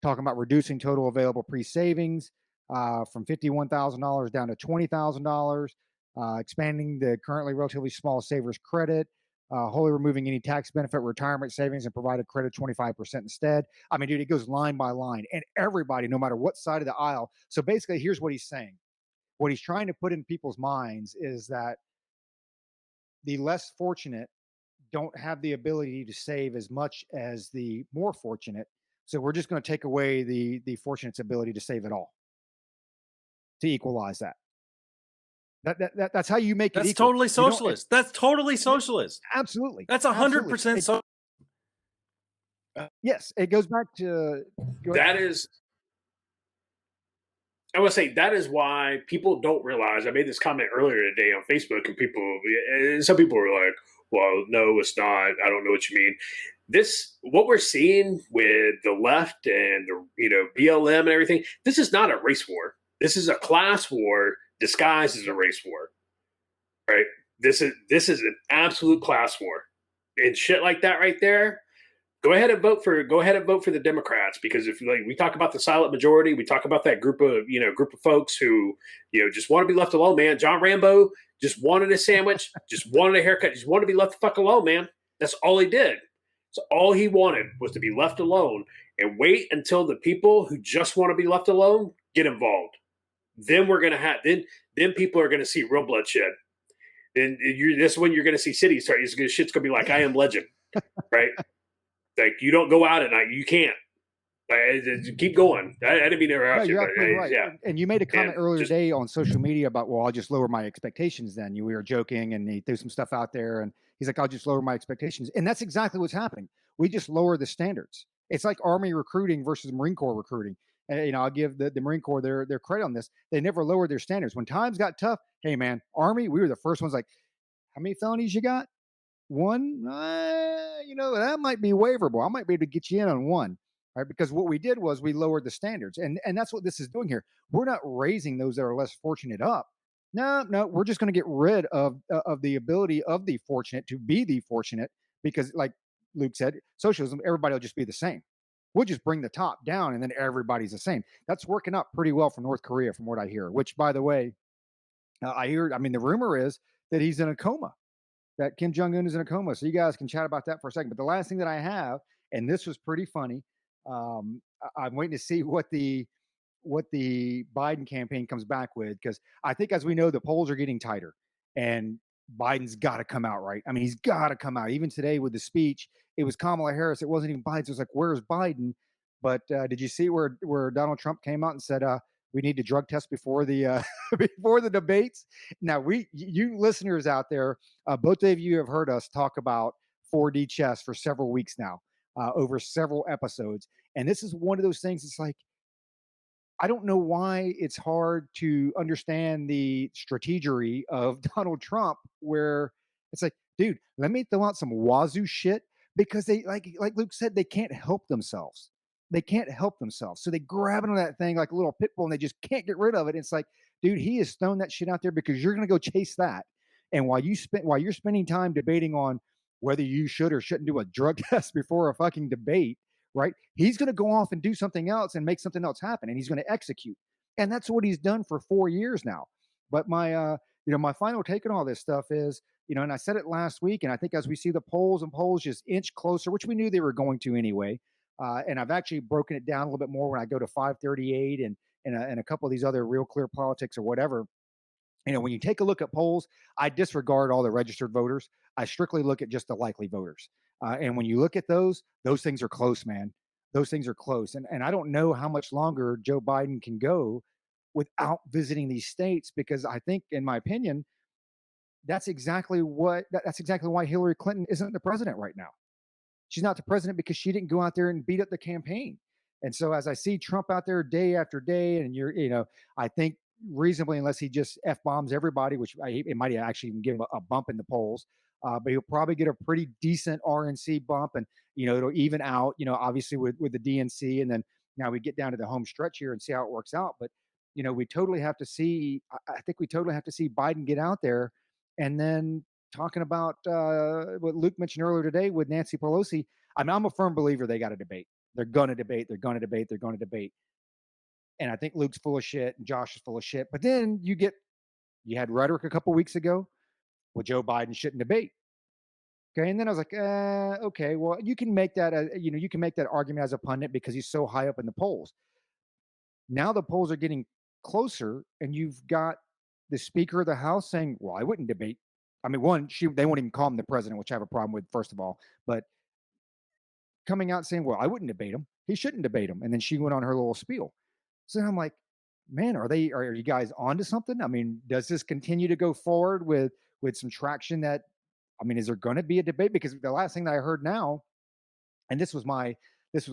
talking about reducing total available pre-savings from $51,000 down to $20,000, expanding the currently relatively small savers credit, wholly removing any tax benefit retirement savings and provide a credit 25% instead. I mean, dude, it goes line by line, and everybody, no matter what side of the aisle. So basically, here's what he's saying. What he's trying to put in people's minds is that the less fortunate don't have the ability to save as much as the more fortunate. So we're just going to take away the fortunate's ability to save it all, to equalize that. That's how you make it That's equal. totally socialist. That's totally socialist. Absolutely. That's 100% so. Yes, it goes back to that is. I would say that is why people don't realize. I made this comment earlier today on Facebook, and some people were like, "Well, no, it's not. I don't know what you mean." What we're seeing with the left and the BLM and everything. This is not a race war. This is a class war disguised as a race war, right? This is an absolute class war, and shit like that right there. Go ahead and vote for the Democrats, because if we talk about the silent majority, we talk about that group of folks who just want to be left alone, man. John Rambo just wanted a sandwich, just wanted a haircut, just wanted to be left the fuck alone, man. That's all he did. So all he wanted was to be left alone, and wait until the people who just want to be left alone get involved. Then we're gonna have then people are gonna see real bloodshed. Then this is when you're gonna see cities start. Shit's gonna be like I Am Legend, right? Like, you don't go out at night. You can't. Keep going. I didn't mean to interrupt you. You're absolutely right. Yeah. And you made a comment earlier today on social media about, well, I'll just lower my expectations then. We were joking, and he threw some stuff out there, and he's like, I'll just lower my expectations. And that's exactly what's happening. We just lower the standards. It's like Army recruiting versus Marine Corps recruiting. And, I'll give the Marine Corps their credit on this. They never lowered their standards. When times got tough, hey, man, Army, we were the first ones like, how many felonies you got? One, that might be waiverable. I might be able to get you in on one, right? Because what we did was we lowered the standards, and that's what this is doing here. We're not raising those that are less fortunate up. No, we're just going to get rid of the ability of the fortunate to be the fortunate, because, like Luke said, socialism, everybody will just be the same. We'll just bring the top down, and then everybody's the same. That's working out pretty well for North Korea, from what I hear. Which, by the way, the rumor is that he's in a coma. That Kim Jong-un is in a coma. So you guys can chat about that for a second. But the last thing that I have, and this was pretty funny, I'm waiting to see what the Biden campaign comes back with, because I think, as we know, the polls are getting tighter, and Biden's got to come out, right? I mean, he's got to come out. Even today with the speech, it was Kamala Harris. It wasn't even Biden. So it was like, where's Biden? But did you see where Donald Trump came out and said, we need to drug test before the before the debates? Now, you listeners out there, both of you have heard us talk about 4D chess for several weeks now, over several episodes, and this is one of those things. It's like, I don't know why it's hard to understand the strategery of Donald Trump, where it's like, dude, let me throw out some wazoo shit, because they, like Luke said, they can't help themselves. They can't help themselves. So they grab onto that thing like a little pit bull, and they just can't get rid of it. It's like, dude, he has thrown that shit out there because you're going to go chase that. And while you're spending time debating on whether you should or shouldn't do a drug test before a fucking debate, right? He's going to go off and do something else and make something else happen, and he's going to execute. And that's what he's done for 4 years now. But my final take on all this stuff is, and I said it last week, and I think as we see the polls just inch closer, which we knew they were going to anyway, and I've actually broken it down a little bit more when I go to 538 and a couple of these other Real Clear Politics or whatever. When you take a look at polls, I disregard all the registered voters. I strictly look at just the likely voters. And when you look at those things are close, man. Those things are close. And I don't know how much longer Joe Biden can go without visiting these states, because I think, in my opinion, that's exactly why Hillary Clinton isn't the president right now. She's not the president because she didn't go out there and beat up the campaign. And so as I see Trump out there day after day, and I think reasonably, unless he just F bombs everybody, which it might actually even give him a bump in the polls, but he'll probably get a pretty decent RNC bump, and it'll even out. Obviously with the DNC, and then now we get down to the home stretch here and see how it works out. But we totally have to see. I think we totally have to see Biden get out there, and then talking about what Luke mentioned earlier today with Nancy Pelosi. I mean, I'm a firm believer they got to debate. They're going to debate. They're going to debate. They're going to debate. And I think Luke's full of shit and Josh is full of shit. But then you had rhetoric a couple weeks ago. Well, Joe Biden shouldn't debate. Okay. And then I was like, okay, well, you can make that, you can make that argument as a pundit because he's so high up in the polls. Now the polls are getting closer, and you've got the Speaker of the House saying, well, I wouldn't debate. I mean, they won't even call him the president, which I have a problem with, first of all. But coming out saying, well, I wouldn't debate him. He shouldn't debate him. And then she went on her little spiel. So I'm like, man, are you guys onto something? I mean, does this continue to go forward with some traction is there going to be a debate? Because the last thing that I heard now, and this was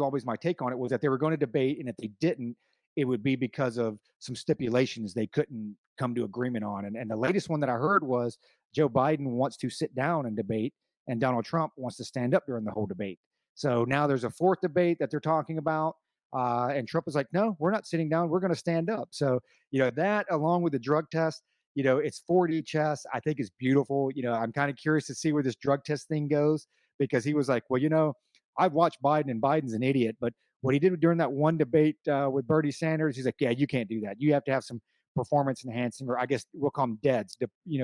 always my take on it, was that they were going to debate. And if they didn't, it would be because of some stipulations they couldn't come to agreement on. And the latest one that I heard was Joe Biden wants to sit down and debate, and Donald Trump wants to stand up during the whole debate. So now there's a fourth debate that they're talking about. And Trump is like, no, we're not sitting down. We're going to stand up. So, that along with the drug test, it's 4D chess, I think is beautiful. I'm kind of curious to see where this drug test thing goes, because he was like, well, I've watched Biden, and Biden's an idiot. But what he did during that one debate with Bernie Sanders, he's like, yeah, you can't do that. You have to have some performance enhancing, or I guess we'll call them DEDs,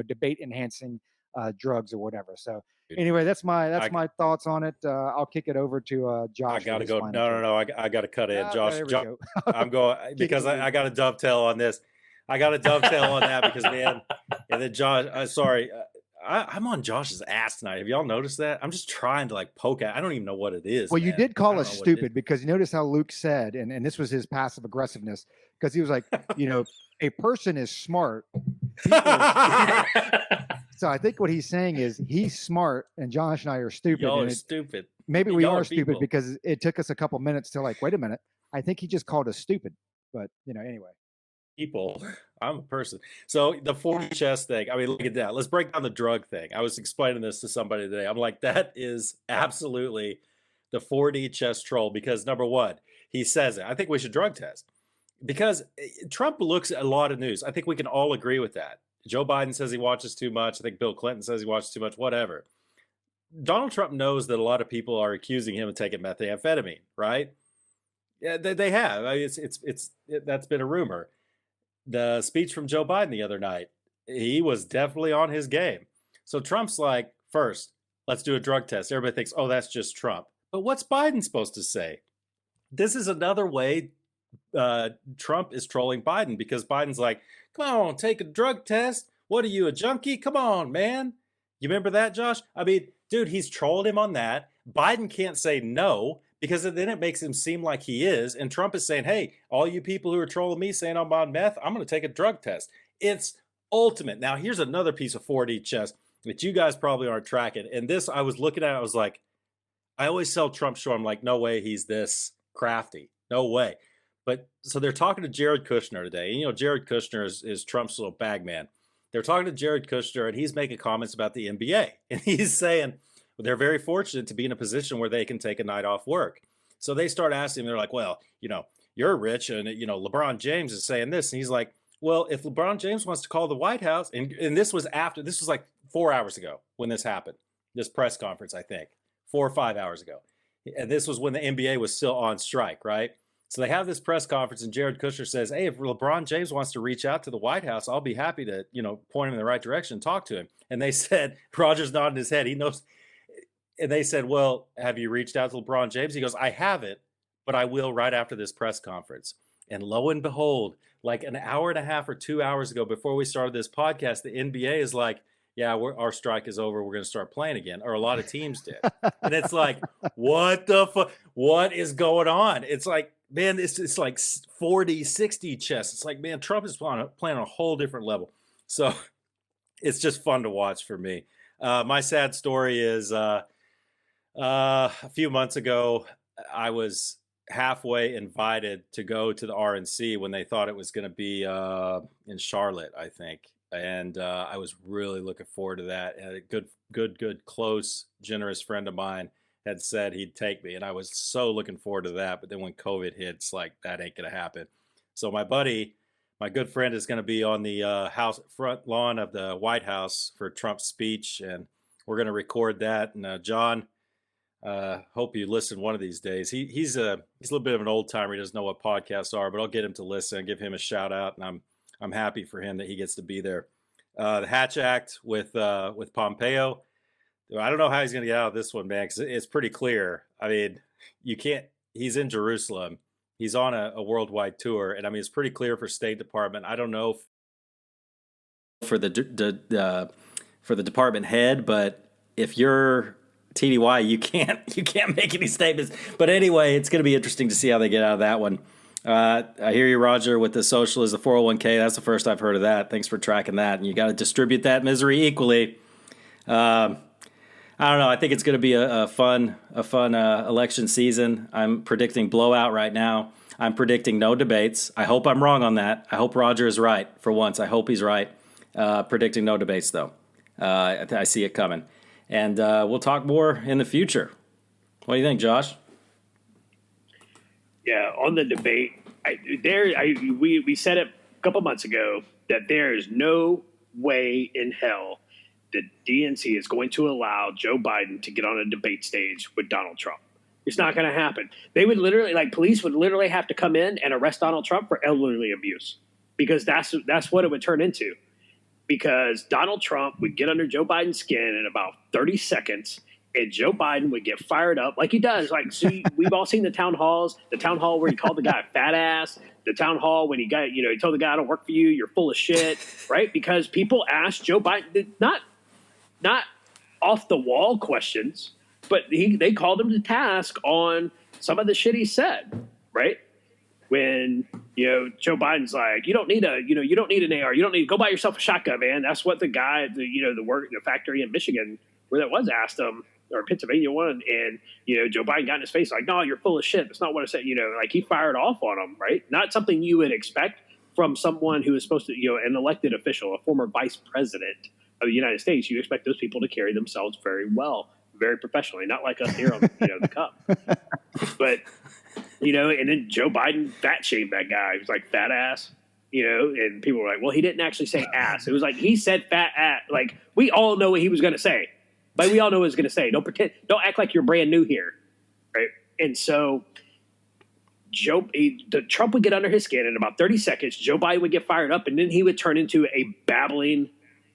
debate enhancing drugs or whatever. So anyway, that's my thoughts on it. I'll kick it over to Josh. I gotta go. No. I gotta cut in, Josh. Go. I'm going because I got to dovetail on this. I got to dovetail on that because, man, and then Josh. Sorry, I'm on Josh's ass tonight. Have y'all noticed that? I'm just trying to poke at. I don't even know what it is. Well, you did call us stupid, because you notice how Luke said, and this was his passive aggressiveness, because he was like, a person is smart. So I think what he's saying is he's smart and Josh and I are stupid. Y'all are stupid. Maybe we are stupid because it took us a couple minutes to wait a minute. I think he just called us stupid. But, anyway. People, I'm a person. So the 4D chess thing, look at that. Let's break down the drug thing. I was explaining this to somebody today. I'm like, that is absolutely the 4D chess troll, because number one, he says it. I think we should drug test, because Trump looks at a lot of news. I think we can all agree with that. Joe Biden says he watches too much. I think Bill Clinton says he watches too much, whatever. Donald Trump knows that a lot of people are accusing him of taking methamphetamine, right? Yeah, they have. That's been a rumor. The speech from Joe Biden the other night, he was definitely on his game. So Trump's like, first, let's do a drug test. Everybody thinks, oh, that's just Trump. But what's Biden supposed to say? This is another way Trump is trolling Biden, because Biden's like, come on, take a drug test. What are you, a junkie? Come on, man. You remember that, Josh? Dude, he's trolled him on that. Biden can't say no, because then it makes him seem like he is. And Trump is saying, hey, all you people who are trolling me saying I'm on meth, I'm going to take a drug test. It's ultimate. Now, here's another piece of 4D chess that you guys probably aren't tracking. And this, I was looking at, I was like, I always sell Trump short. I'm like, no way he's this crafty. No way. But so they're talking to Jared Kushner today. And, Jared Kushner is Trump's little bag man. They're talking to Jared Kushner, and he's making comments about the NBA. And he's saying, they're very fortunate to be in a position where they can take a night off work. So they start asking him, they're like, well, you're rich, and, LeBron James is saying this. And he's like, well, if LeBron James wants to call the White House, and this was like 4 hours ago when this happened, this press conference, I think, 4 or 5 hours ago. And this was when the NBA was still on strike, right? So they have this press conference, and Jared Kushner says, hey, if LeBron James wants to reach out to the White House, I'll be happy to, point him in the right direction and talk to him. And they said, Roger's nodding his head. He knows. And they said, well, have you reached out to LeBron James? He goes, I haven't, but I will right after this press conference. And lo and behold, like an hour and a half or 2 hours ago, before we started this podcast, the NBA is like, yeah, our strike is over. We're going to start playing again. Or a lot of teams did. And it's like, what the fuck? What is going on? It's like, man, it's like 40, 60 chess. It's like, man, Trump is playing on a whole different level. So it's just fun to watch for me. My sad story is a few months ago, I was halfway invited to go to the RNC when they thought it was going to be in Charlotte, I think. And I was really looking forward to that. And a good, close, generous friend of mine had said he'd take me. And I was so looking forward to that. But then when COVID hit, it's like, that ain't going to happen. So my buddy, my good friend, is going to be on the house front lawn of the White House for Trump's speech. And we're going to record that. And John, hope you listen one of these days. He's a little bit of an old timer. He doesn't know what podcasts are, but I'll get him to listen and give him a shout out. And I'm happy for him that he gets to be there. The Hatch Act with Pompeo. I don't know how he's going to get out of this one, man, because it's pretty clear. I mean, you can't. He's in Jerusalem. He's on a worldwide tour, and I mean, it's pretty clear for State Department. I don't know for the department head, but if you're TDY, you can't make any statements. But anyway, it's going to be interesting to see how they get out of that one. I hear you, Roger, with the social is the 401k. That's the first I've heard of that. Thanks for tracking that. And you got to distribute that misery equally. I don't know. I think it's going to be a fun election season. I'm predicting blowout right now. I'm predicting no debates. I hope I'm wrong on that. I hope Roger is right for once. I hope he's right. Predicting no debates, though. I see it coming. And we'll talk more in the future. What do you think, Josh? Yeah, on the debate, we said it a couple months ago that there is no way in hell that DNC is going to allow Joe Biden to get on a debate stage with Donald Trump. It's not going to happen. They would literally, police would literally have to come in and arrest Donald Trump for elderly abuse, because that's what it would turn into. Because Donald Trump would get under Joe Biden's skin in about 30 seconds, and Joe Biden would get fired up like he does. We've all seen the town halls, the town hall where he called the guy a fat ass, the town hall when he told the guy, I don't work for you, you're full of shit, right? Because people asked Joe Biden, not off the wall questions, but they called him to task on some of the shit he said, right? When, Joe Biden's like, you don't need an AR. You don't need to go buy yourself a shotgun, man. That's what the guy, the factory in Michigan where that was asked him, or Pennsylvania one. And, Joe Biden got in his face like, no, you're full of shit. That's not what I said. He fired off on him, right? Not something you would expect from someone who is supposed to, an elected official, a former vice president of the United States. You expect those people to carry themselves very well, very professionally, not like us here on, the Cup. But, and then Joe Biden fat shamed that guy. He was like, fat ass, and people were like, well, he didn't actually say ass. It was like, he said fat ass. Like, we all know what he was going to say. We all know what he was going to say. Don't act like you're brand new here. Right. And so Trump would get under his skin in about 30 seconds. Joe Biden would get fired up, and then he would turn into a babbling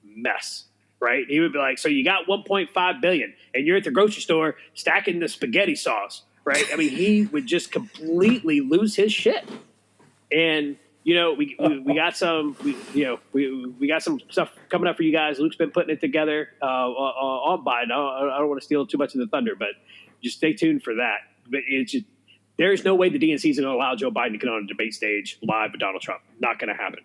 mess. Right. He would be like, so you got 1.5 billion and you're at the grocery store stacking the spaghetti sauce. Right. I mean, he would just completely lose his shit. And, we got some, we got some stuff coming up for you guys. Luke's been putting it together on Biden. I don't want to steal too much of the thunder, but just stay tuned for that. But there's no way the DNC is going to allow Joe Biden to get on a debate stage live with Donald Trump. Not going to happen.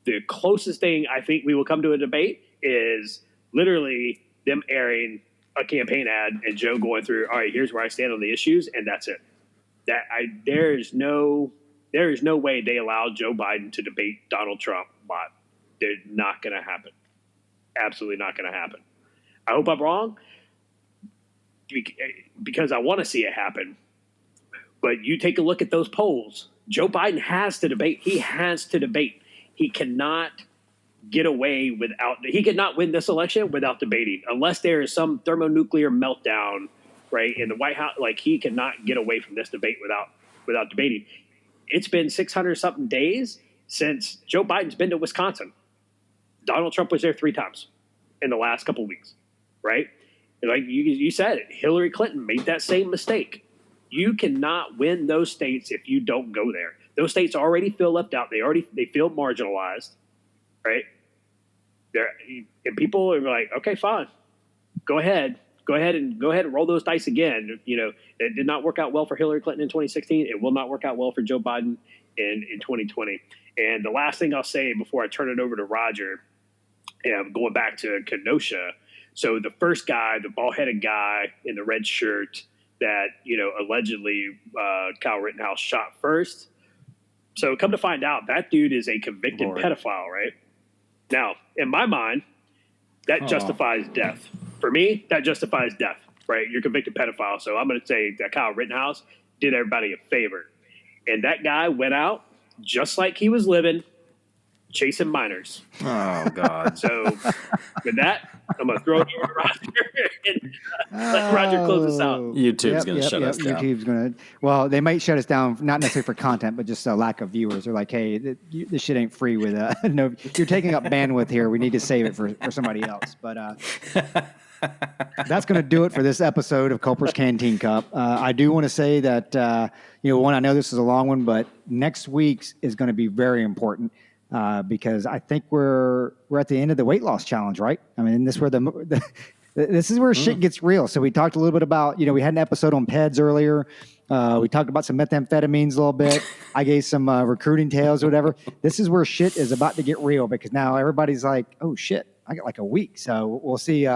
The closest thing I think we will come to a debate is literally them airing a campaign ad and Joe going through, all right, here's where I stand on the issues, and that's it. There is no way they allow Joe Biden to debate Donald Trump live. They're not going to happen. Absolutely not going to happen. I hope I'm wrong, because I want to see it happen. But you take a look at those polls. Joe Biden has to debate. He has to debate. He cannot get away he could not win this election without debating, unless there is some thermonuclear meltdown, right, in the White House. Like, he cannot get away from this debate without debating. It's been 600 something days since Joe Biden's been to Wisconsin. Donald Trump was there 3 times in the last couple of weeks, right? And like you said it, Hillary Clinton made that same mistake. You cannot win those states if you don't go there. Those states already feel left out. They feel marginalized, right? And people are like, okay, fine, go ahead and roll those dice again. It did not work out well for Hillary Clinton in 2016. It will not work out well for Joe Biden in 2020. And the last thing I'll say before I turn it over to Roger, going back to Kenosha. So the first guy, the bald-headed guy in the red shirt, that, allegedly Kyle Rittenhouse shot first. So come to find out, that dude is a convicted pedophile, right? Now, in my mind, that justifies death. For me, that justifies death, right? You're a convicted pedophile. So I'm going to say that Kyle Rittenhouse did everybody a favor. And that guy went out just like he was living, chasing minors. Oh, God. So with that, I'm going to throw it over to Roger and let Roger close us out. YouTube's going to shut us down. YouTube's going to, well, they might shut us down, not necessarily for content, but just a lack of viewers. They're like, hey, this shit ain't free with, no, you're taking up bandwidth here. We need to save it for somebody else. But that's going to do it for this episode of Culper's Canteen Cup. I do want to say that, one, I know this is a long one, but next week's is going to be very important. Because I think we're at the end of the weight loss challenge, right? I mean, this is where this is where shit gets real. So we talked a little bit about, we had an episode on PEDs earlier. We talked about some methamphetamines a little bit. I gave some recruiting tales or whatever. This is where shit is about to get real because now everybody's like, oh shit, I got like a week. So we'll see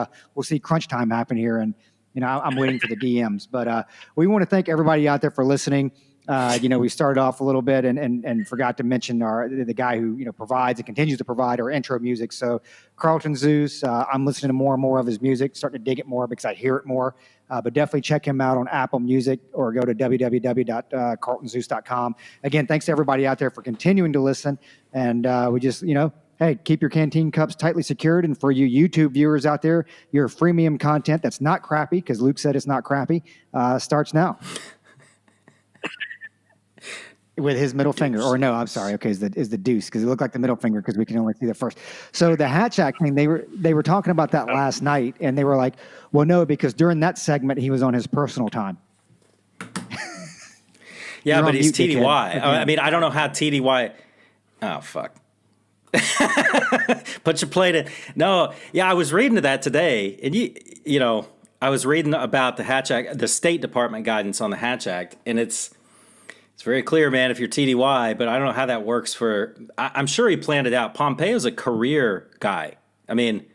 crunch time happen here. And, I'm waiting for the DMs, but we want to thank everybody out there for listening. We started off a little bit and forgot to mention the guy who, provides and continues to provide our intro music. So Carlton Zeus, I'm listening to more and more of his music, starting to dig it more because I hear it more. But definitely check him out on Apple Music or go to www.carltonzeus.com. Again, thanks to everybody out there for continuing to listen. And we just, hey, keep your canteen cups tightly secured. And for you YouTube viewers out there, your freemium content that's not crappy, because Luke said it's not crappy, starts now. With his middle finger, or no, I'm sorry. Okay, is the deuce because it looked like the middle finger because we can only see the first. So the Hatchack thing, they were talking about that last night, and they were like, "Well, no, because during that segment he was on his personal time." Yeah, but he's TDY. I mean, I don't know how TDY. Oh fuck! Put your plate in. No, yeah, I was reading that today, and I was reading about the Hatch Act, the State Department guidance on the Hatch Act, and it's very clear, man, if you're TDY, but I don't know how that works for... I'm sure he planned it out. Pompeo's a career guy. I mean,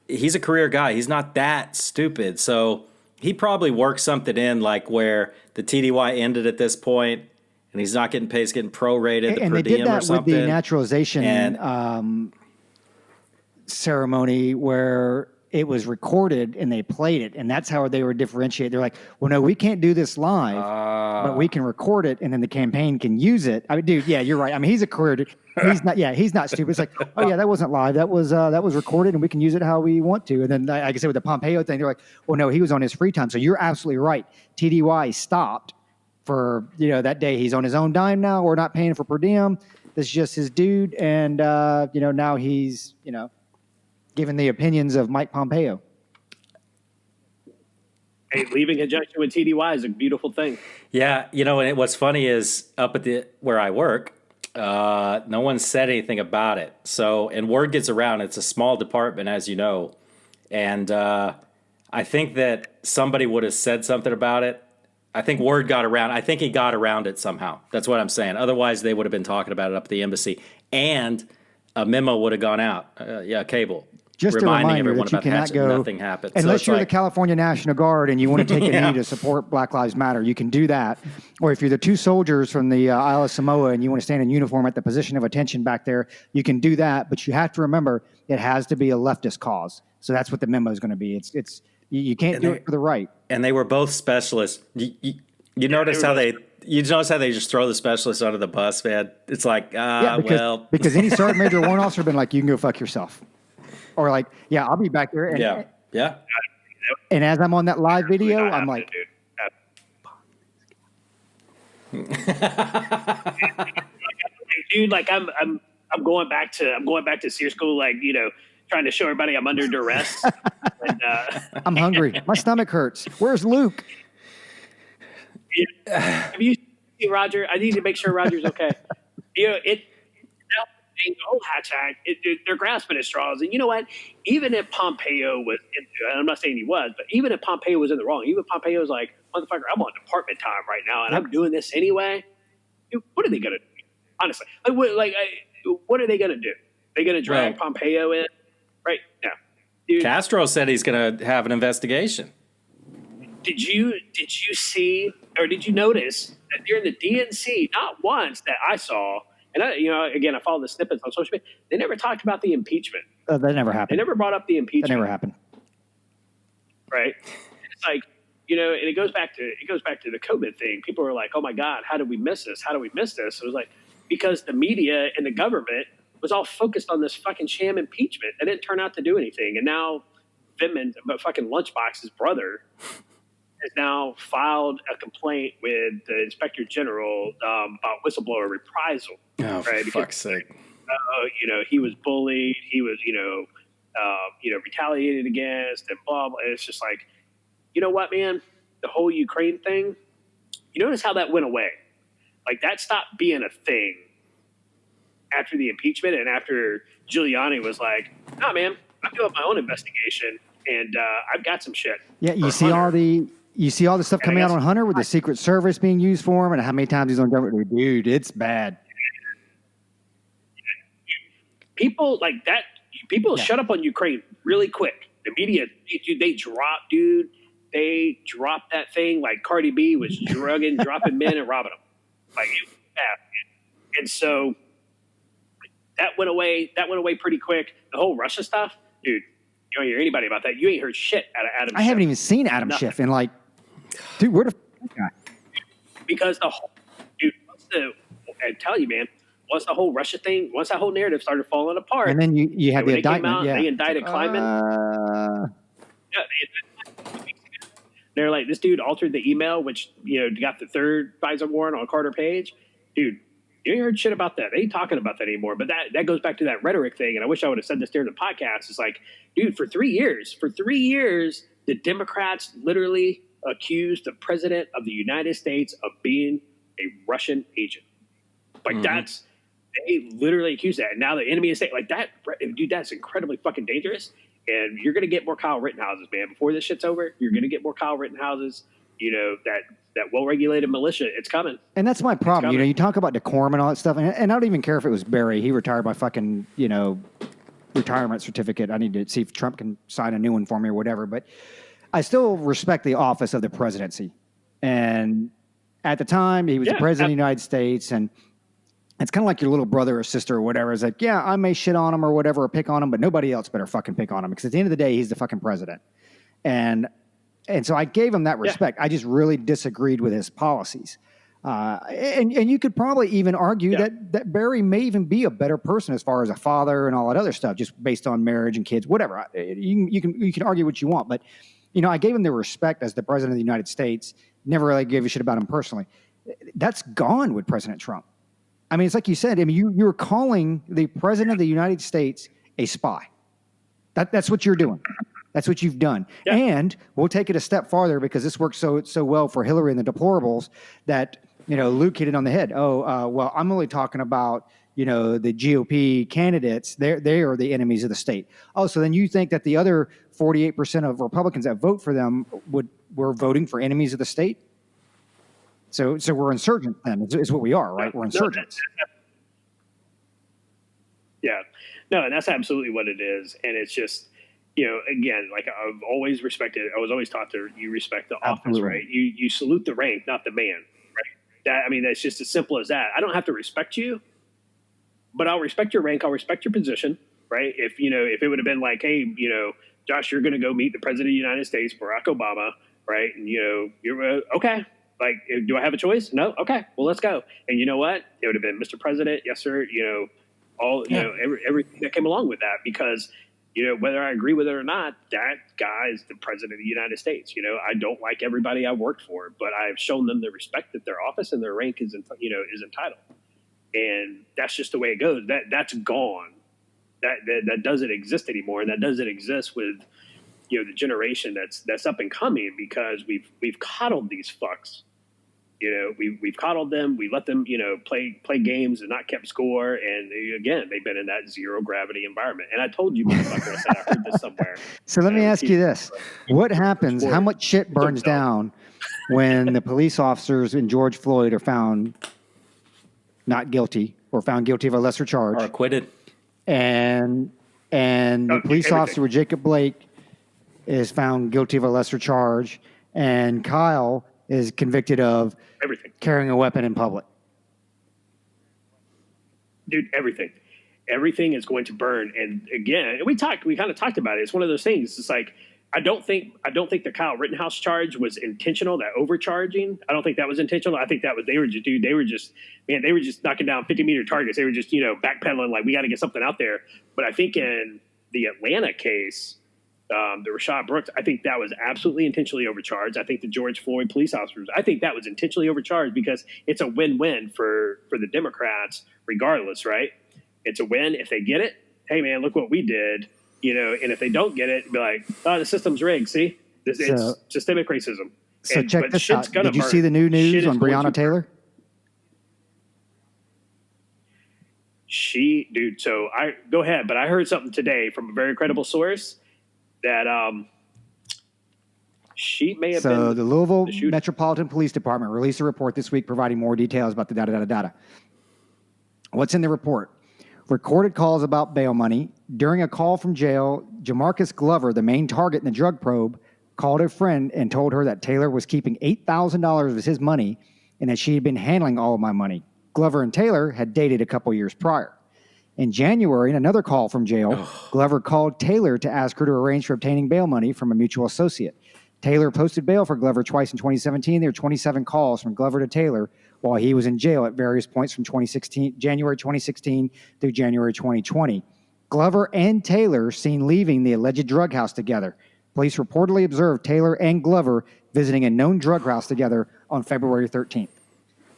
he's a career guy. He's not that stupid. So he probably worked something in like where the TDY ended at this point, and he's not getting paid. He's getting prorated, and per they did diem or that something. With the naturalization ceremony where... it was recorded and they played it, and that's how they were differentiated. They're like, well, no, we can't do this live, but we can record it, and then the campaign can use it. I mean, dude, yeah, you're right. I mean, he's a career. He's not stupid. It's like, oh yeah, that wasn't live. That was recorded, and we can use it how we want to. And then, like I said, with the Pompeo thing, they're like, well, no, he was on his free time. So you're absolutely right. TDY stopped for that day. He's on his own dime now. We're not paying for per diem. This is just his dude, and now he's given the opinions of Mike Pompeo. Hey, leaving conjunction with TDY is a beautiful thing. Yeah, and what's funny is up at where I work, no one said anything about it. So, and word gets around. It's a small department, as you know, and I think that somebody would have said something about it. I think word got around. I think he got around it somehow. That's what I'm saying. Otherwise, they would have been talking about it up at the embassy, and a memo would have gone out. Cable. Just reminding a reminder everyone that you about cannot Hatchet, go nothing happened. unless so you're the California National Guard and you want to take a knee to support Black Lives Matter. You can do that, or if you're the two soldiers from the Isle of Samoa and you want to stand in uniform at the position of attention back there, you can do that. But you have to remember it has to be a leftist cause. So that's what the memo is going to be. It's you can't do it for the right. And they were both specialists. You notice how they. You notice how they just throw the specialists under the bus, man? It's like, because any sergeant major or warrant officer would been like, you can go fuck yourself. Or like, yeah, I'll be back there. And, yeah. And as I'm on that live video, I'm like, dude, like I'm going back to SEER school, like trying to show everybody I'm under duress. And, I'm hungry. My stomach hurts. Where's Luke? Have you seen Roger? I need to make sure Roger's okay. The whole Hatch Act, they're grasping at straws. And you know what? Even if Pompeo was, and I'm not saying he was, but even if Pompeo was in the wrong, even Pompeo's like, motherfucker, I'm on department time right now, and I'm doing this anyway. Dude, what are they going to do? Honestly, what are they going to do? They going to drag Pompeo in? Right? No. Dude. Castro said he's going to have an investigation. did you see or did you notice that during the DNC, not once that I saw, and I follow the snippets on social media, they never talked about the impeachment. That never happened. They never brought up the impeachment. That never happened. Right? It's like, and it goes back to the COVID thing. People were like, "Oh my God, how did we miss this? How did we miss this?" It was like because the media and the government was all focused on this fucking sham impeachment that didn't turn out to do anything. And now Vindman, but fucking Lunchbox's brother, has now filed a complaint with the Inspector General about whistleblower reprisal. Oh, for fuck's sake! He was bullied. He was, retaliated against, and blah blah. And it's just like, you know what, man? The whole Ukraine thing. You notice how that went away? Like that stopped being a thing after the impeachment and after Giuliani was like, "Nah, man, I'm doing my own investigation and I've got some shit." Yeah, you see all the stuff coming out on Hunter with the Secret Service being used for him, and how many times he's on government. Dude, it's bad. People like that. People shut up on Ukraine really quick. The media, they dropped that thing like Cardi B was dropping men and robbing them. Like it was bad. And so that went away. That went away pretty quick. The whole Russia stuff, dude. You don't hear anybody about that. You ain't heard shit out of Adam Schiff. I haven't even seen Adam Schiff, and like, dude, where the fuck guy? Because the whole dude, I tell you, man, once the whole Russia thing, once that whole narrative started falling apart, and then you had the indictment. They indicted Kleiman. They're like, this dude altered the email, which got the third FISA warrant on Carter Page, dude. You ain't heard shit about that. They ain't talking about that anymore. But that goes back to that rhetoric thing. And I wish I would have said this during the podcast. It's like, dude, for 3 years, the Democrats literally accused the president of the United States of being a Russian agent. Like they literally accused that. And now the enemy is saying like that, dude, that's incredibly fucking dangerous. And you're going to get more Kyle Rittenhouses, man. Before this shit's over, you're going to get more Kyle Rittenhouses. That well-regulated militia, it's coming. And that's my problem. You talk about decorum and all that stuff, and I don't even care if it was Barry. He retired my fucking, retirement certificate. I need to see if Trump can sign a new one for me or whatever. But I still respect the office of the presidency. And at the time, he was the president of the United States, and it's kind of like your little brother or sister or whatever. It's like, yeah, I may shit on him or whatever, or pick on him, but nobody else better fucking pick on him because at the end of the day, he's the fucking president. And so I gave him that respect. I just really disagreed with his policies. And you could probably even argue that Barry may even be a better person as far as a father and all that other stuff, just based on marriage and kids, whatever. You can argue what you want. But, I gave him the respect as the president of the United States, never really gave a shit about him personally. That's gone with President Trump. I mean, it's like you said, you were calling the president of the United States a spy. That's what you're doing. That's what you've done. Yeah. And we'll take it a step farther because this works so well for Hillary and the deplorables that, Luke hit it on the head. Well, I'm only talking about, the GOP candidates. They are the enemies of the state. Oh, so then you think that the other 48% of Republicans that vote for them were voting for enemies of the state? So we're insurgents then, is what we are, right? We're insurgents. Yeah. No, and that's absolutely what it is. And it's just, again, like I've always respected, I was always taught to you respect the office, right? You salute the rank, not the man, right? That's just as simple as that. I don't have to respect you, but I'll respect your rank. I'll respect your position, right? If it would have been like, hey, Josh, you're going to go meet the president of the United States, Barack Obama, right? And, you're okay. Like, do I have a choice? No. Okay. Well, let's go. And you know what? It would have been Mr. President. Yes, sir. Everything that came along with that because, whether I agree with it or not, that guy is the president of the United States. I don't like everybody I worked for, but I've shown them the respect that their office and their rank is entitled. And that's just the way it goes. That's gone. That doesn't exist anymore. And that doesn't exist with, the generation that's up and coming because we've coddled these fucks. We've coddled them. We let them, play games and not kept score. And again, they've been in that zero gravity environment. And I told you, motherfucker, I said I heard this somewhere. So let me ask you this: what happens? How much shit burns down when the police officers in George Floyd are found not guilty or found guilty of a lesser charge, or acquitted, and the police officer with Jacob Blake is found guilty of a lesser charge? and Kyle is convicted of Everything. carrying a weapon in public. Dude, everything is going to burn. And again, we kind of talked about it. It's one of those things. It's like, I don't think the Kyle Rittenhouse charge was intentional. That overcharging, I don't think that was intentional. I think that was, they were just knocking down 50-meter targets. They were just, backpedaling, like, we got to get something out there. But I think in the Atlanta case, the Rashad Brooks, I think that was absolutely intentionally overcharged. I think the George Floyd police officers, I think that was intentionally overcharged because it's a win-win for the Democrats regardless, right? It's a win if they get it. Hey, man, look what we did. And if they don't get it, be like, oh, the system's rigged. See, it's systemic racism. So check this out. Did you see the new news on Breonna Taylor? So go ahead, but I heard something today from a very credible source that she may have been. So the Louisville Metropolitan Police Department released a report this week providing more details about the data. What's in the report? Recorded calls about bail money. During a call from jail, Jamarcus Glover, the main target in the drug probe, called a friend and told her that Taylor was keeping $8,000 of his money and that she had been handling all of my money. Glover and Taylor had dated a couple years prior. In January, in another call from jail, Glover called Taylor to ask her to arrange for obtaining bail money from a mutual associate. Taylor posted bail for Glover twice in 2017. There were 27 calls from Glover to Taylor while he was in jail at various points from January 2016 through January 2020. Glover and Taylor seen leaving the alleged drug house together. Police reportedly observed Taylor and Glover visiting a known drug house together on February 13th.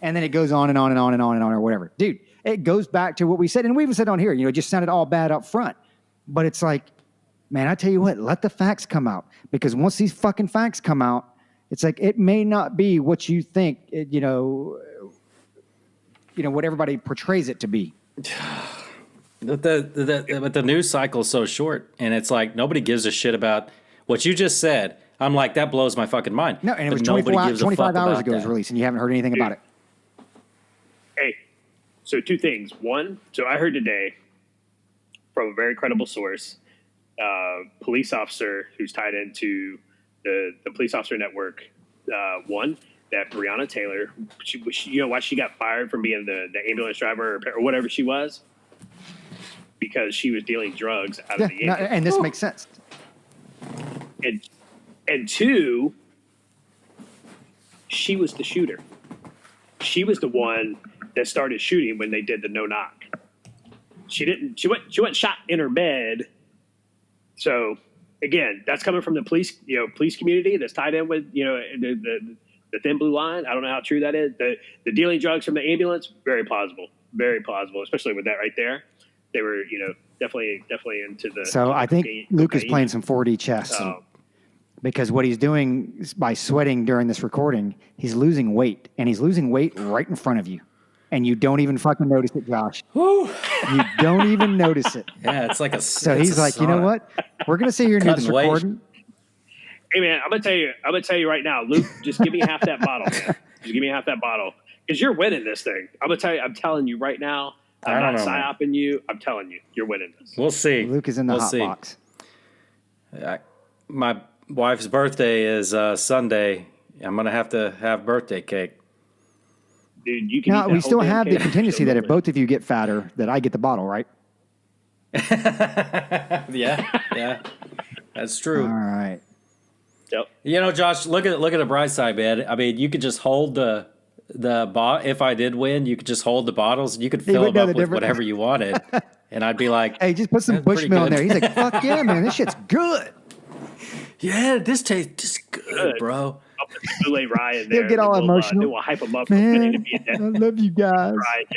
And then it goes on and on and on and on and on or whatever. Dude, it goes back to what we said, and we even said on here, it just sounded all bad up front. But it's like, man, I tell you what, let the facts come out. Because once these fucking facts come out, it's like it may not be what you think, what everybody portrays it to be. But the news cycle is so short, and it's like nobody gives a shit about what you just said. I'm like, that blows my fucking mind. No, and it was 25 hours ago it was released, and you haven't heard anything about it. Hey, so two things. One, so I heard today from a very credible source, police officer who's tied into the police officer network, one, that Breonna Taylor, she why she got fired from being the ambulance driver or whatever she was? Because she was dealing drugs out of the ambulance. And this makes sense. And two, she was the shooter. She was the one that started shooting when they did the no knock. She went shot in her bed. So again, that's coming from the police community that's tied in with, the thin blue line. I don't know how true that is. The dealing drugs from the ambulance, very plausible, especially with that right there. They were, definitely into the. So I think Luke is playing some 4D chess. Because what he's doing is by sweating during this recording, he's losing weight, and he's losing weight right in front of you. And you don't even fucking notice it, Josh. You don't even notice it. Yeah, it's like a. So he's like, you know what? We're gonna sit here and do this recording. Hey man, I'm gonna tell you right now, Luke. Just give me half that bottle, man. Just give me half that bottle, because you're winning this thing. I'm telling you right now. I'm not psyoping you. I'm telling you, you're winning this. We'll see. Luke is in the hot box. My wife's birthday is Sunday. I'm gonna have to have birthday cake. Dude, you can. Now we still have the contingency that if both of you get fatter, that I get the bottle, right? Yeah, that's true. All right. Yep. Josh, look at the bright side, man. I mean, you could just hold the if I did win, you could just hold the bottles and you could fill them up with whatever you wanted, and I'd be like, "Hey, just put some Bushmill in there." He's like, "Fuck yeah, man, this shit's good." Yeah, this tastes just good, bro. I'll put the Kool-Aid rye in there. He'll get all emotional. They will hype him up. Man, I love you guys. Right,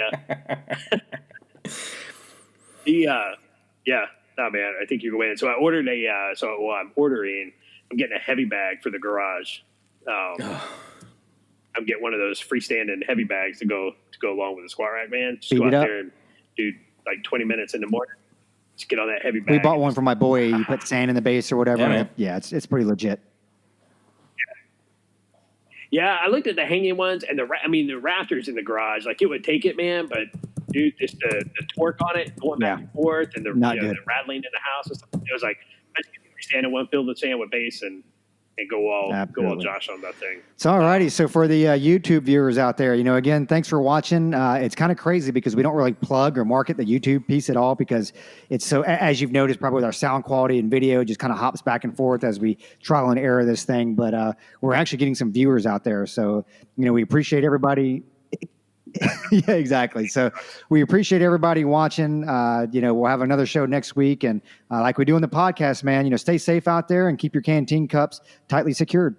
yeah. No, man, I think you're winning. So I ordered I'm getting a heavy bag for the garage. I'm getting one of those freestanding heavy bags to go along with the squat rack, man. Just go out there and do like 20 minutes in the morning. Just get on that heavy bag. We bought one for my boy. You put sand in the base or whatever. Yeah, it's pretty legit. Yeah, I looked at the hanging ones and the rafters in the garage. Like it would take it, man. But dude, just the torque on it going back and forth and the rattling in the house and stuff. It was like I just get the freestanding one, fill the sand with base and and go all Absolutely. Josh on that thing. So, all righty. So for the YouTube viewers out there, again, thanks for watching. It's kind of crazy because we don't really plug or market the YouTube piece at all because it's so, as you've noticed, probably with our sound quality and video, it just kind of hops back and forth as we trial and error this thing. But we're actually getting some viewers out there. So, we appreciate everybody. Yeah, exactly. So we appreciate everybody watching. We'll have another show next week. And like we do in the podcast, man, stay safe out there and keep your canteen cups tightly secured.